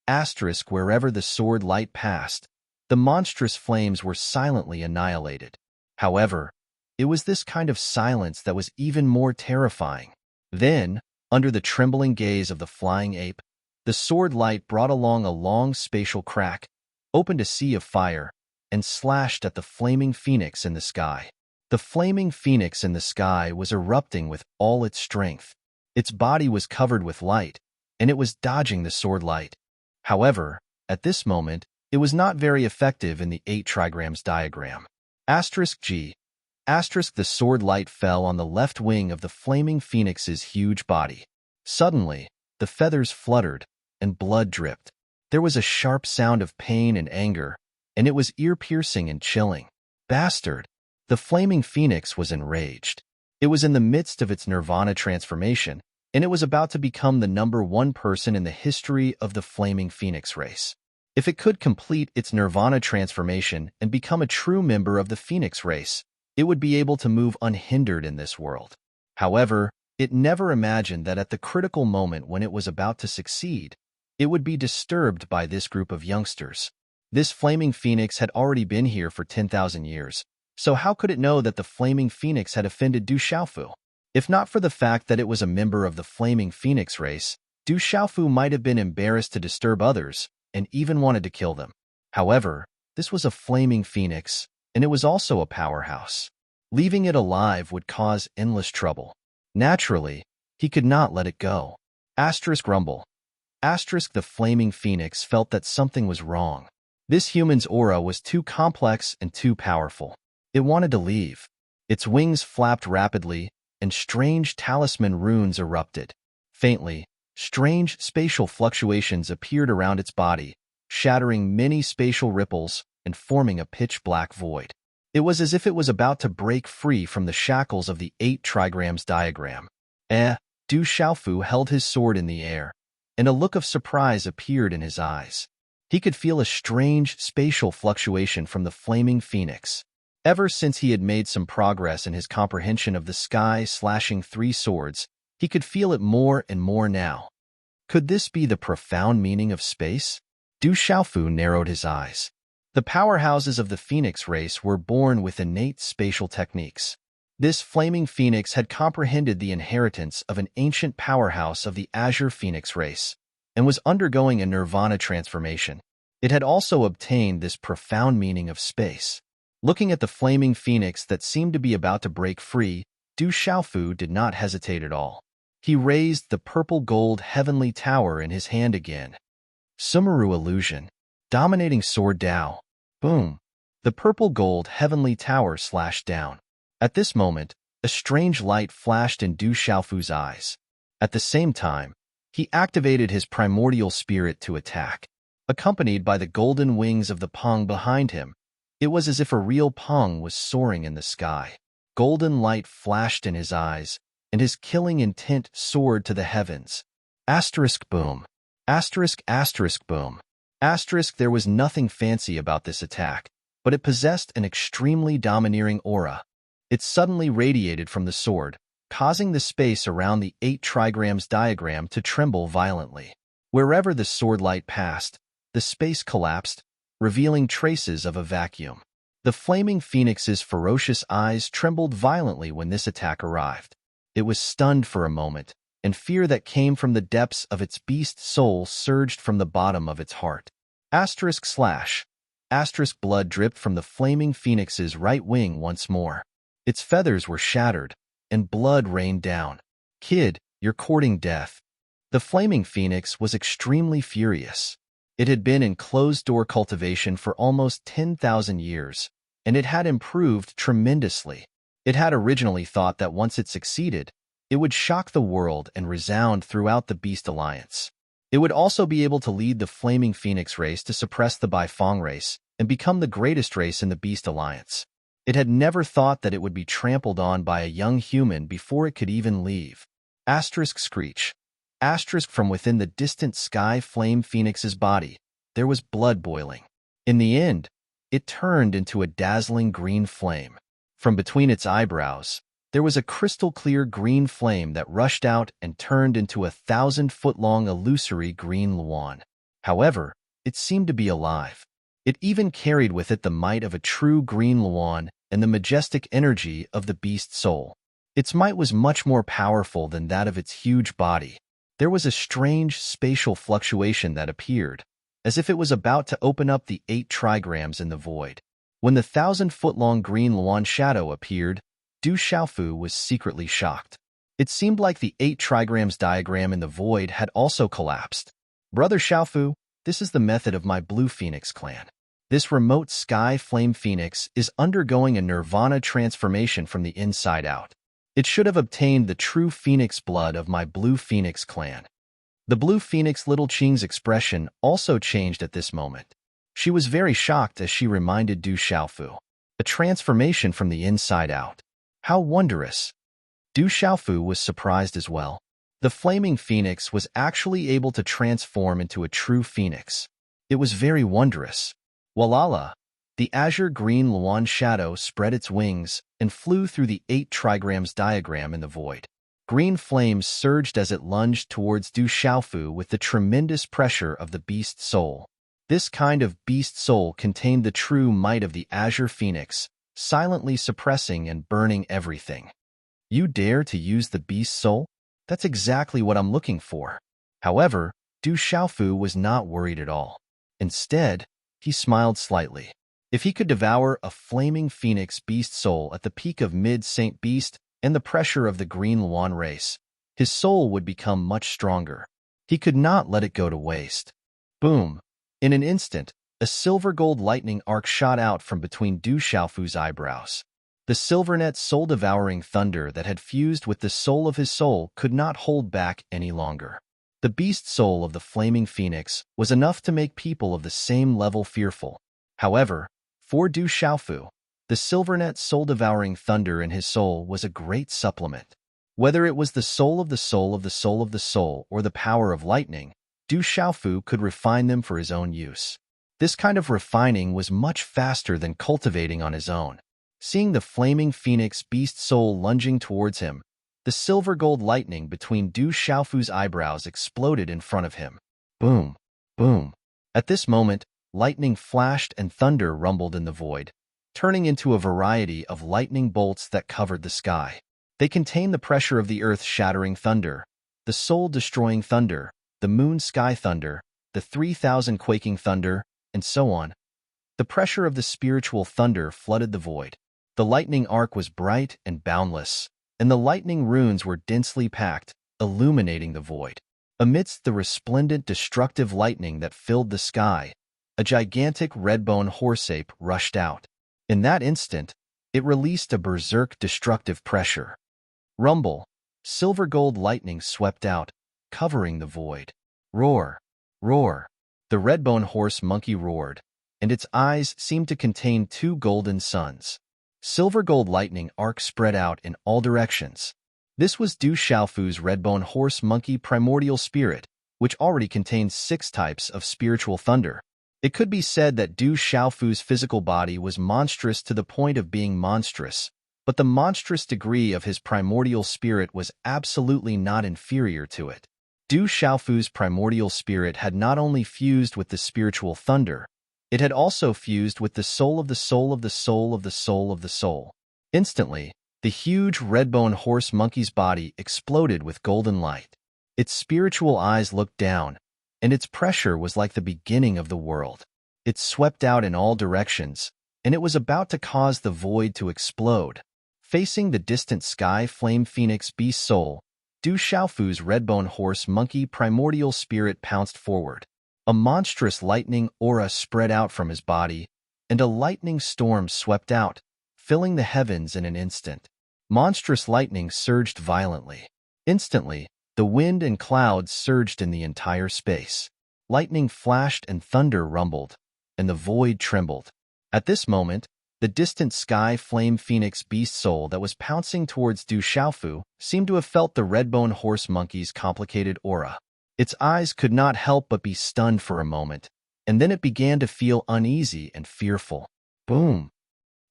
Asterisk wherever the sword light passed, the monstrous flames were silently annihilated. However, it was this kind of silence that was even more terrifying. Then, under the trembling gaze of the flying ape, the sword light brought along a long spatial crack, opened a sea of fire, and slashed at the flaming phoenix in the sky. The flaming phoenix in the sky was erupting with all its strength. Its body was covered with light, and it was dodging the sword light. However, at this moment, it was not very effective in the 8 trigrams diagram. Asterisk G. Asterisk the sword light fell on the left wing of the flaming phoenix's huge body. Suddenly, the feathers fluttered, and blood dripped. There was a sharp sound of pain and anger, and it was ear-piercing and chilling. Bastard! The flaming phoenix was enraged. It was in the midst of its nirvana transformation, and it was about to become the #1 person in the history of the flaming phoenix race. If it could complete its nirvana transformation and become a true member of the phoenix race, it would be able to move unhindered in this world. However, it never imagined that at the critical moment when it was about to succeed, it would be disturbed by this group of youngsters. This flaming phoenix had already been here for 10,000 years, so how could it know that the flaming phoenix had offended Du Xiaofu? If not for the fact that it was a member of the flaming phoenix race, Du Xiaofu might have been embarrassed to disturb others and even wanted to kill them. However, this was a flaming phoenix, and it was also a powerhouse. Leaving it alive would cause endless trouble. Naturally, he could not let it go. Asterisk rumble. Asterisk the flaming phoenix felt that something was wrong. This human's aura was too complex and too powerful. It wanted to leave. Its wings flapped rapidly, and strange talisman runes erupted. Faintly, strange spatial fluctuations appeared around its body, shattering many spatial ripples and forming a pitch-black void. It was as if it was about to break free from the shackles of the 8 trigrams diagram. Du Xiaofu held his sword in the air, and a look of surprise appeared in his eyes. He could feel a strange spatial fluctuation from the flaming phoenix. Ever since he had made some progress in his comprehension of the sky slashing 3 swords, he could feel it more and more now. Could this be the profound meaning of space? Du Xiaofu narrowed his eyes. The powerhouses of the phoenix race were born with innate spatial techniques. This flaming phoenix had comprehended the inheritance of an ancient powerhouse of the azure phoenix race, and was undergoing a nirvana transformation. It had also obtained this profound meaning of space. Looking at the flaming phoenix that seemed to be about to break free, Du Xiaofu did not hesitate at all. He raised the purple-gold heavenly tower in his hand again. Sumeru illusion. Dominating sword Dao. Boom. The purple-gold heavenly tower slashed down. At this moment, a strange light flashed in Du Xiaofu's eyes. At the same time, he activated his primordial spirit to attack. Accompanied by the golden wings of the Peng behind him, it was as if a real Peng was soaring in the sky. Golden light flashed in his eyes, and his killing intent soared to the heavens. Asterisk boom. Asterisk asterisk boom. Asterisk there was nothing fancy about this attack, but it possessed an extremely domineering aura. It suddenly radiated from the sword, causing the space around the 8 trigrams diagram to tremble violently. Wherever the sword light passed, the space collapsed, revealing traces of a vacuum. The flaming phoenix's ferocious eyes trembled violently when this attack arrived. It was stunned for a moment, and fear that came from the depths of its beast soul surged from the bottom of its heart. Asterisk slash. Asterisk blood dripped from the flaming phoenix's right wing once more. Its feathers were shattered, and blood rained down. Kid, you're courting death. The flaming phoenix was extremely furious. It had been in closed-door cultivation for almost 10,000 years, and it had improved tremendously. It had originally thought that once it succeeded, it would shock the world and resound throughout the Beast Alliance. It would also be able to lead the Flaming Phoenix race to suppress the Baifeng race and become the greatest race in the Beast Alliance. It had never thought that it would be trampled on by a young human before it could even leave. Asterisk screech. Asterisk from within the distant sky flame phoenix's body, there was blood boiling. In the end, it turned into a dazzling green flame. From between its eyebrows, there was a crystal-clear green flame that rushed out and turned into a 1,000-foot-long illusory green luan. However, it seemed to be alive. It even carried with it the might of a true green luan and the majestic energy of the beast soul. Its might was much more powerful than that of its huge body. There was a strange spatial fluctuation that appeared, as if it was about to open up the 8 trigrams in the void. When the 1,000-foot-long green luan shadow appeared, Du Xiaofu was secretly shocked. It seemed like the 8 trigrams diagram in the void had also collapsed. Brother Xiaofu, this is the method of my Blue Phoenix clan. This remote sky flame phoenix is undergoing a nirvana transformation from the inside out. It should have obtained the true phoenix blood of my Blue Phoenix clan. The Blue Phoenix Little Qing's expression also changed at this moment. She was very shocked as she reminded Du Xiaofu. A transformation from the inside out. How wondrous! Du Xiaofu was surprised as well. The flaming phoenix was actually able to transform into a true phoenix. It was very wondrous. Walala! The azure green luan shadow spread its wings and flew through the 8 trigrams diagram in the void. Green flames surged as it lunged towards Du Xiaofu with the tremendous pressure of the beast soul. This kind of beast soul contained the true might of the azure phoenix, silently suppressing and burning everything. You dare to use the beast soul? That's exactly what I'm looking for. However, Du Xiaofu was not worried at all. Instead, he smiled slightly. If he could devour a flaming phoenix beast soul at the peak of mid-Saint Beast and the pressure of the green luan race, his soul would become much stronger. He could not let it go to waste. Boom! In an instant, a silver-gold lightning arc shot out from between Du Xiaofu's eyebrows. The silvernet soul-devouring thunder that had fused with the soul of his soul could not hold back any longer. The beast soul of the flaming phoenix was enough to make people of the same level fearful. However, for Du Xiaofu, the silvernet soul-devouring thunder in his soul was a great supplement. Whether it was the soul of the soul of the soul of the soul or the power of lightning, Du Xiaofu could refine them for his own use. This kind of refining was much faster than cultivating on his own. Seeing the flaming phoenix beast soul lunging towards him, the silver-gold lightning between Du Xiaofu's eyebrows exploded in front of him. Boom! Boom! At this moment, lightning flashed and thunder rumbled in the void, turning into a variety of lightning bolts that covered the sky. They contained the pressure of the earth-shattering thunder, the soul-destroying thunder, the moon-sky thunder, the 3,000 quaking thunder, and so on. The pressure of the spiritual thunder flooded the void. The lightning arc was bright and boundless, and the lightning runes were densely packed, illuminating the void. Amidst the resplendent destructive lightning that filled the sky, a gigantic red-bone horse-ape rushed out. In that instant, it released a berserk destructive pressure. Rumble! Silver-gold lightning swept out, covering the void. Roar! Roar! The red-bone horse monkey roared, and its eyes seemed to contain 2 golden suns. Silver-gold lightning arc spread out in all directions. This was Du Xiaofu's red-bone horse monkey primordial spirit, which already contains 6 types of spiritual thunder. It could be said that Du Xiaofu's physical body was monstrous to the point of being monstrous, but the monstrous degree of his primordial spirit was absolutely not inferior to it. Du Xiaofu's primordial spirit had not only fused with the spiritual thunder, it had also fused with the soul of the soul of the soul of the soul of the soul. Instantly, the huge red-bone horse monkey's body exploded with golden light. Its spiritual eyes looked down, and its pressure was like the beginning of the world. It swept out in all directions, and it was about to cause the void to explode. Facing the distant sky flame phoenix beast soul, Du Xiaofu's red-bone horse monkey primordial spirit pounced forward. A monstrous lightning aura spread out from his body, and a lightning storm swept out, filling the heavens in an instant. Monstrous lightning surged violently. Instantly, The wind and clouds surged in the entire space. Lightning flashed and thunder rumbled, and the void trembled. At this moment, the distant sky flame phoenix beast soul that was pouncing towards Du Xiaofu seemed to have felt the redbone horse monkey's complicated aura. Its eyes could not help but be stunned for a moment, and then it began to feel uneasy and fearful. Boom!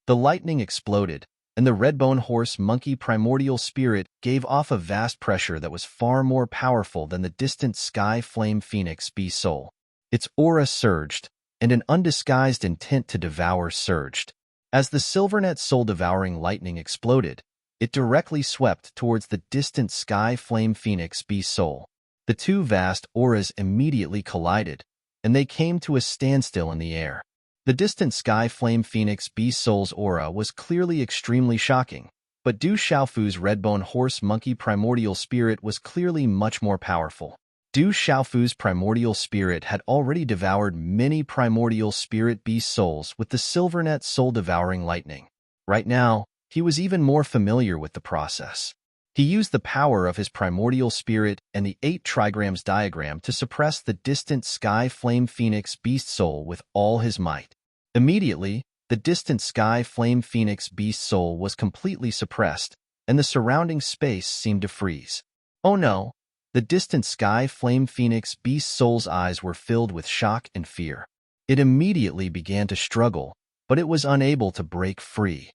The lightning exploded, and the redbone horse monkey primordial spirit gave off a vast pressure that was far more powerful than the distant sky flame phoenix beast soul. Its aura surged, and an undisguised intent to devour surged. As the silvernet soul-devouring lightning exploded, it directly swept towards the distant sky flame phoenix beast soul. The two vast auras immediately collided, and they came to a standstill in the air. The distant sky flame phoenix beast soul's aura was clearly extremely shocking, but Du Xiaofu's redbone horse monkey primordial spirit was clearly much more powerful. Du Xiaofu's primordial spirit had already devoured many primordial spirit beast souls with the silvernet soul-devouring lightning. Right now, he was even more familiar with the process. He used the power of his primordial spirit and the 8 trigrams diagram to suppress the distant sky flame phoenix beast soul with all his might. Immediately, the distant sky flame phoenix beast soul was completely suppressed, and the surrounding space seemed to freeze. Oh no! The distant sky flame phoenix beast soul's eyes were filled with shock and fear. It immediately began to struggle, but it was unable to break free.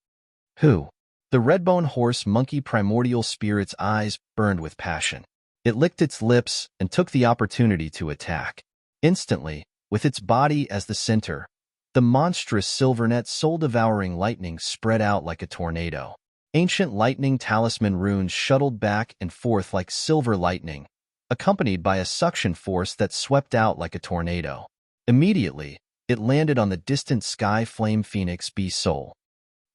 Who? The redbone horse monkey primordial spirit's eyes burned with passion. It licked its lips and took the opportunity to attack. Instantly, with its body as the center, the monstrous silvernet soul-devouring lightning spread out like a tornado. Ancient lightning talisman runes shuttled back and forth like silver lightning, accompanied by a suction force that swept out like a tornado. Immediately, it landed on the distant sky flame phoenix beast soul.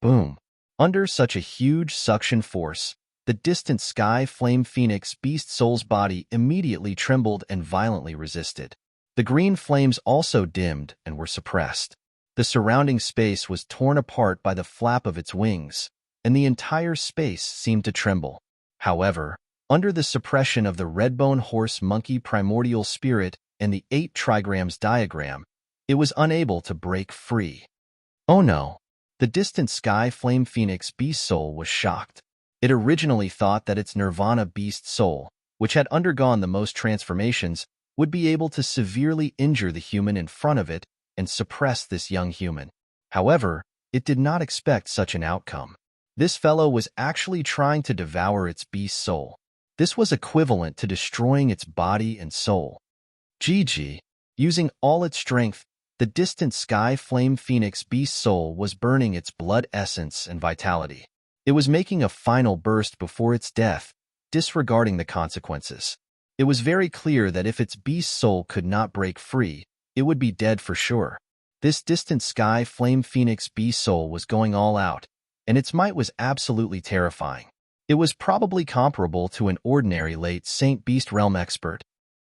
Boom! Under such a huge suction force, the distant sky flame phoenix beast soul's body immediately trembled and violently resisted. The green flames also dimmed and were suppressed. The surrounding space was torn apart by the flap of its wings, and the entire space seemed to tremble. However, under the suppression of the redbone horse monkey primordial spirit and the 8 trigrams diagram, it was unable to break free. Oh no! The distant sky flame phoenix beast soul was shocked. It originally thought that its nirvana beast soul, which had undergone the most transformations, would be able to severely injure the human in front of it and suppress this young human. However, it did not expect such an outcome. This fellow was actually trying to devour its beast soul. This was equivalent to destroying its body and soul. GG. Using all its strength, the distant sky flame phoenix beast soul was burning its blood essence and vitality. It was making a final burst before its death, disregarding the consequences. It was very clear that if its beast soul could not break free, it would be dead for sure. This distant sky flame phoenix beast soul was going all out, and its might was absolutely terrifying. It was probably comparable to an ordinary late Saint Beast Realm expert.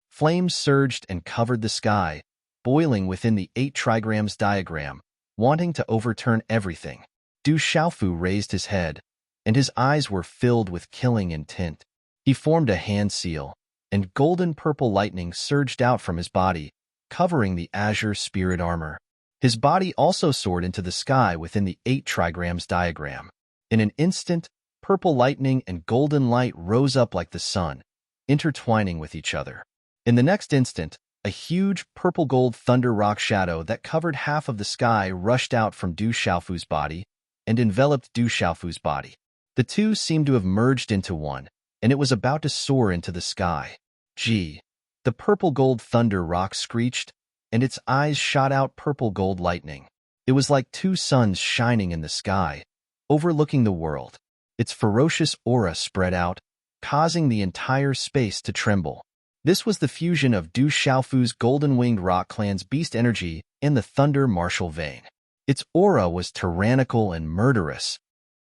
Flames surged and covered the sky, boiling within the 8 trigrams diagram, wanting to overturn everything. Du Xiaofu raised his head, and his eyes were filled with killing intent. He formed a hand seal, and golden-purple lightning surged out from his body, covering the azure spirit armor. His body also soared into the sky within the 8 trigrams diagram. In an instant, purple lightning and golden light rose up like the sun, intertwining with each other. In the next instant, a huge purple-gold thunder rock shadow that covered half of the sky rushed out from Du Xiaofu's body and enveloped Du Xiaofu's body. The two seemed to have merged into one, and it was about to soar into the sky. Gee! The purple-gold thunder rock screeched, and its eyes shot out purple-gold lightning. It was like 2 suns shining in the sky, overlooking the world. Its ferocious aura spread out, causing the entire space to tremble. This was the fusion of Du Xiaofu's golden-winged rock clan's beast energy and the thunder martial vein. Its aura was tyrannical and murderous.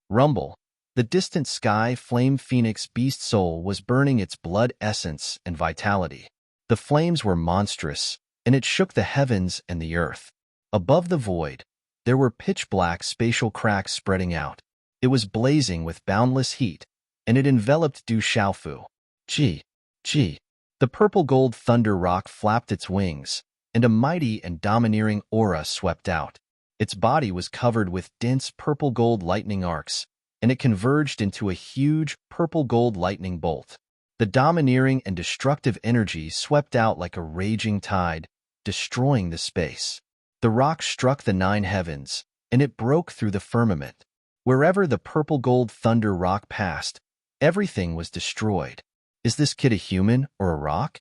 Rumble. The distant sky flame phoenix beast soul was burning its blood essence and vitality. The flames were monstrous, and it shook the heavens and the earth. Above the void, there were pitch-black spatial cracks spreading out. It was blazing with boundless heat, and it enveloped Du Xiaofu. Gee! Gee! The purple-gold thunder rock flapped its wings, and a mighty and domineering aura swept out. Its body was covered with dense purple-gold lightning arcs, and it converged into a huge purple-gold lightning bolt. The domineering and destructive energy swept out like a raging tide, destroying the space. The rock struck the nine heavens, and it broke through the firmament. Wherever the purple-gold thunder rock passed, everything was destroyed. Is this kid a human or a rock?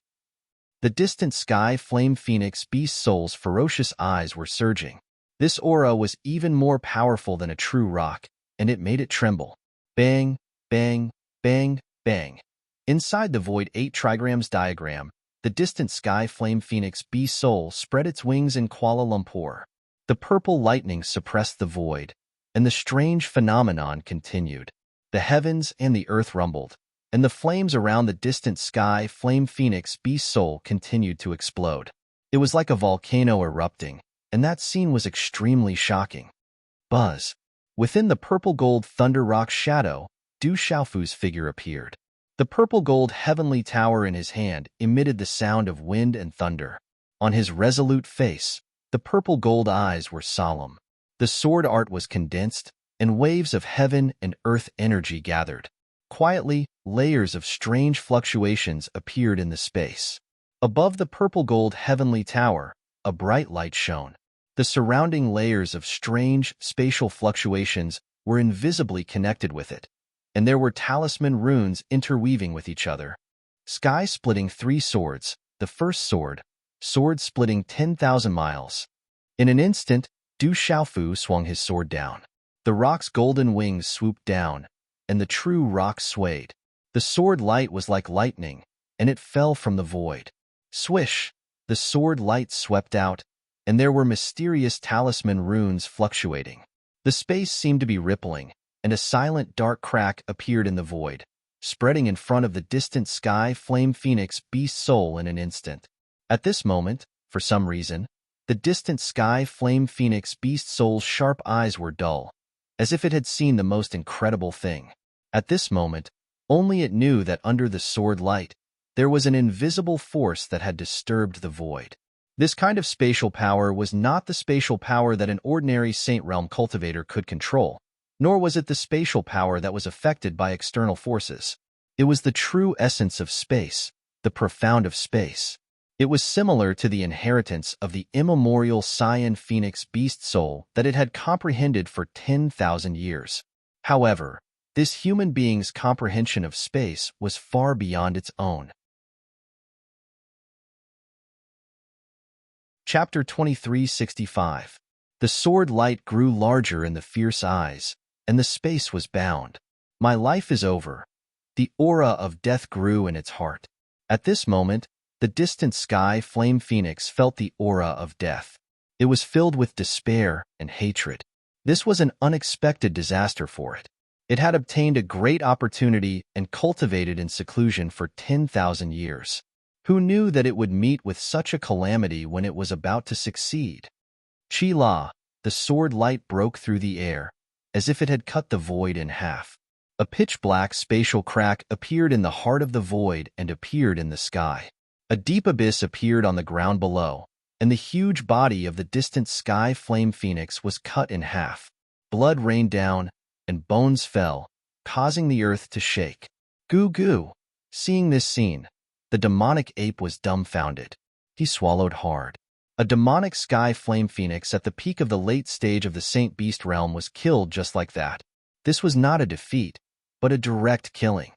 The distant sky flame phoenix beast soul's ferocious eyes were surging. This aura was even more powerful than a true rock, and it made it tremble. Bang, bang, bang, bang. Inside the Void 8 trigrams diagram, the distant sky flame phoenix beast soul spread its wings in Kuala Lumpur. The purple lightning suppressed the void, and the strange phenomenon continued. The heavens and the earth rumbled, and the flames around the distant sky flame phoenix beast soul continued to explode. It was like a volcano erupting, and that scene was extremely shocking. Buzz. Within the purple-gold thunder rock's shadow, Du Xiaofu's figure appeared. The purple-gold heavenly tower in his hand emitted the sound of wind and thunder. On his resolute face, the purple-gold eyes were solemn. The sword art was condensed, and waves of heaven and earth energy gathered. Quietly, layers of strange fluctuations appeared in the space. Above the purple-gold heavenly tower, a bright light shone. The surrounding layers of strange spatial fluctuations were invisibly connected with it, and there were talisman runes interweaving with each other. Sky splitting 3 swords, the first sword, sword splitting 10,000 miles. In an instant, Du Xiaofu swung his sword down. The rock's golden wings swooped down, and the true rock swayed. The sword light was like lightning, and it fell from the void. Swish! The sword light swept out, and there were mysterious talisman runes fluctuating. The space seemed to be rippling, and a silent dark crack appeared in the void, spreading in front of the distant sky flame phoenix beast soul in an instant. At this moment, for some reason, the distant sky flame phoenix beast soul's sharp eyes were dull, as if it had seen the most incredible thing. At this moment, only it knew that under the sword light, there was an invisible force that had disturbed the void. This kind of spatial power was not the spatial power that an ordinary Saint Realm cultivator could control, nor was it the spatial power that was affected by external forces. It was the true essence of space, the profound of space. It was similar to the inheritance of the immemorial Cyan Phoenix beast soul that it had comprehended for 10,000 years. However, this human being's comprehension of space was far beyond its own. Chapter 2365. The sword light grew larger in the fierce eyes, and the space was bound. My life is over. The aura of death grew in its heart. At this moment, the distant sky flame phoenix felt the aura of death. It was filled with despair and hatred. This was an unexpected disaster for it. It had obtained a great opportunity and cultivated in seclusion for 10,000 years. Who knew that it would meet with such a calamity when it was about to succeed? Chi La, the sword light broke through the air, as if it had cut the void in half. A pitch-black spatial crack appeared in the heart of the void and appeared in the sky. A deep abyss appeared on the ground below, and the huge body of the distant sky flame phoenix was cut in half. Blood rained down, and bones fell, causing the earth to shake. Goo goo! Seeing this scene, the demonic ape was dumbfounded. He swallowed hard. A demonic sky flame phoenix at the peak of the late stage of the Saint Beast realm was killed just like that. This was not a defeat, but a direct killing.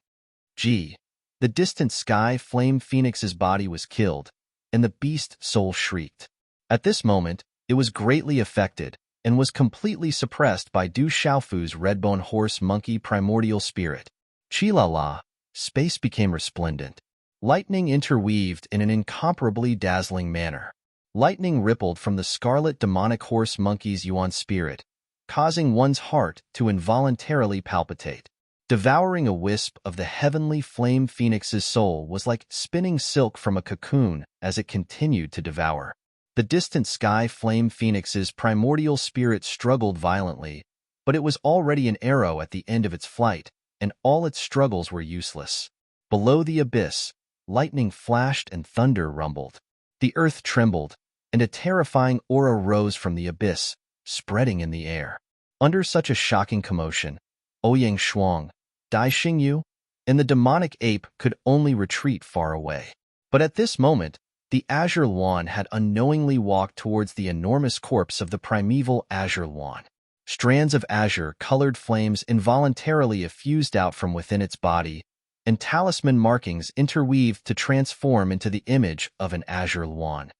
Gee! The distant sky flame phoenix's body was killed, and the beast soul shrieked. At this moment, it was greatly affected, and was completely suppressed by Du Xiaofu's redbone horse monkey primordial spirit. Chi-la-la, space became resplendent. Lightning interweaved in an incomparably dazzling manner. Lightning rippled from the scarlet demonic horse monkey's yuan spirit, causing one's heart to involuntarily palpitate. Devouring a wisp of the heavenly flame phoenix's soul was like spinning silk from a cocoon as it continued to devour. The distant sky flame phoenix's primordial spirit struggled violently, but it was already an arrow at the end of its flight, and all its struggles were useless. Below the abyss, lightning flashed and thunder rumbled. The earth trembled, and a terrifying aura rose from the abyss, spreading in the air. Under such a shocking commotion, Ouyang Shuang, Dai Xingyu, and the demonic ape could only retreat far away. But at this moment, the Azure Luan had unknowingly walked towards the enormous corpse of the primeval Azure Luan. Strands of azure-colored flames involuntarily effused out from within its body, and talisman markings interweaved to transform into the image of an Azure Luan.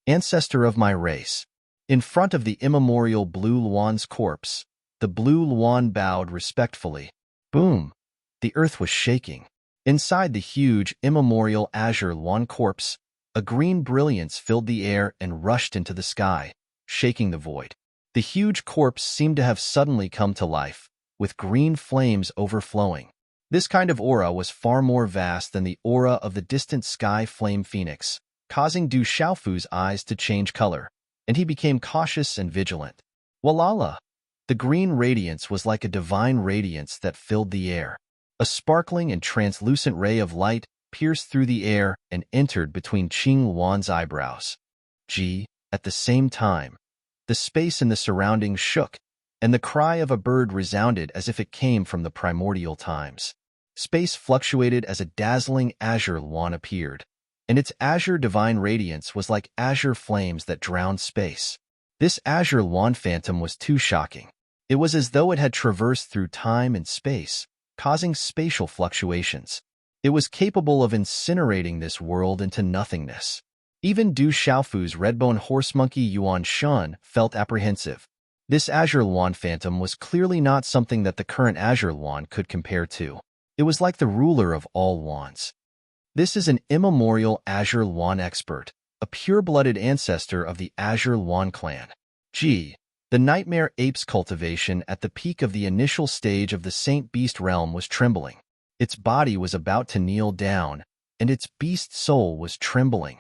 Ancestor of my race. In front of the immemorial Blue Luan's corpse, the Blue Luan bowed respectfully. Boom! The earth was shaking. Inside the huge, immemorial Azure Luan corpse, a green brilliance filled the air and rushed into the sky, shaking the void. The huge corpse seemed to have suddenly come to life, with green flames overflowing. This kind of aura was far more vast than the aura of the distant sky flame phoenix, causing Du Xiaofu's eyes to change color, and he became cautious and vigilant. Walala! The green radiance was like a divine radiance that filled the air. A sparkling and translucent ray of light pierced through the air and entered between Qing Luan's eyebrows. At the same time, the space in the surroundings shook, and the cry of a bird resounded as if it came from the primordial times. Space fluctuated as a dazzling azure Luan appeared, and its azure divine radiance was like azure flames that drowned space. This azure Luan phantom was too shocking. It was as though it had traversed through time and space, causing spatial fluctuations. It was capable of incinerating this world into nothingness. Even Du Xiaofu's red-bone horse monkey Yuan Shun felt apprehensive. This Azure Luan phantom was clearly not something that the current Azure Luan could compare to. It was like the ruler of all Luans. This is an immemorial Azure Luan expert, a pure-blooded ancestor of the Azure Luan clan. The nightmare ape's cultivation at the peak of the initial stage of the Saint Beast realm was trembling. Its body was about to kneel down, and its beast soul was trembling.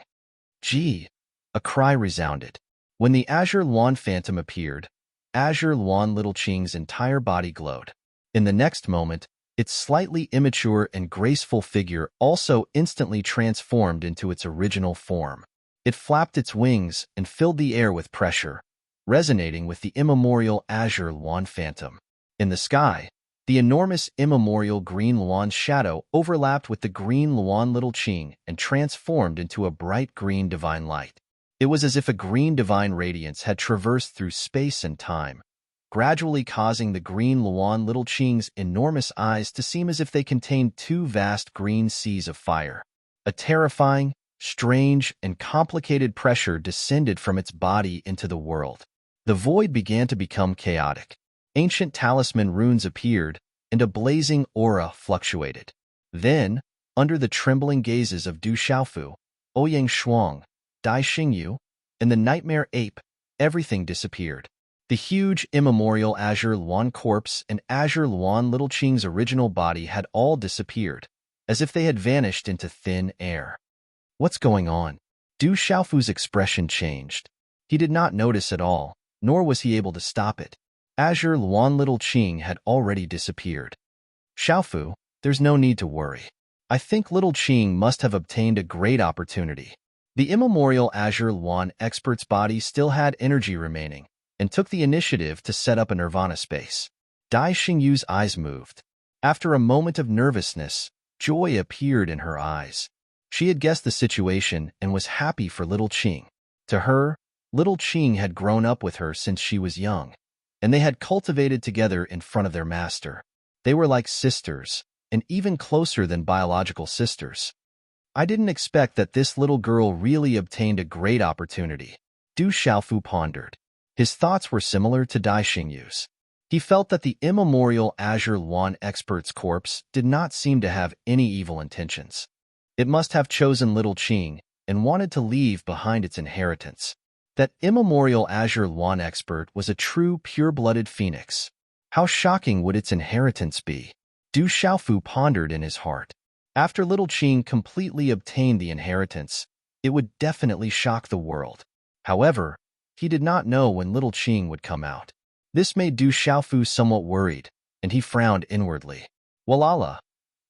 A cry resounded. When the Azure Luan phantom appeared, Azure Luan Little Qing's entire body glowed. In the next moment, its slightly immature and graceful figure also instantly transformed into its original form. It flapped its wings and filled the air with pressure, resonating with the immemorial Azure Luan phantom. In the sky, the enormous immemorial green Luan's shadow overlapped with the green Luan Little Qing and transformed into a bright green divine light. It was as if a green divine radiance had traversed through space and time, gradually causing the green Luan Little Qing's enormous eyes to seem as if they contained two vast green seas of fire. A terrifying, strange, and complicated pressure descended from its body into the world. The void began to become chaotic. Ancient talisman runes appeared, and a blazing aura fluctuated. Then, under the trembling gazes of Du Xiaofu, Ouyang Shuang, Dai Xingyu, and the nightmare ape, everything disappeared. The huge immemorial Azure Luan corpse and Azure Luan Little Qing's original body had all disappeared, as if they had vanished into thin air. What's going on? Du Xiaofu's expression changed. He did not notice at all, nor was he able to stop it. Azure Luan Little Qing had already disappeared. Xiaofu, there's no need to worry. I think Little Qing must have obtained a great opportunity. The immemorial Azure Luan expert's body still had energy remaining, and took the initiative to set up a nirvana space. Dai Xingyu's eyes moved. After a moment of nervousness, joy appeared in her eyes. She had guessed the situation and was happy for Little Qing. To her, Little Qing had grown up with her since she was young, and they had cultivated together in front of their master. They were like sisters, and even closer than biological sisters. I didn't expect that this little girl really obtained a great opportunity. Du Xiaofu pondered. His thoughts were similar to Dai Xingyu's. He felt that the immemorial Azure Luan expert's corpse did not seem to have any evil intentions. It must have chosen Little Qing and wanted to leave behind its inheritance. That immemorial Azure Luan expert was a true pure-blooded phoenix. How shocking would its inheritance be? Du Xiaofu pondered in his heart. After Little Qing completely obtained the inheritance, it would definitely shock the world. However, he did not know when Little Qing would come out. This made Du Xiaofu somewhat worried, and he frowned inwardly. Walala!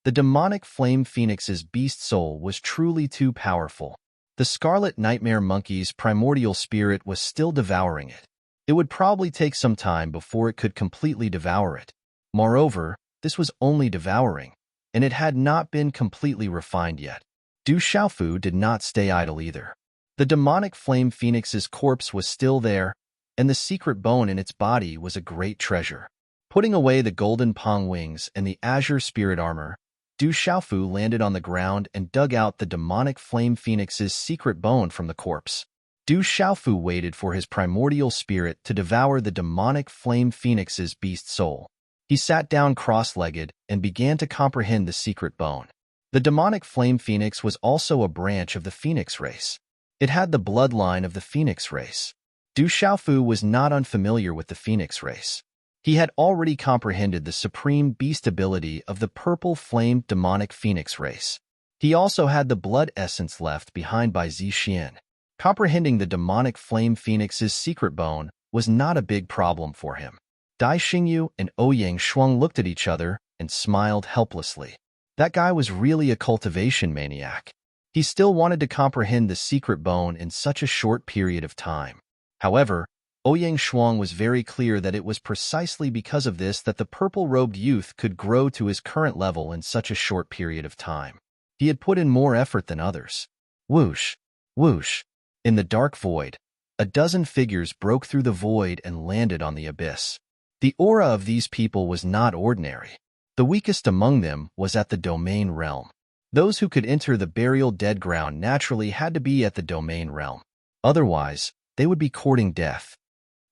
The demonic flame phoenix's beast soul was truly too powerful. The scarlet nightmare monkey's primordial spirit was still devouring it. It would probably take some time before it could completely devour it. Moreover, this was only devouring, and it had not been completely refined yet. Du Xiaofu did not stay idle either. The demonic flame phoenix's corpse was still there, and the secret bone in its body was a great treasure. Putting away the golden pong wings and the azure spirit armor, Du Xiaofu landed on the ground and dug out the demonic flame phoenix's secret bone from the corpse. Du Xiaofu waited for his primordial spirit to devour the demonic flame phoenix's beast soul. He sat down cross-legged and began to comprehend the secret bone. The demonic flame phoenix was also a branch of the phoenix race. It had the bloodline of the phoenix race. Du Xiaofu was not unfamiliar with the phoenix race. He had already comprehended the supreme beast ability of the purple flame demonic phoenix race. He also had the blood essence left behind by Zixian. Comprehending the demonic flame phoenix's secret bone was not a big problem for him. Dai Xingyu and Ouyang Shuang looked at each other and smiled helplessly. That guy was really a cultivation maniac. He still wanted to comprehend the secret bone in such a short period of time. However, Ouyang Shuang was very clear that it was precisely because of this that the purple-robed youth could grow to his current level in such a short period of time. He had put in more effort than others. Whoosh! Whoosh! In the dark void, a dozen figures broke through the void and landed on the abyss. The aura of these people was not ordinary. The weakest among them was at the domain realm. Those who could enter the burial dead ground naturally had to be at the domain realm. Otherwise, they would be courting death.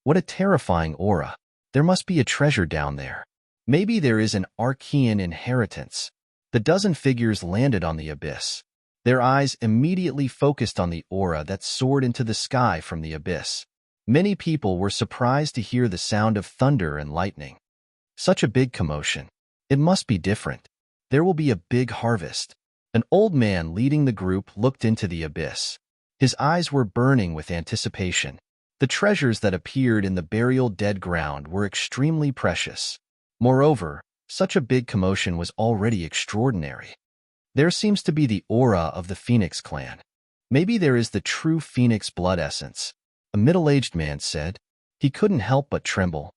What a terrifying aura. There must be a treasure down there. Maybe there is an Archean inheritance. The dozen figures landed on the abyss. Their eyes immediately focused on the aura that soared into the sky from the abyss. Many people were surprised to hear the sound of thunder and lightning. Such a big commotion. It must be different. There will be a big harvest. An old man leading the group looked into the abyss. His eyes were burning with anticipation. The treasures that appeared in the burial dead ground were extremely precious. Moreover, such a big commotion was already extraordinary. There seems to be the aura of the Phoenix clan. Maybe there is the true Phoenix blood essence, a middle-aged man said. He couldn't help but tremble.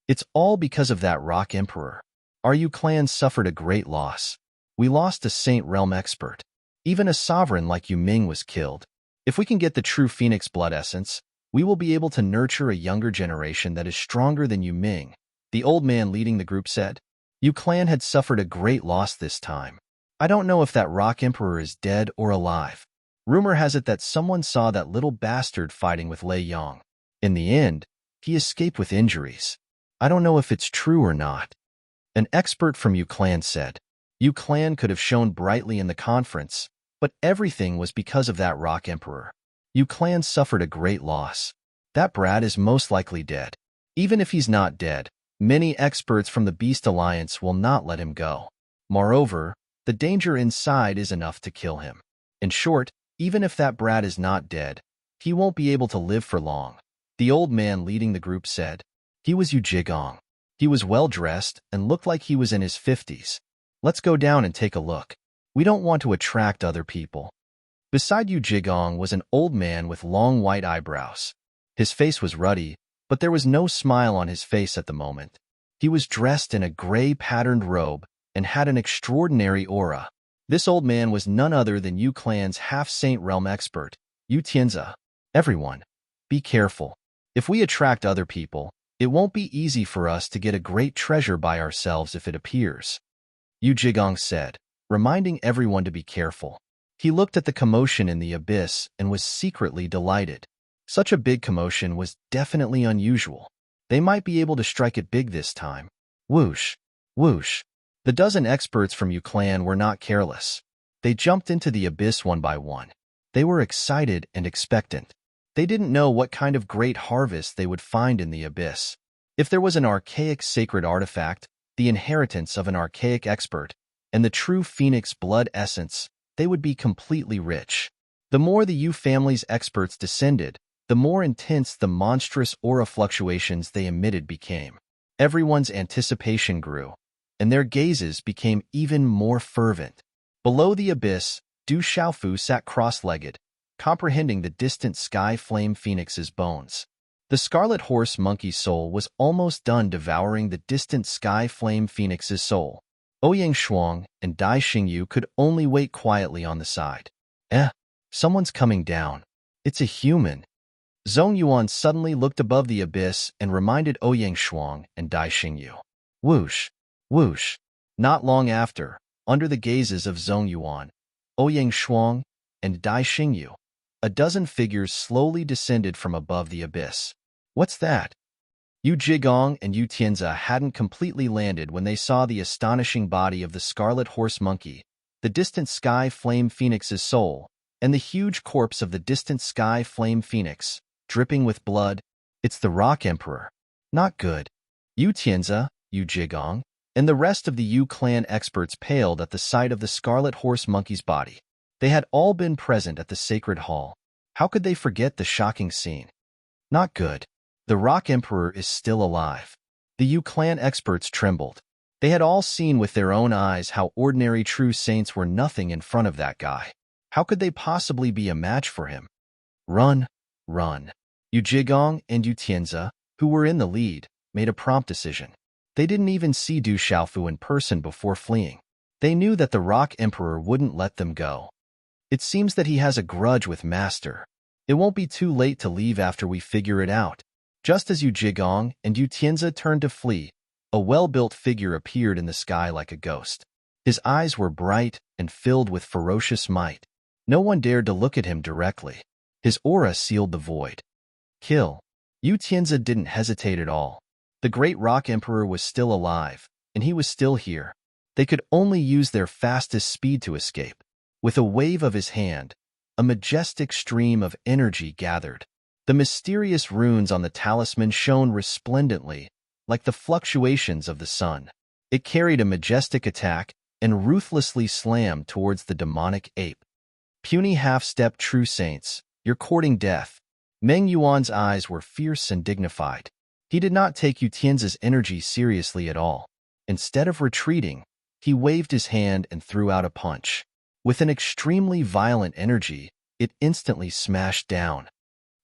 It's all because of that rock emperor. Our Yu clan suffered a great loss. We lost a Saint Realm expert. Even a sovereign like Yu Ming was killed. If we can get the true Phoenix blood essence, we will be able to nurture a younger generation that is stronger than Yu Ming, the old man leading the group said. Yu clan had suffered a great loss this time. I don't know if that rock emperor is dead or alive. Rumor has it that someone saw that little bastard fighting with Lei Yong. In the end, he escaped with injuries. I don't know if it's true or not. An expert from Yu clan said. Yu clan could have shone brightly in the conference, but everything was because of that rock emperor. Yu clan suffered a great loss. That brat is most likely dead. Even if he's not dead, many experts from the Beast Alliance will not let him go. Moreover, the danger inside is enough to kill him. In short, even if that brat is not dead, he won't be able to live for long. The old man leading the group said. He was Yu Jigong. He was well-dressed and looked like he was in his 50s. Let's go down and take a look. We don't want to attract other people. Beside Yu Jigong was an old man with long white eyebrows. His face was ruddy, but there was no smile on his face at the moment. He was dressed in a gray patterned robe and had an extraordinary aura. This old man was none other than Yu clan's half-Saint Realm expert, Yu Tianzi. Everyone, be careful. If we attract other people, it won't be easy for us to get a great treasure by ourselves if it appears. Yu Jigong said, reminding everyone to be careful. He looked at the commotion in the abyss and was secretly delighted. Such a big commotion was definitely unusual. They might be able to strike it big this time. Whoosh! Whoosh! The dozen experts from Yu clan were not careless. They jumped into the abyss one by one. They were excited and expectant. They didn't know what kind of great harvest they would find in the abyss. If there was an archaic sacred artifact, the inheritance of an archaic expert, and the true Phoenix blood essence, they would be completely rich. The more the Yu family's experts descended, the more intense the monstrous aura fluctuations they emitted became. Everyone's anticipation grew. and their gazes became even more fervent. Below the abyss, Du Xiaofu sat cross-legged, comprehending the distant sky flame phoenix's bones. The scarlet horse monkey's soul was almost done devouring the distant sky flame phoenix's soul. Ouyang Shuang and Dai Xingyu could only wait quietly on the side. Someone's coming down. It's a human. Zhong Yuan suddenly looked above the abyss and reminded Ouyang Shuang and Dai Xingyu. Whoosh, whoosh. Not long after, under the gazes of Zhong Yuan, Ouyang Shuang, and Dai Xingyu, a dozen figures slowly descended from above the abyss. What's that? Yu Jigong and Yu Tianzi hadn't completely landed when they saw the astonishing body of the scarlet horse monkey, the distant sky flame phoenix's soul, and the huge corpse of the distant sky flame phoenix, dripping with blood. It's the Rock Emperor. Not good. Yu Tianzi, Yu Jigong, and the rest of the Yu clan experts paled at the sight of the scarlet horse monkey's body. They had all been present at the sacred hall. How could they forget the shocking scene? Not good. The Rock Emperor is still alive. The Yu clan experts trembled. They had all seen with their own eyes how ordinary true saints were nothing in front of that guy. How could they possibly be a match for him? Run, run. Yu Jigong and Yu Tianzi, who were in the lead, made a prompt decision. They didn't even see Du Xiaofu in person before fleeing. They knew that the Rock Emperor wouldn't let them go. It seems that he has a grudge with Master. It won't be too late to leave after we figure it out. Just as Yu Jigong and Yu Tianzi turned to flee, a well-built figure appeared in the sky like a ghost. His eyes were bright and filled with ferocious might. No one dared to look at him directly. His aura sealed the void. Kill. Yu Tianzi didn't hesitate at all. The great Rock Emperor was still alive, and he was still here. They could only use their fastest speed to escape. With a wave of his hand, a majestic stream of energy gathered. The mysterious runes on the talisman shone resplendently, like the fluctuations of the sun. It carried a majestic attack and ruthlessly slammed towards the demonic ape. Puny half-step true saints, you're courting death. Meng Yuan's eyes were fierce and dignified. He did not take Yu Tianzi's energy seriously at all. Instead of retreating, he waved his hand and threw out a punch. With an extremely violent energy, it instantly smashed down.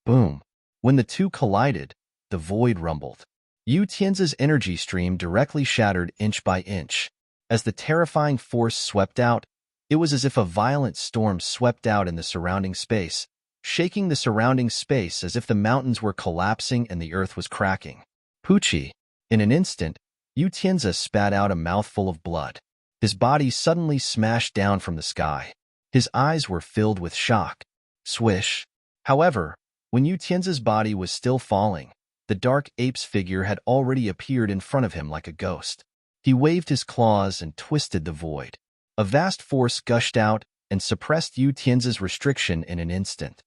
Boom. When the two collided, the void rumbled. Yu Tianzi's energy stream directly shattered inch by inch. As the terrifying force swept out, it was as if a violent storm swept out in the surrounding space, shaking the surrounding space as if the mountains were collapsing and the earth was cracking. Poochie. In an instant, Yu Tianzi spat out a mouthful of blood. His body suddenly smashed down from the sky. His eyes were filled with shock. Swish. However, when Yu Tianzi's body was still falling, the dark ape's figure had already appeared in front of him like a ghost. He waved his claws and twisted the void. A vast force gushed out and suppressed Yu Tianzi's restriction in an instant.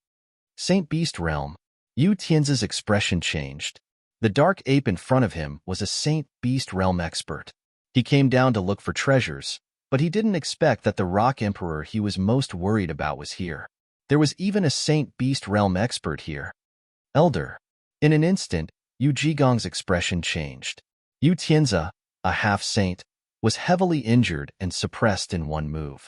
Saint Beast Realm. Yu Tianzi's expression changed. The dark ape in front of him was a Saint Beast Realm expert. He came down to look for treasures, but he didn't expect that the Rock Emperor he was most worried about was here. There was even a Saint Beast Realm expert here. Elder. In an instant, Yu Jigong's expression changed. Yu Tianzi, a half-saint, was heavily injured and suppressed in one move.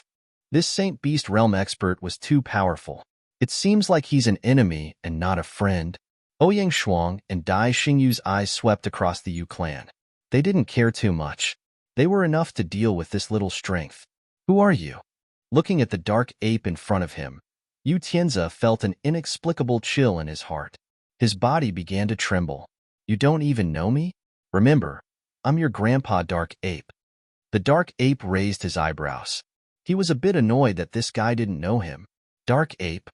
This Saint Beast Realm expert was too powerful. It seems like he's an enemy and not a friend. Ouyang Shuang and Dai Xingyu's eyes swept across the Yu clan. They didn't care too much. They were enough to deal with this little strength. Who are you? Looking at the dark ape in front of him, Yu Tianzi felt an inexplicable chill in his heart. His body began to tremble. You don't even know me? Remember, I'm your grandpa Dark Ape. The dark ape raised his eyebrows. He was a bit annoyed that this guy didn't know him. Dark Ape.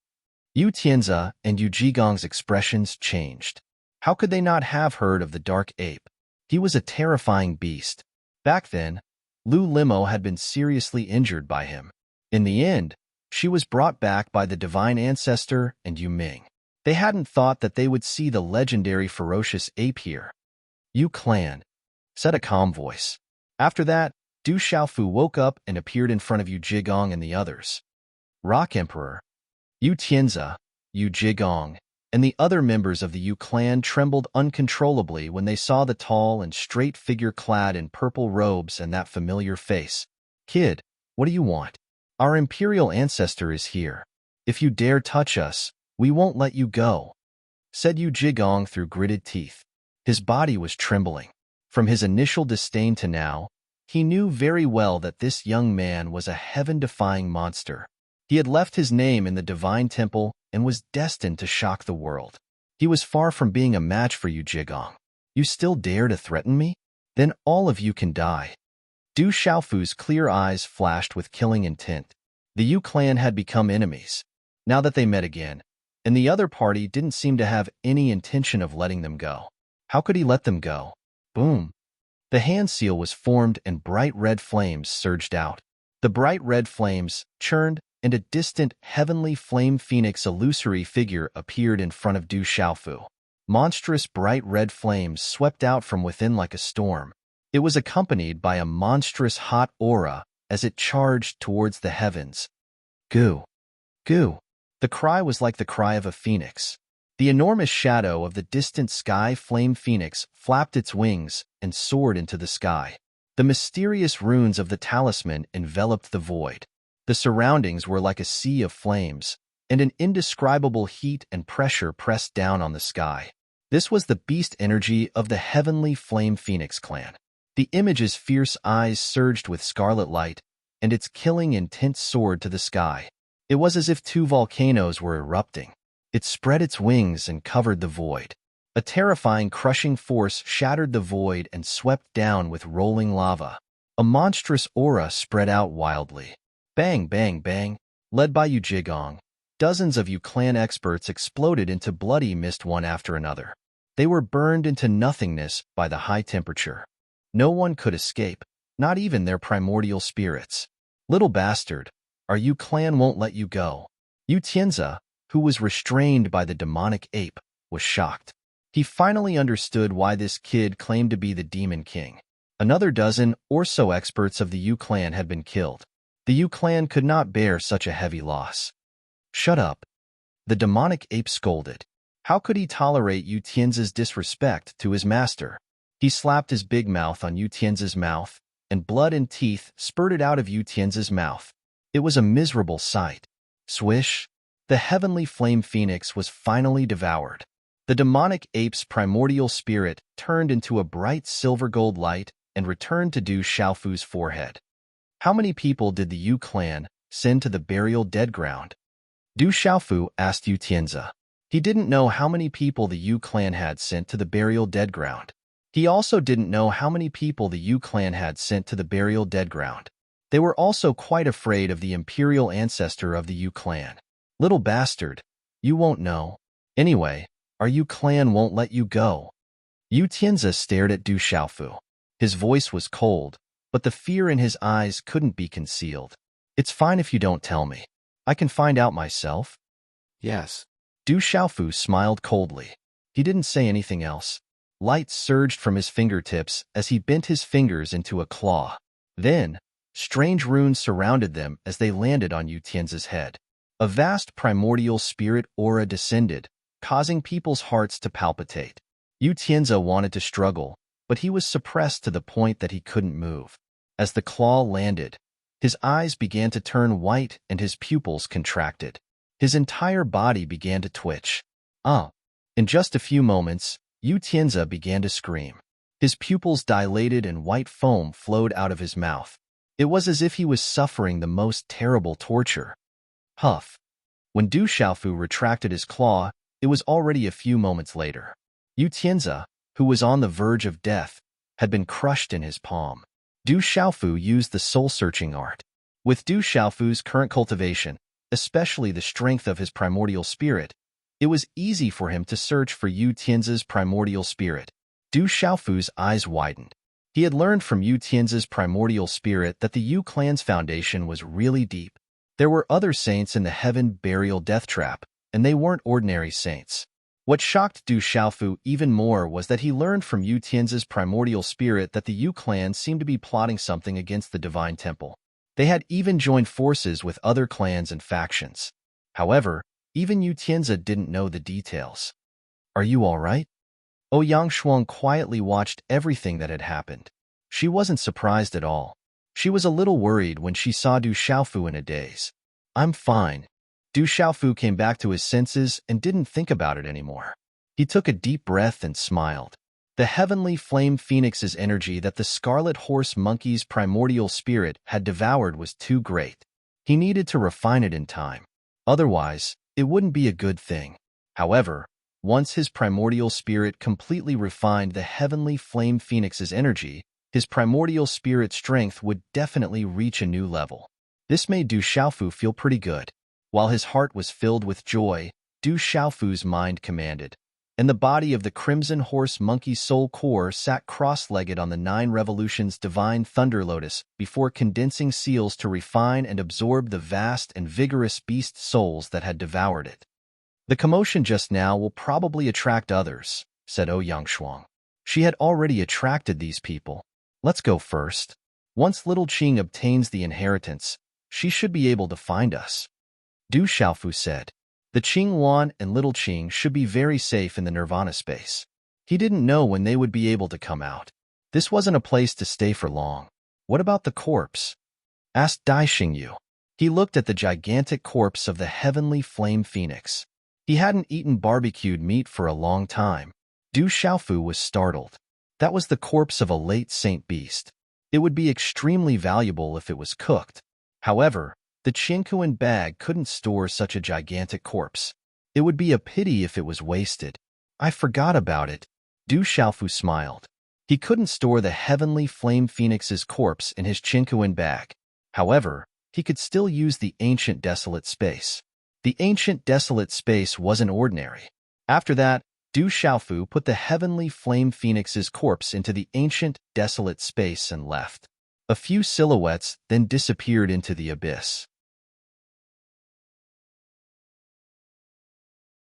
Yu Tianzi and Yu Jigong's expressions changed. How could they not have heard of the Dark Ape? He was a terrifying beast. Back then, Lu Limo had been seriously injured by him. In the end, she was brought back by the Divine Ancestor and Yu Ming. They hadn't thought that they would see the legendary ferocious ape here. Yu clan, said a calm voice. After that, Du Xiaofu woke up and appeared in front of Yu Jigong and the others. Rock Emperor. Yu Tianzi, Yu Jigong, and the other members of the Yu clan trembled uncontrollably when they saw the tall and straight figure clad in purple robes and that familiar face. "Kid, what do you want? Our imperial ancestor is here. If you dare touch us, we won't let you go," said Yu Jigong through gritted teeth. His body was trembling. From his initial disdain to now, he knew very well that this young man was a heaven-defying monster. He had left his name in the divine temple and was destined to shock the world. He was far from being a match for Yu Jigong. "You still dare to threaten me? Then all of you can die." Du Xiaofu's clear eyes flashed with killing intent. The Yu clan had become enemies. Now that they met again, and the other party didn't seem to have any intention of letting them go. How could he let them go? Boom. The hand seal was formed and bright red flames surged out. The bright red flames churned, and a distant, heavenly flame phoenix illusory figure appeared in front of Du Xiaofu. Monstrous bright red flames swept out from within like a storm. It was accompanied by a monstrous hot aura as it charged towards the heavens. Goo! Goo! The cry was like the cry of a phoenix. The enormous shadow of the distant sky flame phoenix flapped its wings and soared into the sky. The mysterious runes of the talisman enveloped the void. The surroundings were like a sea of flames, and an indescribable heat and pressure pressed down on the sky. This was the beast energy of the heavenly flame phoenix clan. The image's fierce eyes surged with scarlet light, and its killing intent soared to the sky. It was as if two volcanoes were erupting. It spread its wings and covered the void. A terrifying, crushing force shattered the void and swept down with rolling lava. A monstrous aura spread out wildly. Bang, bang, bang. Led by Yu Jigong, dozens of Yu clan experts exploded into bloody mist one after another. They were burned into nothingness by the high temperature. No one could escape, not even their primordial spirits. "Little bastard, our Yu clan won't let you go." Yu Tianzi, who was restrained by the demonic ape, was shocked. He finally understood why this kid claimed to be the Demon King. Another dozen or so experts of the Yu clan had been killed. The Yu clan could not bear such a heavy loss. "Shut up," the demonic ape scolded. How could he tolerate Yu Tianzi's disrespect to his master? He slapped his big mouth on Yu Tianzi's mouth, and blood and teeth spurted out of Yu Tianzi's mouth. It was a miserable sight. Swish! The heavenly flame phoenix was finally devoured. The demonic ape's primordial spirit turned into a bright silver gold light and returned to Du Xiaofu's forehead. How many people did the Yu clan send to the burial dead ground? Du Xiaofu asked Yu Tianzi. He didn't know how many people the Yu clan had sent to the burial dead ground. He also didn't know how many people the Yu clan had sent to the burial dead ground. They were also quite afraid of the imperial ancestor of the Yu clan. "Little bastard, you won't know. Anyway, our Yu clan won't let you go." Yu Tianzi stared at Du Xiaofu. His voice was cold, but the fear in his eyes couldn't be concealed. "It's fine if you don't tell me. I can find out myself." Yes. Du Xiaofu smiled coldly. He didn't say anything else. Light surged from his fingertips as he bent his fingers into a claw. Then, strange runes surrounded them as they landed on Yu Tianzi's head. A vast primordial spirit aura descended, causing people's hearts to palpitate. Yu Tianzi wanted to struggle, but he was suppressed to the point that he couldn't move. As the claw landed, his eyes began to turn white and his pupils contracted. His entire body began to twitch. In just a few moments, Yu Tianzi began to scream. His pupils dilated and white foam flowed out of his mouth. It was as if he was suffering the most terrible torture. Huff. When Du Xiaofu retracted his claw, it was already a few moments later. Yu Tianzi, who was on the verge of death, had been crushed in his palm. Du Xiaofu used the soul-searching art. With Du Xiaofu's current cultivation, especially the strength of his primordial spirit, it was easy for him to search for Yu Tianzi's primordial spirit. Du Xiaofu's eyes widened. He had learned from Yu Tianzi's primordial spirit that the Yu clan's foundation was really deep. There were other saints in the heaven burial death trap, and they weren't ordinary saints. What shocked Du Xiaofu even more was that he learned from Yu Tianzi's primordial spirit that the Yu clan seemed to be plotting something against the Divine Temple. They had even joined forces with other clans and factions. However, Even Yu Tianzi didn't know the details. Are you all right? Ouyang Shuang quietly watched everything that had happened. She wasn't surprised at all. She was a little worried when she saw Du Xiaofu in a daze. I'm fine. Du Xiaofu came back to his senses and didn't think about it anymore. He took a deep breath and smiled. The heavenly flame phoenix's energy that the scarlet horse monkey's primordial spirit had devoured was too great. He needed to refine it in time. Otherwise, it wouldn't be a good thing. However, once his primordial spirit completely refined the heavenly flame phoenix's energy, his primordial spirit strength would definitely reach a new level. This made Du Xiaofu feel pretty good. While his heart was filled with joy, Du Xiaofu's mind commanded, and the body of the crimson horse monkey soul core sat cross-legged on the 9 revolutions divine thunder lotus before condensing seals to refine and absorb the vast and vigorous beast souls that had devoured it. The commotion just now will probably attract others, said Ouyang Shuang. She had already attracted these people. Let's go first. Once little Qing obtains the inheritance, she should be able to find us. Du Xiaofu said. The Qing Wan and little Qing should be very safe in the nirvana space. He didn't know when they would be able to come out. This wasn't a place to stay for long. What about the corpse? Asked Dai Xingyu. He looked at the gigantic corpse of the heavenly flame phoenix. He hadn't eaten barbecued meat for a long time. Du Xiaofu was startled. That was the corpse of a late saint beast. It would be extremely valuable if it was cooked. However, the Qingkuan bag couldn't store such a gigantic corpse. It would be a pity if it was wasted. I forgot about it. Du Xiaofu smiled. He couldn't store the heavenly flame phoenix's corpse in his Qingkuan bag. However, he could still use the ancient desolate space. The ancient desolate space wasn't ordinary. After that, Du Xiaofu put the heavenly flame phoenix's corpse into the ancient desolate space and left. A few silhouettes then disappeared into the abyss.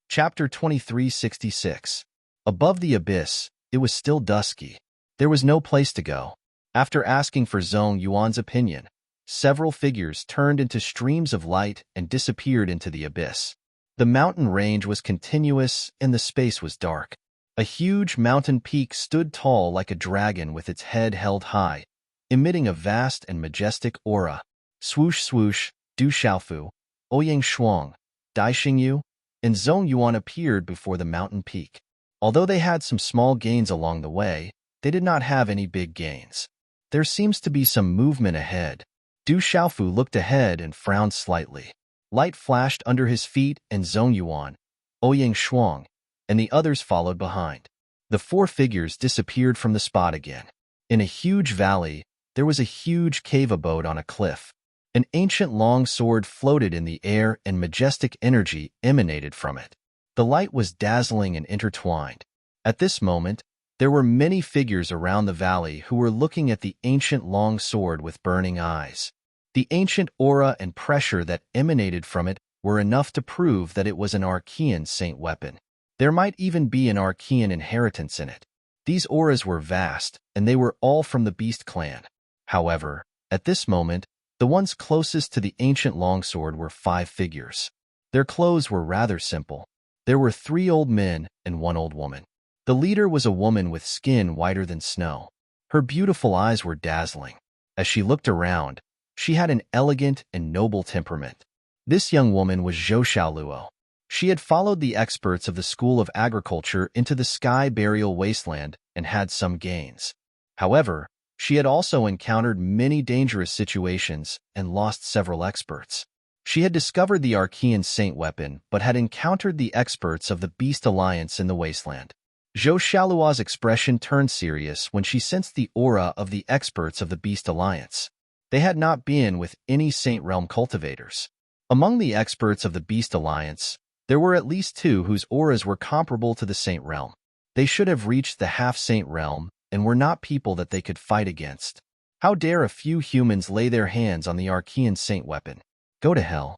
Chapter 2366. Above the abyss, it was still dusky. There was no place to go. After asking for Zhong Yuan's opinion, several figures turned into streams of light and disappeared into the abyss. The mountain range was continuous and the space was dark. A huge mountain peak stood tall like a dragon with its head held high, emitting a vast and majestic aura. Swoosh swoosh, Du Xiaofu, Ouyang Shuang, Dai Xingyu, and Zhong Yuan appeared before the mountain peak. Although they had some small gains along the way, they did not have any big gains. There seems to be some movement ahead. Du Xiaofu looked ahead and frowned slightly. Light flashed under his feet and Zhong Yuan, Ouyang Shuang, and the others followed behind. The 4 figures disappeared from the spot again. In a huge valley, there was a huge cave abode on a cliff. An ancient long sword floated in the air and majestic energy emanated from it. The light was dazzling and intertwined. At this moment, there were many figures around the valley who were looking at the ancient long sword with burning eyes. The ancient aura and pressure that emanated from it were enough to prove that it was an Archean saint weapon. There might even be an Archean inheritance in it. These auras were vast, and they were all from the Beast clan. However, at this moment, the ones closest to the ancient longsword were 5 figures. Their clothes were rather simple. There were 3 old men and 1 old woman. The leader was a woman with skin whiter than snow. Her beautiful eyes were dazzling. As she looked around, she had an elegant and noble temperament. This young woman was Zhou Xiaoluo. She had followed the experts of the School of Agriculture into the Sky Burial Wasteland and had some gains. However, she had also encountered many dangerous situations and lost several experts. She had discovered the Archean Saint weapon but had encountered the experts of the Beast Alliance in the Wasteland. Zhou Xiaoluo's expression turned serious when she sensed the aura of the experts of the Beast Alliance. They had not been with any Saint Realm cultivators. Among the experts of the Beast Alliance, there were at least 2 whose auras were comparable to the Saint Realm. They should have reached the half-Saint Realm and were not people that they could fight against. How dare a few humans lay their hands on the Archean Saint weapon? Go to hell.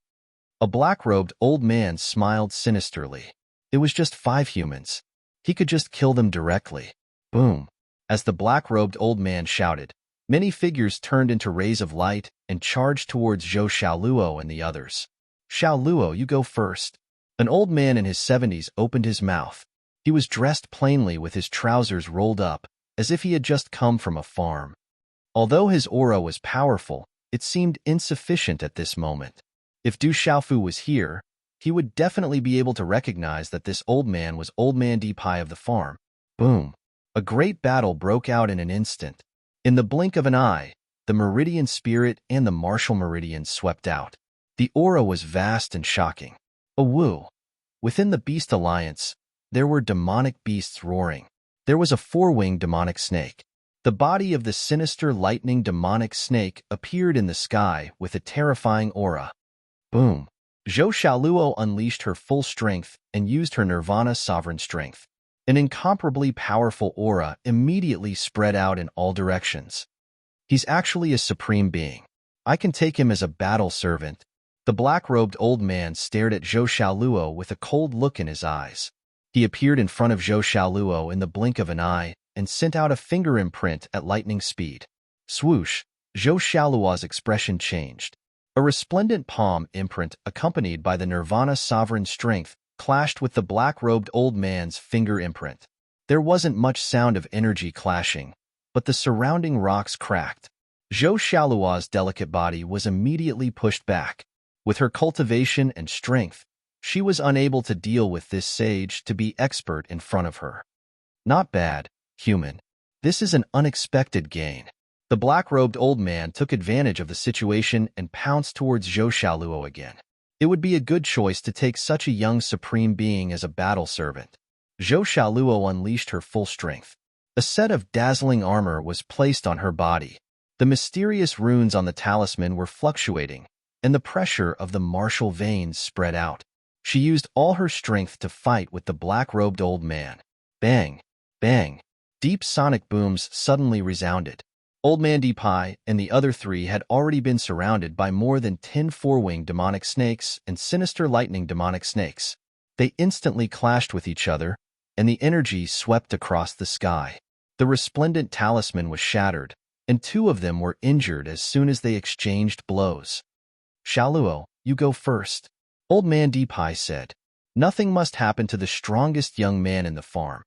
A black-robed old man smiled sinisterly. It was just 5 humans. He could just kill them directly. Boom. As the black-robed old man shouted, many figures turned into rays of light and charged towards Zhou Xiaoluo and the others. Xiaoluo, you go first. An old man in his 70s opened his mouth. He was dressed plainly with his trousers rolled up, as if he had just come from a farm. Although his aura was powerful, it seemed insufficient at this moment. If Du Xiaofu was here, he would definitely be able to recognize that this old man was Old Man Deepai of the farm. Boom! A great battle broke out in an instant. In the blink of an eye, the Meridian Spirit and the Martial Meridian swept out. The aura was vast and shocking. Awoo! Within the Beast Alliance, there were demonic beasts roaring. There was a four-winged demonic snake. The body of the sinister lightning demonic snake appeared in the sky with a terrifying aura. Boom! Zhou Xiaoluo unleashed her full strength and used her Nirvana sovereign strength. An incomparably powerful aura immediately spread out in all directions. He's actually a supreme being. I can take him as a battle servant. The black-robed old man stared at Zhou Xiaoluo with a cold look in his eyes. He appeared in front of Zhou Xiaoluo in the blink of an eye and sent out a finger imprint at lightning speed. Swoosh! Zhou Xiaoluo's expression changed. A resplendent palm imprint accompanied by the Nirvana sovereign strength clashed with the black-robed old man's finger imprint. There wasn't much sound of energy clashing, but the surrounding rocks cracked. Zhou Xiaoluo's delicate body was immediately pushed back. With her cultivation and strength, she was unable to deal with this sage to be expert in front of her. Not bad, human. This is an unexpected gain. The black-robed old man took advantage of the situation and pounced towards Zhou Xiaoluo again. It would be a good choice to take such a young supreme being as a battle servant. Zhou Xiaoluo unleashed her full strength. A set of dazzling armor was placed on her body. The mysterious runes on the talisman were fluctuating, and the pressure of the martial veins spread out. She used all her strength to fight with the black-robed old man. Bang! Bang! Deep sonic booms suddenly resounded. Old Man Deepai and the other three had already been surrounded by more than 10 four-winged demonic snakes and sinister lightning demonic snakes. They instantly clashed with each other, and the energy swept across the sky. The resplendent talisman was shattered, and two of them were injured as soon as they exchanged blows. Xiaoluo, you go first. Old Man Deepai said. Nothing must happen to the strongest young man in the farm.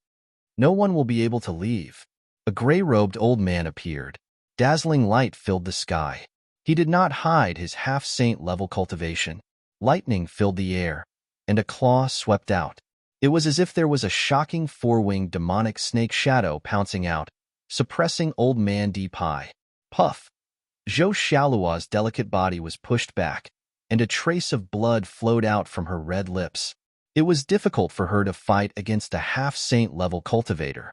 No one will be able to leave. A gray-robed old man appeared. Dazzling light filled the sky. He did not hide his half-saint level cultivation. Lightning filled the air, and a claw swept out. It was as if there was a shocking four-winged demonic snake shadow pouncing out, suppressing Old Man Deepai. Puff! Zhou Xiaoluo's delicate body was pushed back, and a trace of blood flowed out from her red lips. It was difficult for her to fight against a half-saint level cultivator.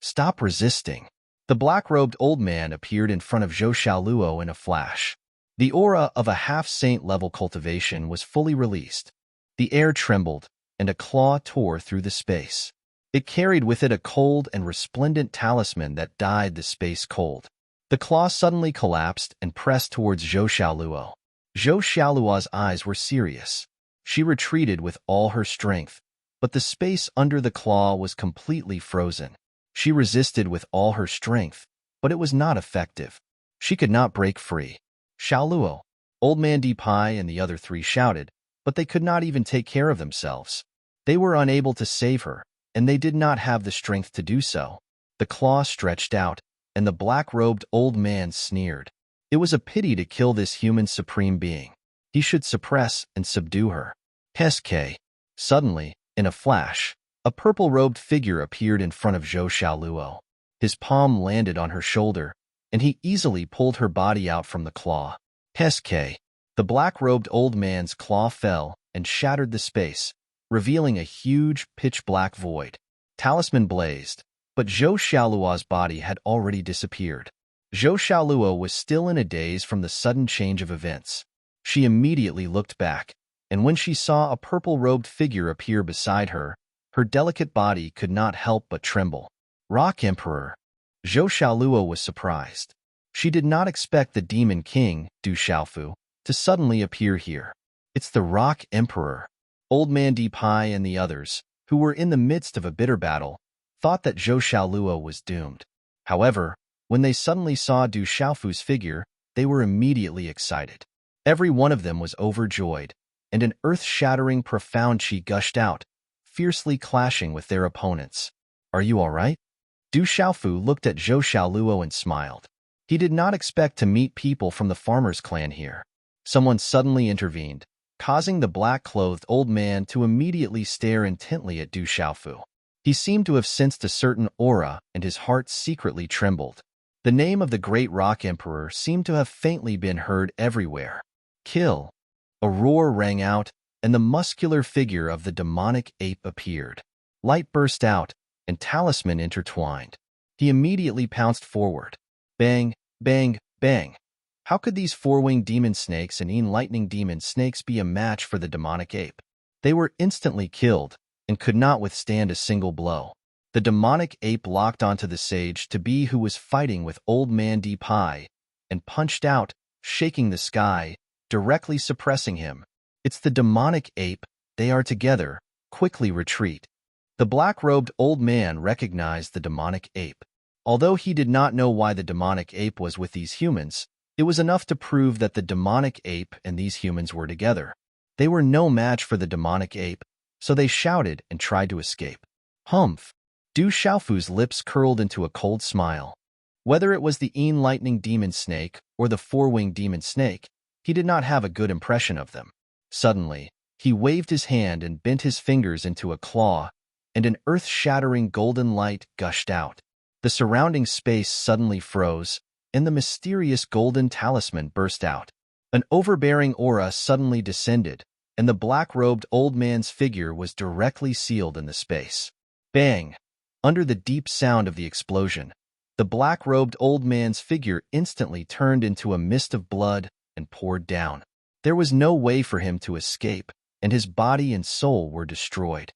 Stop resisting. The black-robed old man appeared in front of Zhou Xiaoluo in a flash. The aura of a half-saint level cultivation was fully released. The air trembled, and a claw tore through the space. It carried with it a cold and resplendent talisman that dyed the space cold. The claw suddenly collapsed and pressed towards Zhou Xiaoluo. Zhou Xiaoluo's eyes were serious. She retreated with all her strength, but the space under the claw was completely frozen. She resisted with all her strength, but it was not effective. She could not break free. Xiaoluo, Old Man Deepai and the other three shouted, but they could not even take care of themselves. They were unable to save her, and they did not have the strength to do so. The claw stretched out, and the black-robed old man sneered. It was a pity to kill this human supreme being. He should suppress and subdue her. SK. Suddenly, in a flash, a purple-robed figure appeared in front of Zhou Xiaoluo. His palm landed on her shoulder, and he easily pulled her body out from the claw. SK. The black-robed old man's claw fell and shattered the space, revealing a huge, pitch-black void. Talisman blazed, but Zhou Xiaoluo's body had already disappeared. Zhou Xiaoluo was still in a daze from the sudden change of events. She immediately looked back, and when she saw a purple-robed figure appear beside her, her delicate body could not help but tremble. Rock Emperor. Zhou Xiaoluo was surprised. She did not expect the Demon King, Du Xiaofu, to suddenly appear here. It's the Rock Emperor. Old Man Deepai and the others, who were in the midst of a bitter battle, thought that Zhou Xiaoluo was doomed. However, when they suddenly saw Du Xiaofu's figure, they were immediately excited. Every one of them was overjoyed. and an earth-shattering profound chi gushed out, fiercely clashing with their opponents. "Are you all right?" Du Xiaofu looked at Zhou Xiaoluo and smiled. He did not expect to meet people from the farmer's clan here. Someone suddenly intervened, causing the black-clothed old man to immediately stare intently at Du Xiaofu. He seemed to have sensed a certain aura, and his heart secretly trembled. The name of the great rock emperor seemed to have faintly been heard everywhere. "Kill!" A roar rang out, and the muscular figure of the demonic ape appeared. Light burst out, and talisman intertwined. He immediately pounced forward. Bang, bang, bang. How could these four-winged demon snakes and lightning demon snakes be a match for the demonic ape? They were instantly killed, and could not withstand a single blow. The demonic ape locked onto the sage to be who was fighting with Old Man Di Pai, and punched out, shaking the sky, directly suppressing him. "It's the demonic ape, they are together, quickly retreat." The black-robed old man recognized the demonic ape. Although he did not know why the demonic ape was with these humans, it was enough to prove that the demonic ape and these humans were together. They were no match for the demonic ape, so they shouted and tried to escape. Humph! Du Xiaofu's lips curled into a cold smile. Whether it was the lightning demon snake or the four-winged demon snake, he did not have a good impression of them. Suddenly, he waved his hand and bent his fingers into a claw, and an earth-shattering golden light gushed out. The surrounding space suddenly froze, and the mysterious golden talisman burst out. An overbearing aura suddenly descended, and the black-robed old man's figure was directly sealed in the space. Bang! Under the deep sound of the explosion, the black-robed old man's figure instantly turned into a mist of blood and poured down. There was no way for him to escape, and his body and soul were destroyed.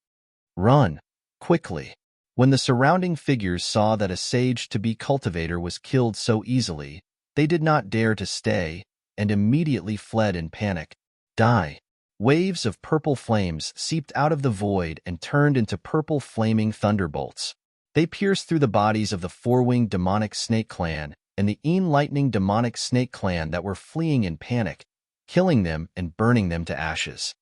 "Run! Quickly!" When the surrounding figures saw that a sage-to-be cultivator was killed so easily, they did not dare to stay, and immediately fled in panic. "Die!" Waves of purple flames seeped out of the void and turned into purple flaming thunderbolts. They pierced through the bodies of the four-winged demonic snake clan and the lightning demonic snake clan that were fleeing in panic, killing them and burning them to ashes.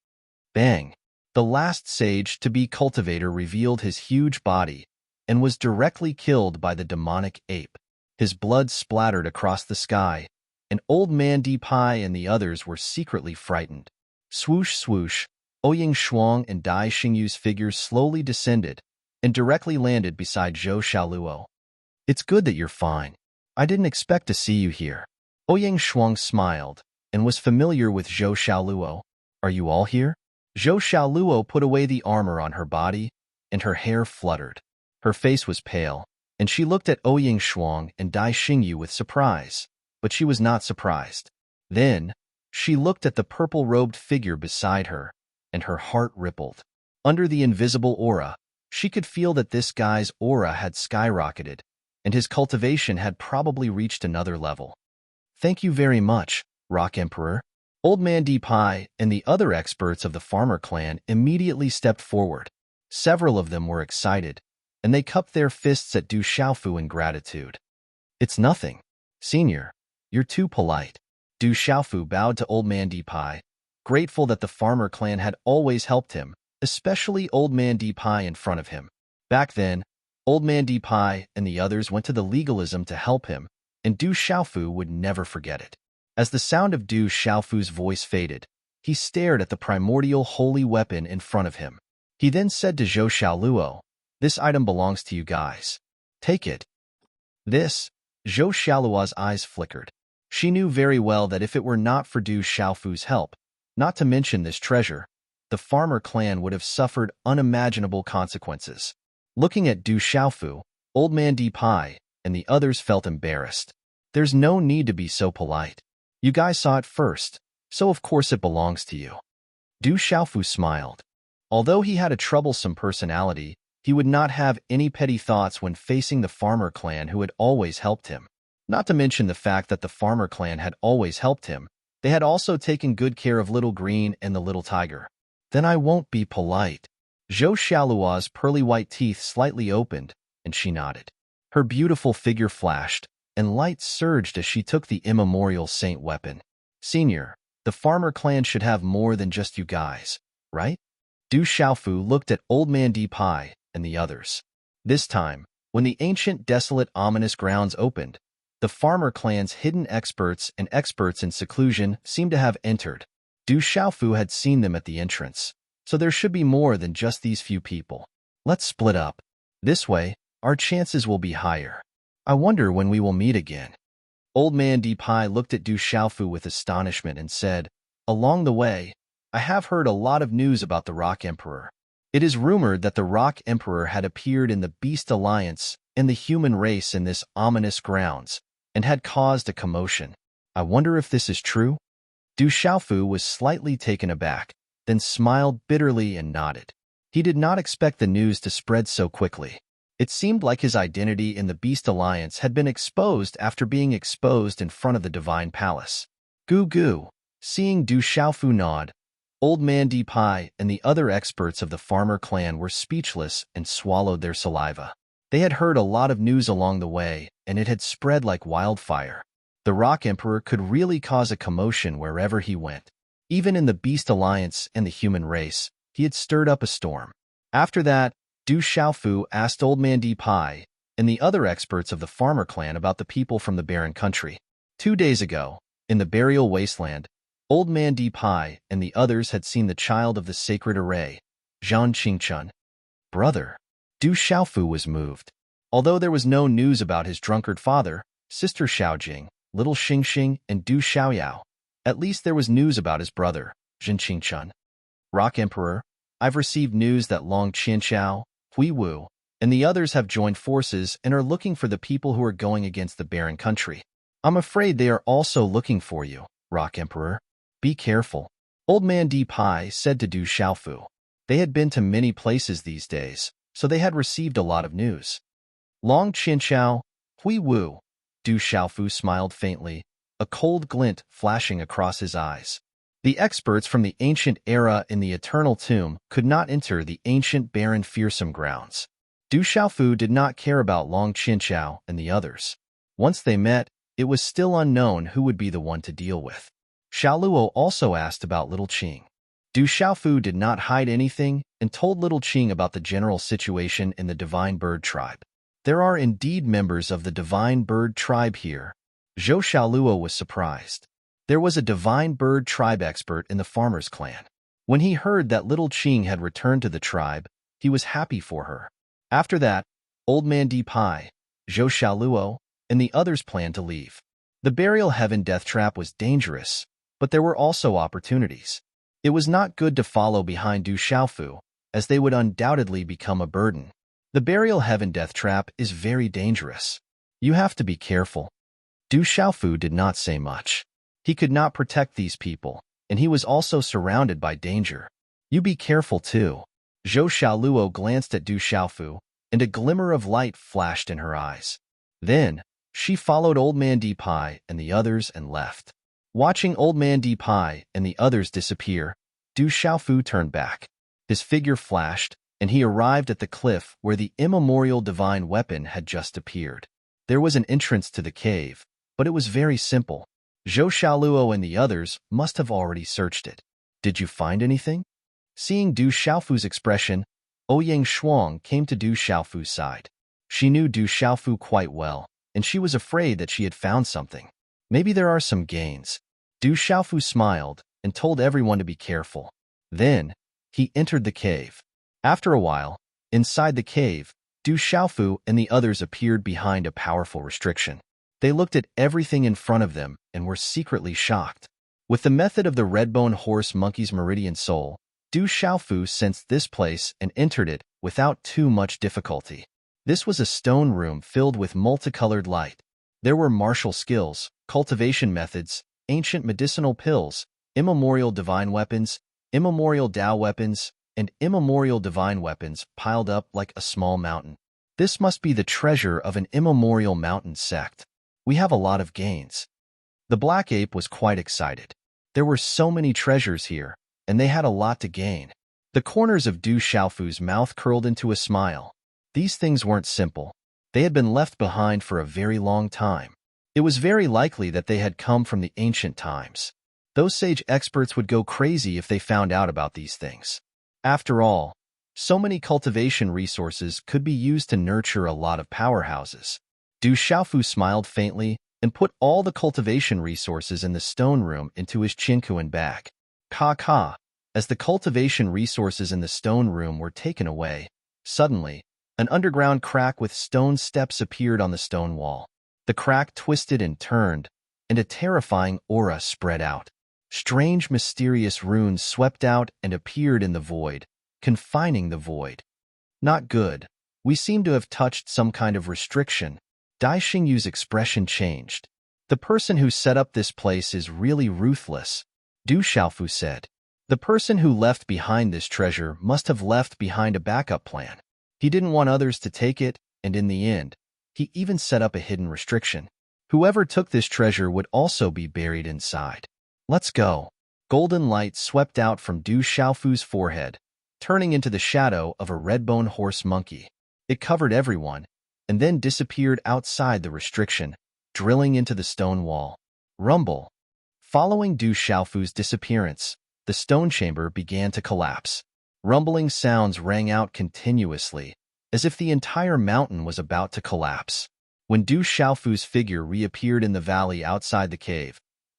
Bang! The last sage-to-be cultivator revealed his huge body and was directly killed by the demonic ape. His blood splattered across the sky, and Old Man Di Pai and the others were secretly frightened. Swoosh, swoosh, Ouying Shuang and Dai Xingyu's figures slowly descended and directly landed beside Zhou Xiaoluo. "It's good that you're fine. I didn't expect to see you here." Ouying Shuang smiled and was familiar with Zhou Xiaoluo. "Are you all here?" Zhou Xiaoluo put away the armor on her body, and her hair fluttered. Her face was pale, and she looked at Ouying Shuang and Dai Xingyu with surprise, but she was not surprised. Then, she looked at the purple-robed figure beside her, and her heart rippled. Under the invisible aura, she could feel that this guy's aura had skyrocketed, and his cultivation had probably reached another level. "Thank you very much, Rock Emperor." Old Man Di Pai and the other experts of the farmer clan immediately stepped forward. Several of them were excited, and they cupped their fists at Du Xiaofu in gratitude. "It's nothing. Senior, you're too polite." Du Xiaofu bowed to Old Man Di Pai, grateful that the farmer clan had always helped him, especially Old Man Di Pai in front of him. Back then, Old Man Di Pai and the others went to the legalism to help him, and Du Xiaofu would never forget it. As the sound of Du Xiaofu's voice faded, he stared at the primordial holy weapon in front of him. He then said to Zhou Xiaoluo, "This item belongs to you guys. Take it." This, Zhou Xiaoluo's eyes flickered. She knew very well that if it were not for Du Xiaofu's help, not to mention this treasure, the farmer clan would have suffered unimaginable consequences. Looking at Du Xiaofu, Old Man Di Pai, and the others felt embarrassed. "There's no need to be so polite. You guys saw it first, so of course it belongs to you." Du Xiaofu smiled. Although he had a troublesome personality, he would not have any petty thoughts when facing the farmer clan who had always helped him. Not to mention the fact that the farmer clan had always helped him, they had also taken good care of Little Green and the Little Tiger. "Then I won't be polite." Zhou Xiaoluo's pearly white teeth slightly opened, and she nodded. Her beautiful figure flashed, and light surged as she took the immemorial saint weapon. "Senior, The farmer clan should have more than just you guys, right? Du Xiaofu looked at Old Man Di Pai and the others. This time, when the ancient, desolate, ominous grounds opened, the farmer clan's hidden experts and experts in seclusion seemed to have entered. Du Xiaofu had seen them at the entrance, so there should be more than just these few people. Let's split up. This way, our chances will be higher. I wonder when we will meet again. Old Man Di Pai looked at Du Xiaofu with astonishment and said, "Along the way, I have heard a lot of news about the Rock Emperor. It is rumored that the Rock Emperor had appeared in the Beast Alliance and the human race in this ominous grounds, and had caused a commotion. I wonder if this is true?" Du Xiaofu was slightly taken aback, then smiled bitterly and nodded. He did not expect the news to spread so quickly. It seemed like his identity in the Beast Alliance had been exposed after being exposed in front of the Divine Palace. Goo goo. Seeing Du Xiaofu nod, Old Man Di Pai and the other experts of the farmer clan were speechless and swallowed their saliva. They had heard a lot of news along the way, and it had spread like wildfire. The Rock Emperor could really cause a commotion wherever he went. Even in the Beast Alliance and the human race, he had stirred up a storm. After that, Du Xiaofu asked Old Man Di Pai and the other experts of the farmer clan about the people from the barren country. 2 days ago, in the burial wasteland, Old Man Di Pai and the others had seen the child of the sacred array, Zhang Qingchun. Brother. Du Xiaofu was moved. Although there was no news about his drunkard father, sister Xiaojing, little Xingxing, and Du Xiaoyao, at least there was news about his brother, Zhen Qingchun. Rock Emperor, I've received news that Long Qianxiao, Hui Wu, and the others have joined forces and are looking for the people who are going against the barren country. I'm afraid they are also looking for you, Rock Emperor. Be careful. Old Man Di Pai said to Du Xiaofu. They had been to many places these days, so they had received a lot of news. Long Qianxiao, Hui Wu. Du Xiaofu smiled faintly, a cold glint flashing across his eyes. The experts from the ancient era in the eternal tomb could not enter the ancient barren fearsome grounds. Du Xiaofu did not care about Long Qianxiao and the others. Once they met, it was still unknown who would be the one to deal with. Xiaoluo also asked about Little Qing. Du Xiaofu did not hide anything and told Little Qing about the general situation in the Divine Bird tribe. There are indeed members of the Divine Bird tribe here. Zhou Xiaoluo was surprised. There was a Divine Bird tribe expert in the farmer's clan. When he heard that Little Qing had returned to the tribe, he was happy for her. After that, Old Man Di Pai, Zhou Xiaoluo, and the others planned to leave. The burial heaven death trap was dangerous, but there were also opportunities. It was not good to follow behind Du Xiaofu, as they would undoubtedly become a burden. The burial heaven death trap is very dangerous. You have to be careful. Du Xiaofu did not say much. He could not protect these people, and he was also surrounded by danger. You be careful too. Zhou Xiaoluo glanced at Du Xiaofu, and a glimmer of light flashed in her eyes. Then, she followed Old Man Di Pai and the others and left. Watching Old Man Di Pai and the others disappear, Du Xiaofu turned back. His figure flashed, and he arrived at the cliff where the immemorial divine weapon had just appeared. There was an entrance to the cave, but it was very simple. Zhou Xiaoluo and the others must have already searched it. Did you find anything? Seeing Du Xiaofu's expression, Ouyang Shuang came to Du Xiaofu's side. She knew Du Xiaofu quite well, and she was afraid that she had found something. Maybe there are some gains. Du Xiaofu smiled and told everyone to be careful. Then, he entered the cave. After a while, inside the cave, Du Xiaofu and the others appeared behind a powerful restriction. They looked at everything in front of them and were secretly shocked. With the method of the red-bone horse monkey's meridian soul, Du Xiaofu sensed this place and entered it without too much difficulty. This was a stone room filled with multicolored light. There were martial skills, cultivation methods, ancient medicinal pills, immemorial divine weapons, immemorial Dao weapons, and immemorial divine weapons piled up like a small mountain. This must be the treasure of an immemorial mountain sect. We have a lot of gains. The black ape was quite excited. There were so many treasures here, and they had a lot to gain. The corners of Du Xiaofu's mouth curled into a smile. These things weren't simple. They had been left behind for a very long time. It was very likely that they had come from the ancient times. Those sage experts would go crazy if they found out about these things. After all, so many cultivation resources could be used to nurture a lot of powerhouses. Du Xiaofu smiled faintly and put all the cultivation resources in the stone room into his Qinkuan bag. Ka. As the cultivation resources in the stone room were taken away, suddenly, an underground crack with stone steps appeared on the stone wall. The crack twisted and turned, and a terrifying aura spread out. Strange, mysterious runes swept out and appeared in the void, confining the void. Not good. We seem to have touched some kind of restriction. Dai Xingyu's expression changed. The person who set up this place is really ruthless, Du Xiaofu said. The person who left behind this treasure must have left behind a backup plan. He didn't want others to take it, and in the end, he even set up a hidden restriction. Whoever took this treasure would also be buried inside. Let's go. Golden light swept out from Du Xiaofu's forehead, turning into the shadow of a red-bone horse monkey. It covered everyone, and then disappeared outside the restriction, drilling into the stone wall. Rumble. Following Du Xiaofu's disappearance, the stone chamber began to collapse. Rumbling sounds rang out continuously, as if the entire mountain was about to collapse. When Du Xiaofu's figure reappeared in the valley outside the cave,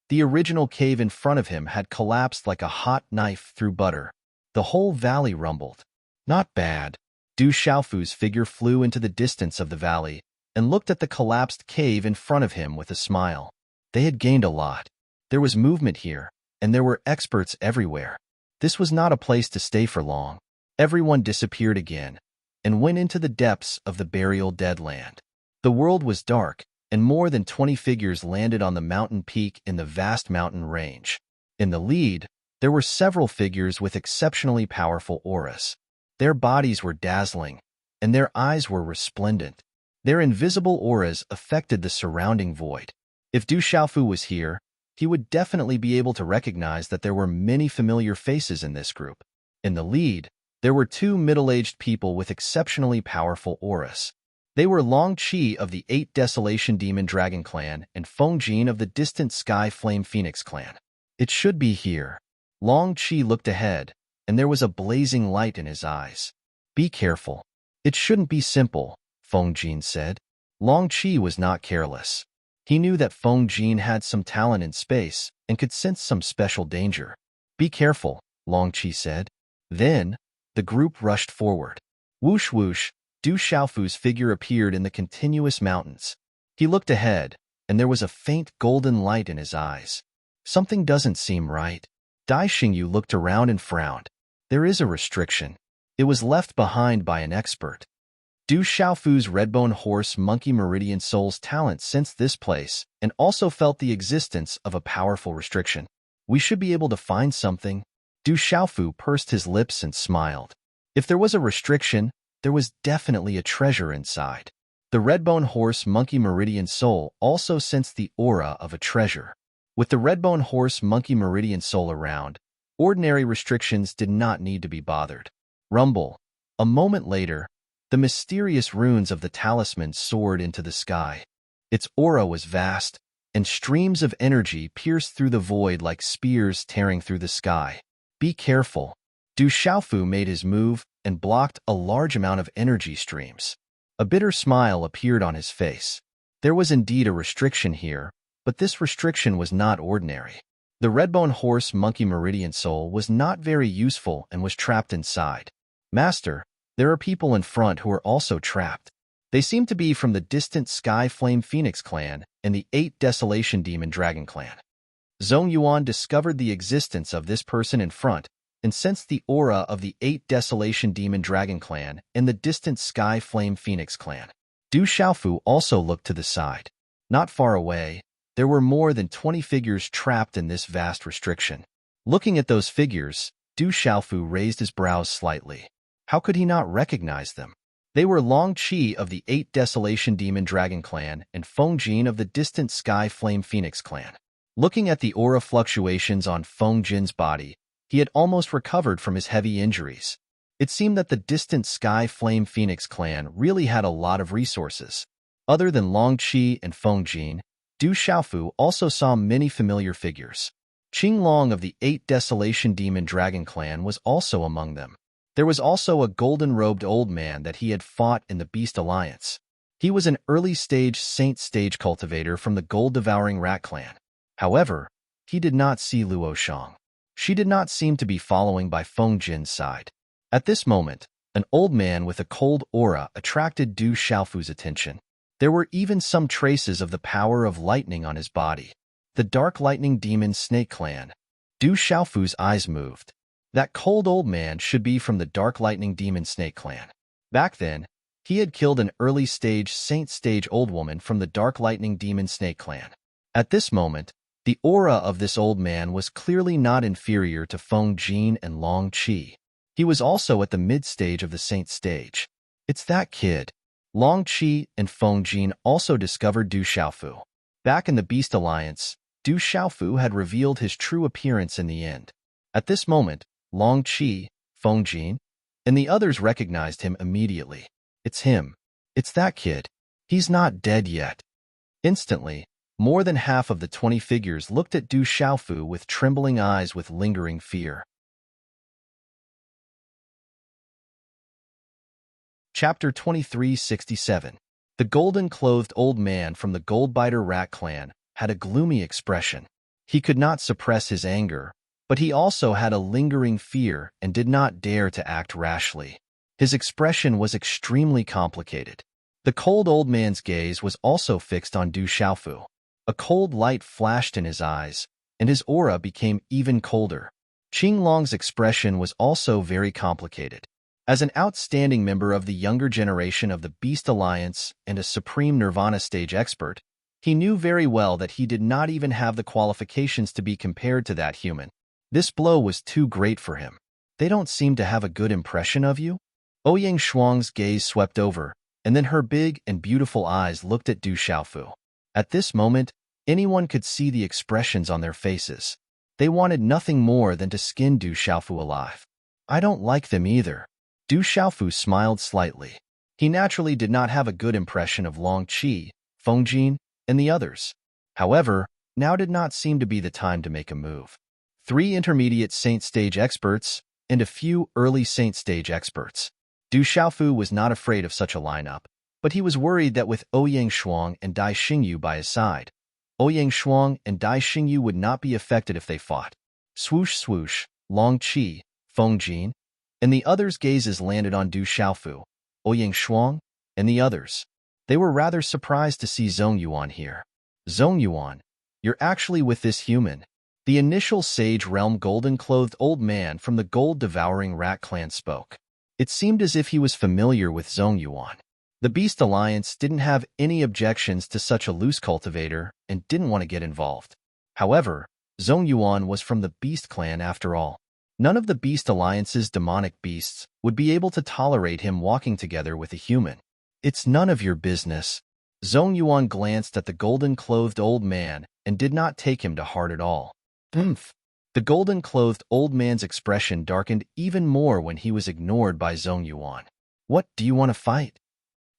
the original cave in front of him had collapsed like a hot knife through butter. The whole valley rumbled. Not bad. Du Xiaofu's figure flew into the distance of the valley and looked at the collapsed cave in front of him with a smile. They had gained a lot. There was movement here, and there were experts everywhere. This was not a place to stay for long. Everyone disappeared again and went into the depths of the burial dead land. The world was dark, and more than 20 figures landed on the mountain peak in the vast mountain range. In the lead, there were several figures with exceptionally powerful auras. Their bodies were dazzling, and their eyes were resplendent. Their invisible auras affected the surrounding void. If Du Xiaofu was here, he would definitely be able to recognize that there were many familiar faces in this group. In the lead, there were two middle-aged people with exceptionally powerful auras. They were Long Qi of the 8 Desolation Demon Dragon Clan and Feng Jin of the distant Sky Flame Phoenix Clan. It should be here. Long Qi looked ahead, and there was a blazing light in his eyes. Be careful. It shouldn't be simple, Feng Jin said. Long Qi was not careless. He knew that Feng Jin had some talent in space and could sense some special danger. Be careful, Long Qi said. Then, the group rushed forward. Whoosh whoosh, Du Xiaofu's figure appeared in the continuous mountains. He looked ahead, and there was a faint golden light in his eyes. Something doesn't seem right. Dai Xingyu looked around and frowned. There is a restriction. It was left behind by an expert. Du Xiaofu's redbone horse monkey meridian soul's talent sensed this place and also felt the existence of a powerful restriction. We should be able to find something. Du Xiaofu pursed his lips and smiled. If there was a restriction, there was definitely a treasure inside. The redbone horse monkey meridian soul also sensed the aura of a treasure. With the redbone horse monkey meridian soul around, ordinary restrictions did not need to be bothered. Rumble. A moment later, the mysterious runes of the talisman soared into the sky. Its aura was vast, and streams of energy pierced through the void like spears tearing through the sky. Be careful. Du Xiaofu made his move and blocked a large amount of energy streams. A bitter smile appeared on his face. There was indeed a restriction here, but this restriction was not ordinary. The redbone horse monkey meridian soul was not very useful and was trapped inside. Master, there are people in front who are also trapped. They seem to be from the distant Sky Flame Phoenix Clan and the 8 Desolation Demon Dragon Clan. Zhong Yuan discovered the existence of this person in front and sensed the aura of the 8 Desolation Demon Dragon Clan and the distant Sky Flame Phoenix Clan. Du Xiaofu also looked to the side. Not far away, there were more than 20 figures trapped in this vast restriction. Looking at those figures, Du Xiaofu raised his brows slightly. How could he not recognize them? They were Long Qi of the 8 Desolation Demon Dragon Clan and Feng Jin of the distant Sky Flame Phoenix Clan. Looking at the aura fluctuations on Feng Jin's body, he had almost recovered from his heavy injuries. It seemed that the distant Sky Flame Phoenix Clan really had a lot of resources. Other than Long Qi and Feng Jin, Du Xiaofu also saw many familiar figures. Qinglong of the 8 Desolation Demon Dragon Clan was also among them. There was also a golden-robed old man that he had fought in the Beast Alliance. He was an early-stage Saint Stage cultivator from the Gold-Devouring Rat Clan. However, he did not see Luo Shang. She did not seem to be following by Feng Jin's side. At this moment, an old man with a cold aura attracted Du Xiaofu's attention. There were even some traces of the power of lightning on his body. The Dark Lightning Demon Snake Clan. Du Xiaofu's eyes moved. That cold old man should be from the Dark Lightning Demon Snake Clan. Back then, he had killed an early-stage Saint Stage old woman from the Dark Lightning Demon Snake Clan. At this moment, the aura of this old man was clearly not inferior to Feng Jin and Long Qi. He was also at the mid-stage of the Saint Stage. It's that kid. Long Qi and Feng Jin also discovered Du Xiaofu. Back in the Beast Alliance, Du Xiaofu had revealed his true appearance in the end. At this moment, Long Qi, Feng Jin, and the others recognized him immediately. It's him. It's that kid. He's not dead yet. Instantly, more than half of the 20 figures looked at Du Xiaofu with trembling eyes with lingering fear. Chapter 2367. The golden-clothed old man from the Goldbiter Rat Clan had a gloomy expression. He could not suppress his anger, but he also had a lingering fear and did not dare to act rashly. His expression was extremely complicated. The cold old man's gaze was also fixed on Du Xiaofu. A cold light flashed in his eyes, and his aura became even colder. Qinglong's expression was also very complicated. As an outstanding member of the younger generation of the Beast Alliance and a supreme Nirvana stage expert, he knew very well that he did not even have the qualifications to be compared to that human. This blow was too great for him. They don't seem to have a good impression of you? Ouyang Shuang's gaze swept over, and then her big and beautiful eyes looked at Du Xiaofu. At this moment, anyone could see the expressions on their faces. They wanted nothing more than to skin Du Xiaofu alive. I don't like them either. Du Xiaofu smiled slightly. He naturally did not have a good impression of Long Qi, Feng Jin, and the others. However, now did not seem to be the time to make a move. 3 intermediate Saint Stage experts and a few early Saint Stage experts. Du Xiaofu was not afraid of such a lineup, but he was worried that with Ouyang Shuang and Dai Xingyu by his side, Ouyang Shuang and Dai Xingyu would not be affected if they fought. Swoosh swoosh, Long Qi, Feng Jin, and the others' gazes landed on Du Xiaofu, Ouyang Shuang, and the others. They were rather surprised to see Zhong Yuan here. Zhong Yuan, you're actually with this human. The initial Sage Realm golden-clothed old man from the Gold-Devouring Rat Clan spoke. It seemed as if he was familiar with Zhong Yuan. The Beast Alliance didn't have any objections to such a loose cultivator and didn't want to get involved. However, Zhong Yuan was from the Beast Clan after all. None of the Beast Alliance's demonic beasts would be able to tolerate him walking together with a human. It's none of your business. Zhong Yuan glanced at the golden-clothed old man and did not take him to heart at all. Oomph! The golden-clothed old man's expression darkened even more when he was ignored by Zhong Yuan. What, do you want to fight?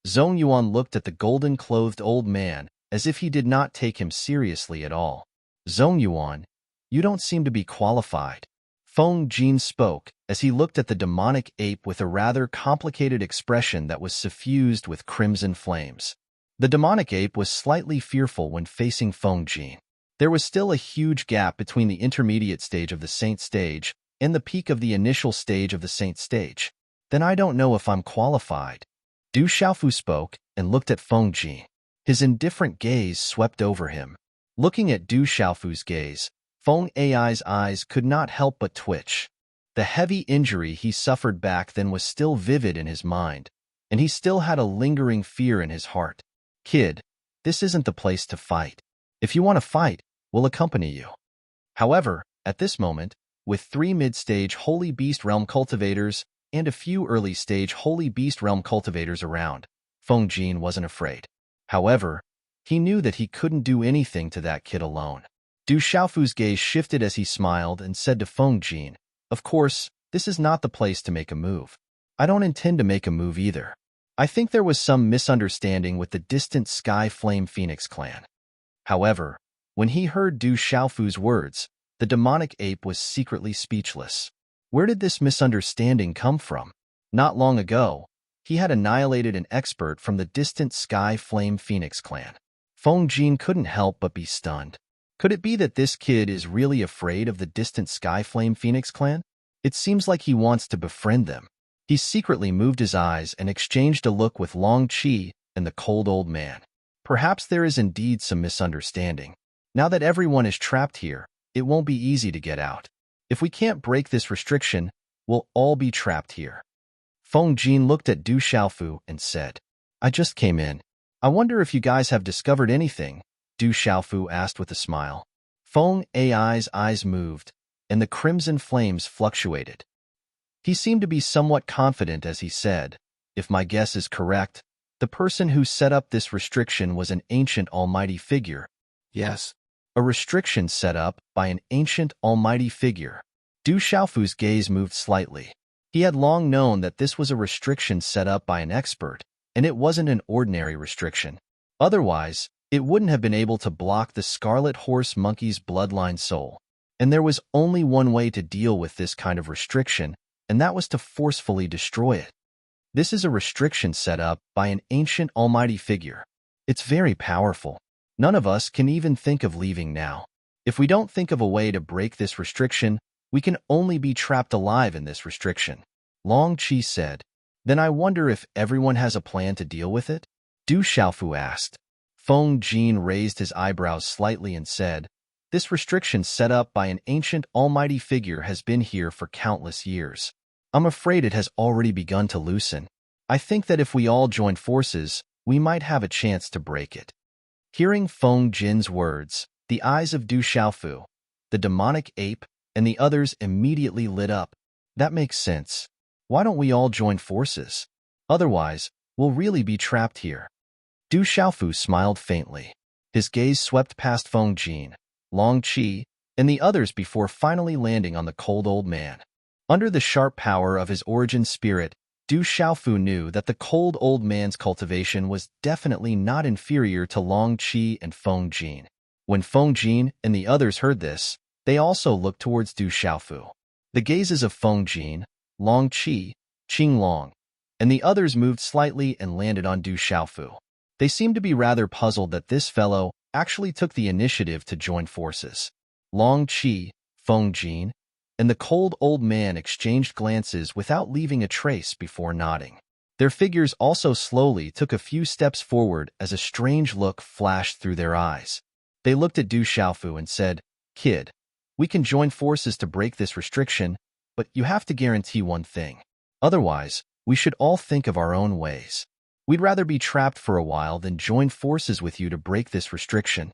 Zhong Yuan looked at the golden-clothed old man as if he did not take him seriously at all. Zhong Yuan, you don't seem to be qualified. Feng Jin spoke as he looked at the demonic ape with a rather complicated expression that was suffused with crimson flames. The demonic ape was slightly fearful when facing Feng Jin. There was still a huge gap between the intermediate stage of the Saint Stage and the peak of the initial stage of the Saint Stage. Then I don't know if I'm qualified. Du Xiaofu spoke and looked at Feng Jin. His indifferent gaze swept over him. Looking at Du Xiaofu's gaze, Feng Ai's eyes could not help but twitch. The heavy injury he suffered back then was still vivid in his mind, and he still had a lingering fear in his heart. Kid, this isn't the place to fight. If you want to fight, we'll accompany you. However, at this moment, with 3 mid-stage Holy Beast Realm cultivators and a few early-stage Holy Beast Realm cultivators around, Feng Jin wasn't afraid. However, he knew that he couldn't do anything to that kid alone. Du Xiaofu's gaze shifted as he smiled and said to Feng Jin, of course, this is not the place to make a move. I don't intend to make a move either. I think there was some misunderstanding with the distant Sky Flame Phoenix clan. However, when he heard Du Xiaofu's words, The demonic ape was secretly speechless. Where did this misunderstanding come from? Not long ago, he had annihilated an expert from the distant Sky Flame Phoenix clan. Feng Jin couldn't help but be stunned. Could it be that this kid is really afraid of the distant Sky Flame Phoenix clan? It seems like he wants to befriend them. He secretly moved his eyes and exchanged a look with Long Qi and the cold old man. Perhaps there is indeed some misunderstanding. Now that everyone is trapped here, it won't be easy to get out. If we can't break this restriction, we'll all be trapped here. Feng Jin looked at Du Xiaofu and said, I just came in. I wonder if you guys have discovered anything, Du Xiaofu asked with a smile. Feng Ai's eyes moved, and the crimson flames fluctuated. He seemed to be somewhat confident as he said, if my guess is correct, the person who set up this restriction was an ancient almighty figure. Yes. A restriction set up by an ancient almighty figure. Du Xiaofu's gaze moved slightly. He had long known that this was a restriction set up by an expert, and it wasn't an ordinary restriction. Otherwise, it wouldn't have been able to block the Scarlet Horse Monkey's bloodline soul. And there was only one way to deal with this kind of restriction, and that was to forcefully destroy it. This is a restriction set up by an ancient almighty figure. It's very powerful. None of us can even think of leaving now. If we don't think of a way to break this restriction, we can only be trapped alive in this restriction. Long Qi said. Then I wonder if everyone has a plan to deal with it? Du Xiaofu asked. Feng Jin raised his eyebrows slightly and said, this restriction set up by an ancient almighty figure has been here for countless years. I'm afraid it has already begun to loosen. I think that if we all join forces, we might have a chance to break it. Hearing Feng Jin's words, the eyes of Du Xiaofu, the demonic ape, and the others immediately lit up. That makes sense. Why don't we all join forces? Otherwise, we'll really be trapped here. Du Xiaofu smiled faintly. His gaze swept past Feng Jin, Long Qi, and the others before finally landing on the cold old man. Under the sharp power of his origin spirit, Du Xiaofu knew that the cold old man's cultivation was definitely not inferior to Long Qi and Feng Jin. When Feng Jin and the others heard this, they also looked towards Du Xiaofu. The gazes of Feng Jin, Long Qi, Qing Long, and the others moved slightly and landed on Du Xiaofu. They seemed to be rather puzzled that this fellow actually took the initiative to join forces. Long Qi, Feng Jin, and the cold old man exchanged glances without leaving a trace before nodding. Their figures also slowly took a few steps forward as a strange look flashed through their eyes. They looked at Du Xiaofu and said, Kid, we can join forces to break this restriction, but you have to guarantee one thing. Otherwise, we should all think of our own ways. We'd rather be trapped for a while than join forces with you to break this restriction.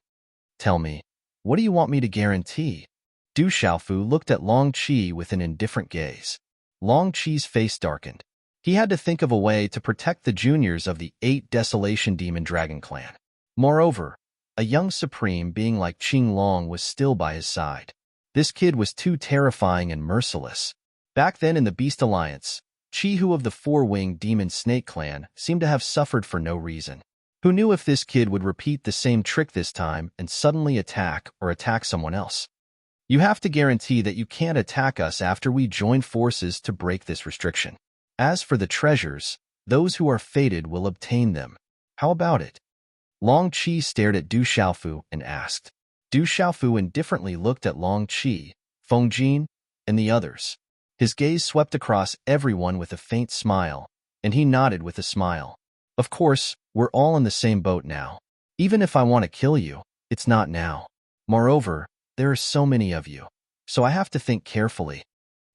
Tell me, what do you want me to guarantee? Du Xiaofu looked at Long Qi with an indifferent gaze. Long Qi's face darkened. He had to think of a way to protect the juniors of the 8 Desolation Demon Dragon clan. Moreover, a young supreme being like Qing Long was still by his side. This kid was too terrifying and merciless. Back then in the Beast Alliance, Qi Hu of the 4-winged Demon Snake clan seemed to have suffered for no reason. Who knew if this kid would repeat the same trick this time and suddenly attack someone else? You have to guarantee that you can't attack us after we join forces to break this restriction. As for the treasures, those who are fated will obtain them. How about it? Long Qi stared at Du Xiaofu and asked. Du Xiaofu indifferently looked at Long Qi, Feng Jin, and the others. His gaze swept across everyone with a faint smile, and he nodded with a smile. Of course, we're all in the same boat now. Even if I want to kill you, it's not now. Moreover, there are so many of you, so I have to think carefully.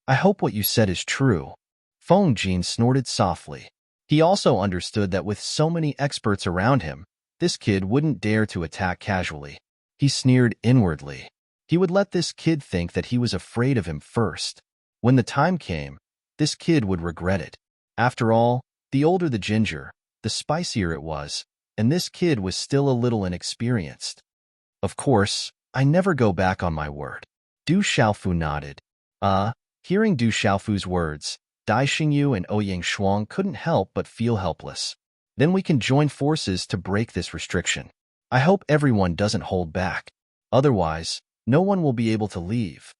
I hope what you said is true. Feng Jin snorted softly. He also understood that with so many experts around him, this kid wouldn't dare to attack casually. He sneered inwardly. He would let this kid think that he was afraid of him first. When the time came, this kid would regret it. After all, the older the ginger, the spicier it was, and this kid was still a little inexperienced. Of course, I never go back on my word. Du Xiaofu nodded. Hearing Du Xiaofu's words, Dai Xingyu and Ouyang Shuang couldn't help but feel helpless. Then we can join forces to break this restriction. I hope everyone doesn't hold back. Otherwise, no one will be able to leave.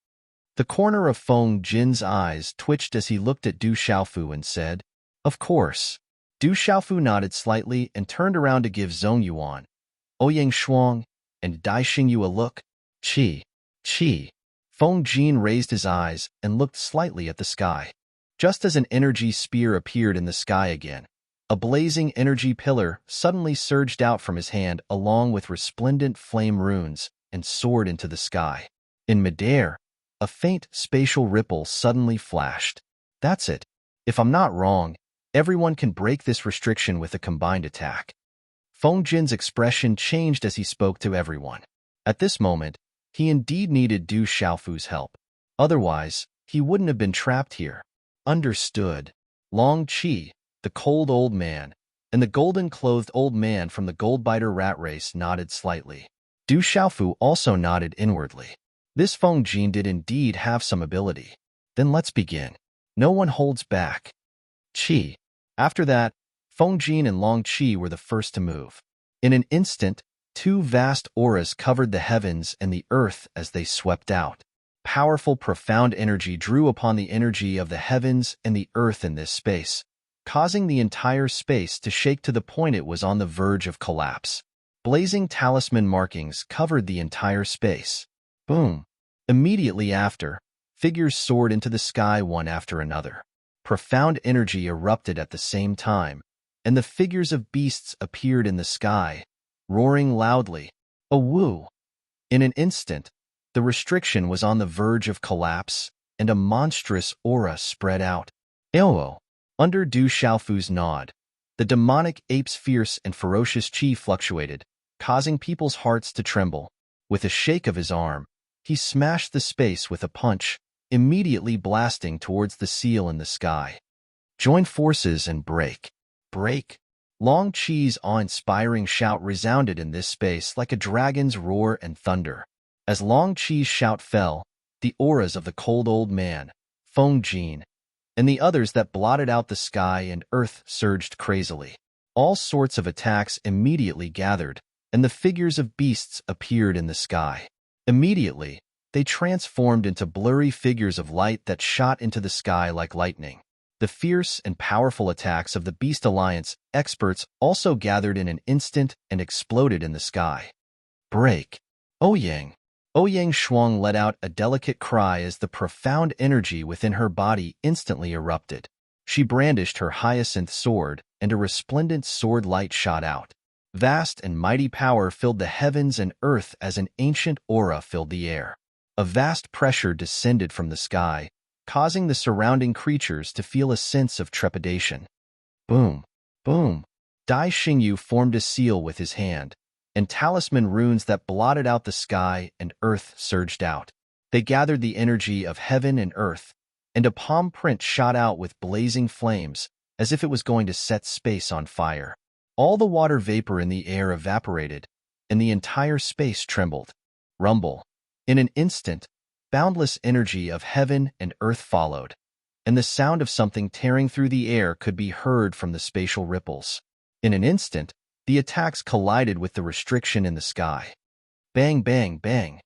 The corner of Feng Jin's eyes twitched as he looked at Du Xiaofu and said, "Of course." Du Xiaofu nodded slightly and turned around to give Zhong Yuan, Ouyang Shuang, and Dai Xingyu a look. Qi. Qi. Feng Jin raised his eyes and looked slightly at the sky. Just as an energy spear appeared in the sky again, a blazing energy pillar suddenly surged out from his hand along with resplendent flame runes and soared into the sky. In midair, a faint spatial ripple suddenly flashed. That's it. If I'm not wrong, everyone can break this restriction with a combined attack. Feng Jin's expression changed as he spoke to everyone. At this moment, he indeed needed Du Xiaofu's help. Otherwise, he wouldn't have been trapped here. Understood. Long Qi, the cold old man, and the golden-clothed old man from the Goldbiter rat race nodded slightly. Du Xiaofu also nodded inwardly. This Feng Jin did indeed have some ability. Then let's begin. No one holds back. Qi. After that, Feng Jin and Long Qi were the first to move. In an instant, two vast auras covered the heavens and the earth as they swept out. Powerful, profound energy drew upon the energy of the heavens and the earth in this space, causing the entire space to shake to the point it was on the verge of collapse. Blazing talisman markings covered the entire space. Boom. Immediately after, figures soared into the sky one after another. Profound energy erupted at the same time, and the figures of beasts appeared in the sky, roaring loudly. A woo! In an instant, the restriction was on the verge of collapse, and a monstrous aura spread out. Eowo! Under Du Xiaofu's nod, the demonic ape's fierce and ferocious qi fluctuated, causing people's hearts to tremble. With a shake of his arm, he smashed the space with a punch, immediately blasting towards the seal in the sky. Join forces and break. Break. Long Qi's awe-inspiring shout resounded in this space like a dragon's roar and thunder. As Long Qi's shout fell, the auras of the cold old man, Feng Jin, and the others that blotted out the sky and earth surged crazily. All sorts of attacks immediately gathered, and the figures of beasts appeared in the sky. Immediately, they transformed into blurry figures of light that shot into the sky like lightning. The fierce and powerful attacks of the Beast Alliance experts also gathered in an instant and exploded in the sky. Break. Ouyang. Ouyang Shuang let out a delicate cry as the profound energy within her body instantly erupted. She brandished her hyacinth sword, and a resplendent sword light shot out. Vast and mighty power filled the heavens and earth as an ancient aura filled the air. A vast pressure descended from the sky, causing the surrounding creatures to feel a sense of trepidation. Boom, boom. Dai Xingyu formed a seal with his hand, and talisman runes that blotted out the sky and earth surged out. They gathered the energy of heaven and earth, and a palm print shot out with blazing flames, as if it was going to set space on fire. All the water vapor in the air evaporated, and the entire space trembled. Rumble. In an instant, boundless energy of heaven and earth followed, and the sound of something tearing through the air could be heard from the spatial ripples. In an instant, the attacks collided with the restriction in the sky. Bang, bang, bang.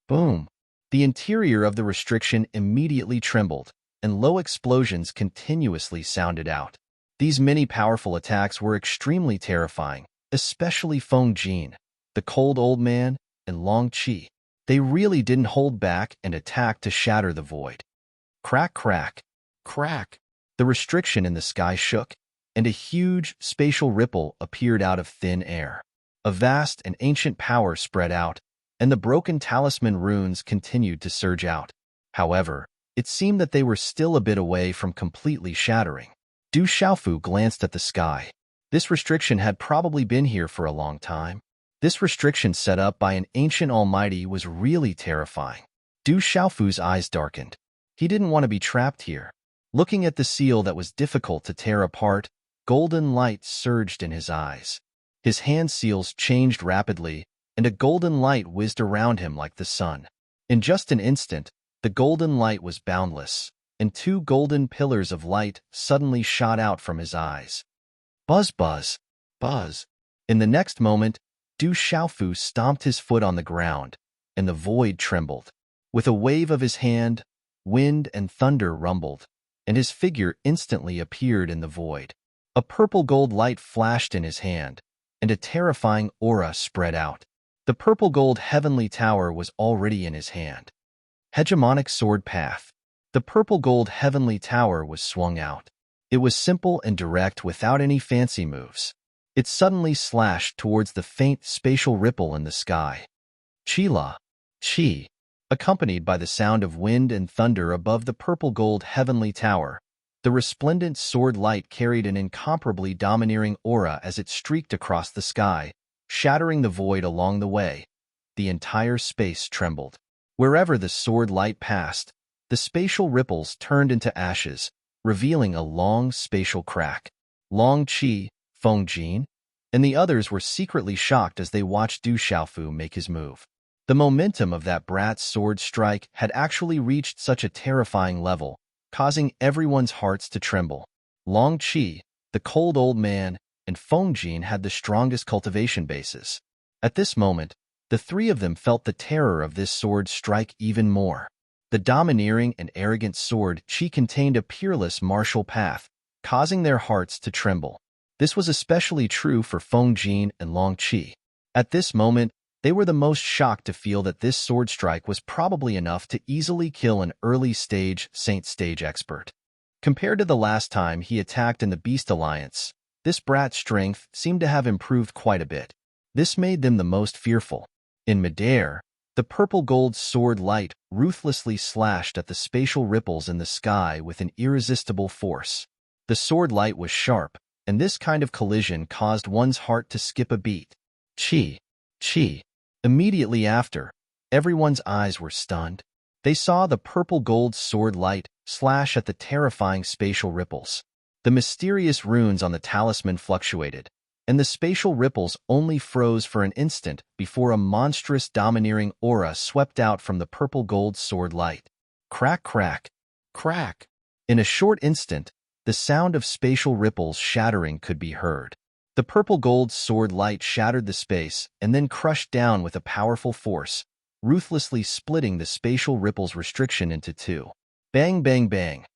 Boom. The interior of the restriction immediately trembled, and low explosions continuously sounded out. These many powerful attacks were extremely terrifying, especially Feng Jin, the cold old man, and Long Qi. They really didn't hold back and attacked to shatter the void. Crack, crack, crack. The restriction in the sky shook, and a huge spatial ripple appeared out of thin air. A vast and ancient power spread out, and the broken talisman runes continued to surge out. However, it seemed that they were still a bit away from completely shattering. Du Xiaofu glanced at the sky. This restriction had probably been here for a long time. This restriction set up by an ancient almighty was really terrifying. Du Xiaofu's eyes darkened. He didn't want to be trapped here. Looking at the seal that was difficult to tear apart, golden light surged in his eyes. His hand seals changed rapidly, and a golden light whizzed around him like the sun. In just an instant, the golden light was boundless, and two golden pillars of light suddenly shot out from his eyes. Buzz, buzz, buzz. In the next moment, Du Xiaofu stomped his foot on the ground, and the void trembled. With a wave of his hand, wind and thunder rumbled, and his figure instantly appeared in the void. A purple-gold light flashed in his hand, and a terrifying aura spread out. The purple-gold heavenly tower was already in his hand. Hegemonic sword path. The purple-gold heavenly tower was swung out. It was simple and direct without any fancy moves. It suddenly slashed towards the faint spatial ripple in the sky. Chila, chi, accompanied by the sound of wind and thunder above the purple-gold heavenly tower. The resplendent sword light carried an incomparably domineering aura as it streaked across the sky, shattering the void along the way. The entire space trembled. Wherever the sword light passed, the spatial ripples turned into ashes, revealing a long spatial crack. Long Qi, Feng Jin, and the others were secretly shocked as they watched Du Xiaofu make his move. The momentum of that brat's sword strike had actually reached such a terrifying level, causing everyone's hearts to tremble. Long Qi, the cold old man, and Feng Jin had the strongest cultivation bases. At this moment, the three of them felt the terror of this sword strike even more. The domineering and arrogant sword Qi contained a peerless martial path, causing their hearts to tremble. This was especially true for Feng Jin and Long Qi. At this moment, they were the most shocked to feel that this sword strike was probably enough to easily kill an early-stage Saint Stage expert. Compared to the last time he attacked in the Beast Alliance, this brat's strength seemed to have improved quite a bit. This made them the most fearful. In midair, the purple-gold sword light ruthlessly slashed at the spatial ripples in the sky with an irresistible force. The sword light was sharp, and this kind of collision caused one's heart to skip a beat. Chi. Immediately after, everyone's eyes were stunned. They saw the purple-gold sword light slash at the terrifying spatial ripples. The mysterious runes on the talisman fluctuated, and the spatial ripples only froze for an instant before a monstrous domineering aura swept out from the purple-gold sword light. Crack, crack, crack. In a short instant, the sound of spatial ripples shattering could be heard. The purple-gold sword light shattered the space and then crushed down with a powerful force, ruthlessly splitting the spatial ripples restriction into two. Bang, bang, bang.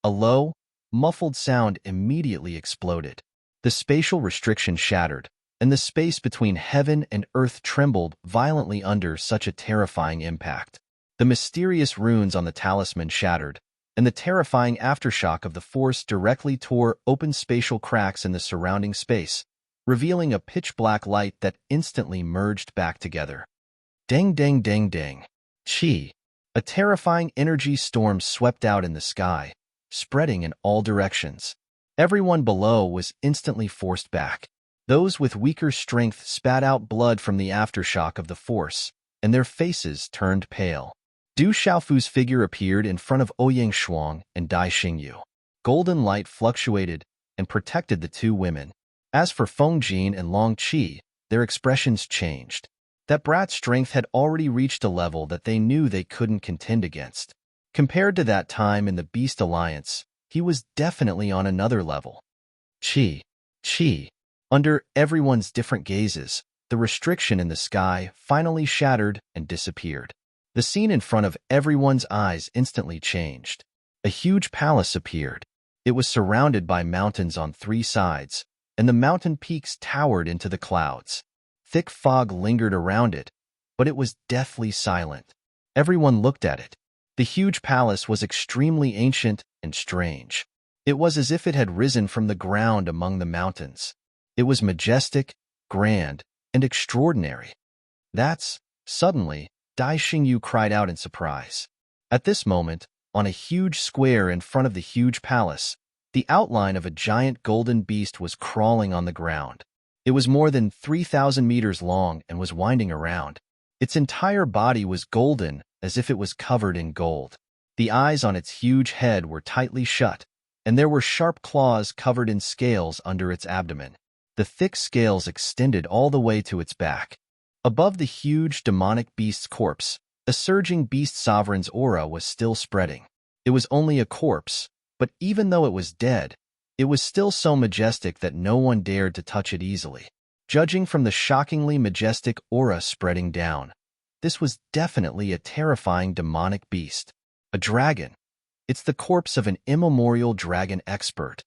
A low, muffled sound immediately exploded. The spatial restriction shattered, and the space between heaven and earth trembled violently under such a terrifying impact. The mysterious runes on the talisman shattered, and the terrifying aftershock of the force directly tore open spatial cracks in the surrounding space, revealing a pitch-black light that instantly merged back together. Dang, dang, dang, dang. Chi. A terrifying energy storm swept out in the sky, spreading in all directions. Everyone below was instantly forced back. Those with weaker strength spat out blood from the aftershock of the force, and their faces turned pale. Du Xiaofu's figure appeared in front of Ouyang Shuang and Dai Xingyu. Golden light fluctuated and protected the two women. As for Feng Jin and Long Qi, their expressions changed. That brat's strength had already reached a level that they knew they couldn't contend against. Compared to that time in the Beast Alliance, he was definitely on another level. Chi. Under everyone's different gazes, the restriction in the sky finally shattered and disappeared. The scene in front of everyone's eyes instantly changed. A huge palace appeared. It was surrounded by mountains on three sides, and the mountain peaks towered into the clouds. Thick fog lingered around it, but it was deathly silent. Everyone looked at it. The huge palace was extremely ancient and strange. It was as if it had risen from the ground among the mountains. It was majestic, grand, and extraordinary. Suddenly, Dai Xingyu cried out in surprise. At this moment, on a huge square in front of the huge palace, the outline of a giant golden beast was crawling on the ground. It was more than 3,000 meters long and was winding around. Its entire body was golden, as if it was covered in gold. The eyes on its huge head were tightly shut, and there were sharp claws covered in scales under its abdomen. The thick scales extended all the way to its back. Above the huge demonic beast's corpse, a surging beast sovereign's aura was still spreading. It was only a corpse, but even though it was dead, it was still so majestic that no one dared to touch it easily. Judging from the shockingly majestic aura spreading down, this was definitely a terrifying demonic beast. A dragon. It's the corpse of an immemorial dragon expert.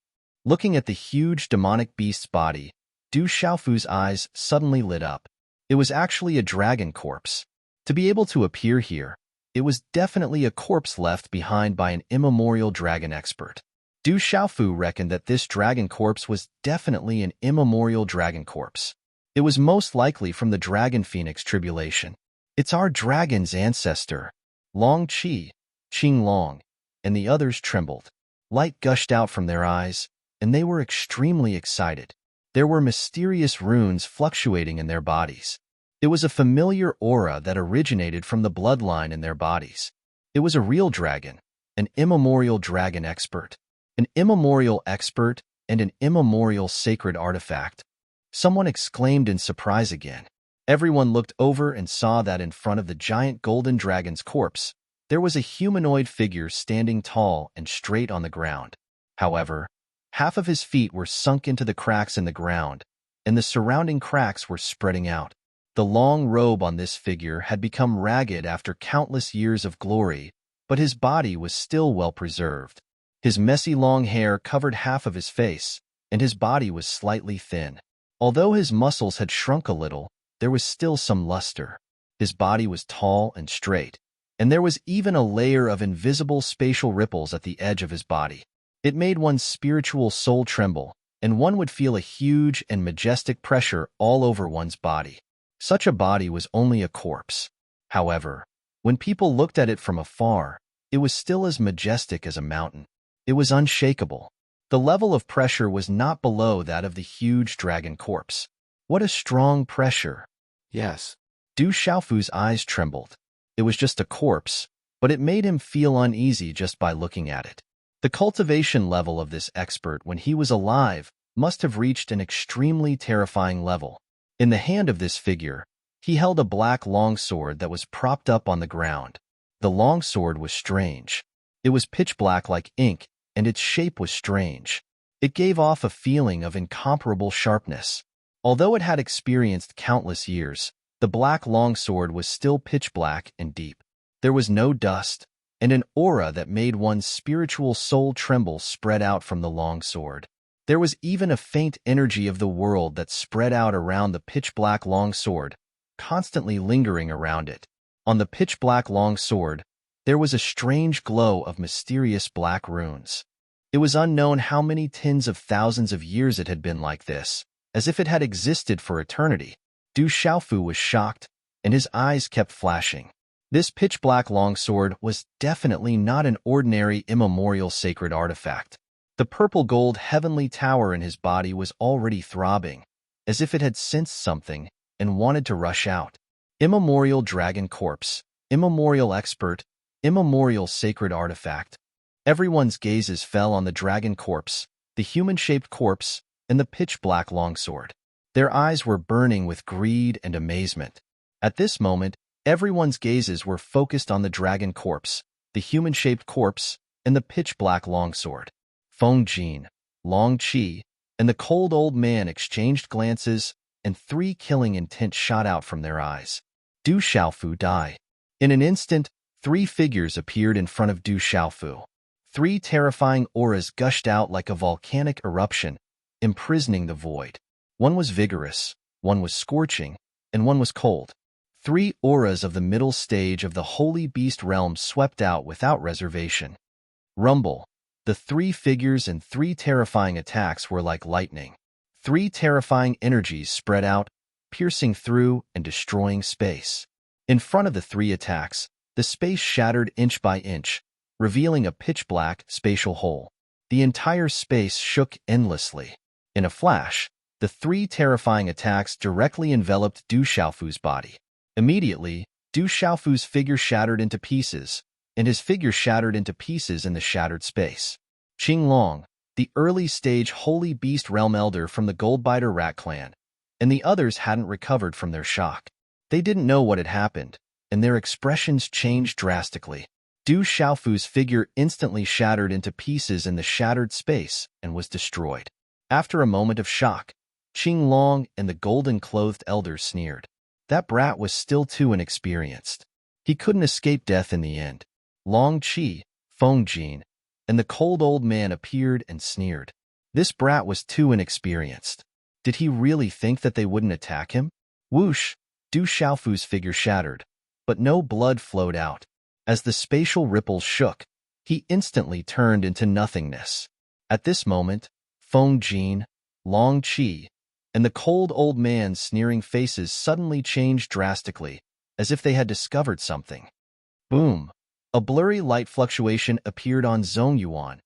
Looking at the huge demonic beast's body, Du Xiaofu's eyes suddenly lit up. It was actually a dragon corpse. To be able to appear here, it was definitely a corpse left behind by an immemorial dragon expert. Du Xiaofu reckoned that this dragon corpse was definitely an immemorial dragon corpse. It was most likely from the dragon phoenix tribulation. It's our dragon's ancestor. Long Qi, Qing Long, and the others trembled. Light gushed out from their eyes, and they were extremely excited. There were mysterious runes fluctuating in their bodies. It was a familiar aura that originated from the bloodline in their bodies. It was a real dragon, an immemorial dragon expert. An immemorial expert and an immemorial sacred artifact. Someone exclaimed in surprise again. Everyone looked over and saw that in front of the giant golden dragon's corpse, there was a humanoid figure standing tall and straight on the ground. However, half of his feet were sunk into the cracks in the ground, and the surrounding cracks were spreading out. The long robe on this figure had become ragged after countless years of glory, but his body was still well preserved. His messy long hair covered half of his face, and his body was slightly thin. Although his muscles had shrunk a little, there was still some luster. His body was tall and straight, and there was even a layer of invisible spatial ripples at the edge of his body. It made one's spiritual soul tremble, and one would feel a huge and majestic pressure all over one's body. Such a body was only a corpse. However, when people looked at it from afar, it was still as majestic as a mountain. It was unshakable. The level of pressure was not below that of the huge dragon corpse. What a strong pressure. Yes. Du Xiaofu's eyes trembled. It was just a corpse, but it made him feel uneasy just by looking at it. The cultivation level of this expert when he was alive must have reached an extremely terrifying level. In the hand of this figure, he held a black longsword that was propped up on the ground. The longsword was strange. It was pitch black like ink, and its shape was strange. It gave off a feeling of incomparable sharpness. Although it had experienced countless years, the black longsword was still pitch black and deep. There was no dust, and an aura that made one's spiritual soul tremble spread out from the longsword. There was even a faint energy of the world that spread out around the pitch-black longsword, constantly lingering around it. On the pitch-black longsword, there was a strange glow of mysterious black runes. It was unknown how many tens of thousands of years it had been like this, as if it had existed for eternity. Du Xiaofu was shocked, and his eyes kept flashing. This pitch-black longsword was definitely not an ordinary immemorial sacred artifact. The purple-gold heavenly tower in his body was already throbbing, as if it had sensed something and wanted to rush out. Immemorial dragon corpse, immemorial expert, immemorial sacred artifact. Everyone's gazes fell on the dragon corpse, the human-shaped corpse, and the pitch-black longsword. Their eyes were burning with greed and amazement. At this moment, everyone's gazes were focused on the dragon corpse, the human-shaped corpse, and the pitch-black longsword. Feng Jin, Long Qi, and the cold old man exchanged glances, and 3 killing intent shot out from their eyes. Du Xiaofu died. In an instant, 3 figures appeared in front of Du Xiaofu. 3 terrifying auras gushed out like a volcanic eruption, imprisoning the void. One was vigorous, one was scorching, and one was cold. 3 auras of the middle stage of the holy beast realm swept out without reservation. Rumble. The 3 figures and 3 terrifying attacks were like lightning. 3 terrifying energies spread out, piercing through and destroying space. In front of the 3 attacks, the space shattered inch by inch, revealing a pitch-black spatial hole. The entire space shook endlessly. In a flash, the 3 terrifying attacks directly enveloped Du Xiaofu's body. Immediately, Du Xiaofu's figure shattered into pieces, and his figure shattered into pieces in the shattered space. Qing Long, the early-stage holy beast realm elder from the Goldbiter rat clan, and the others hadn't recovered from their shock. They didn't know what had happened, and their expressions changed drastically. Du Xiaofu's figure instantly shattered into pieces in the shattered space and was destroyed. After a moment of shock, Qing Long and the golden-clothed elders sneered. that brat was still too inexperienced. He couldn't escape death in the end. Long Qi, Feng Jin, and the cold old man appeared and sneered. This brat was too inexperienced. Did he really think that they wouldn't attack him? Whoosh! Du Xiaofu's figure shattered, but no blood flowed out. As the spatial ripples shook, he instantly turned into nothingness. At this moment, Feng Jin, Long Qi, and the cold old man's sneering faces suddenly changed drastically, as if they had discovered something. Boom! A blurry light fluctuation appeared on Zhong Yuan,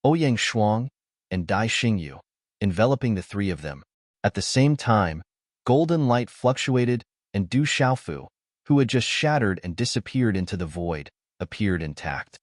Ouyang Shuang, and Dai Xingyu, enveloping the three of them. At the same time, golden light fluctuated, and Du Xiaofu, who had just shattered and disappeared into the void, appeared intact.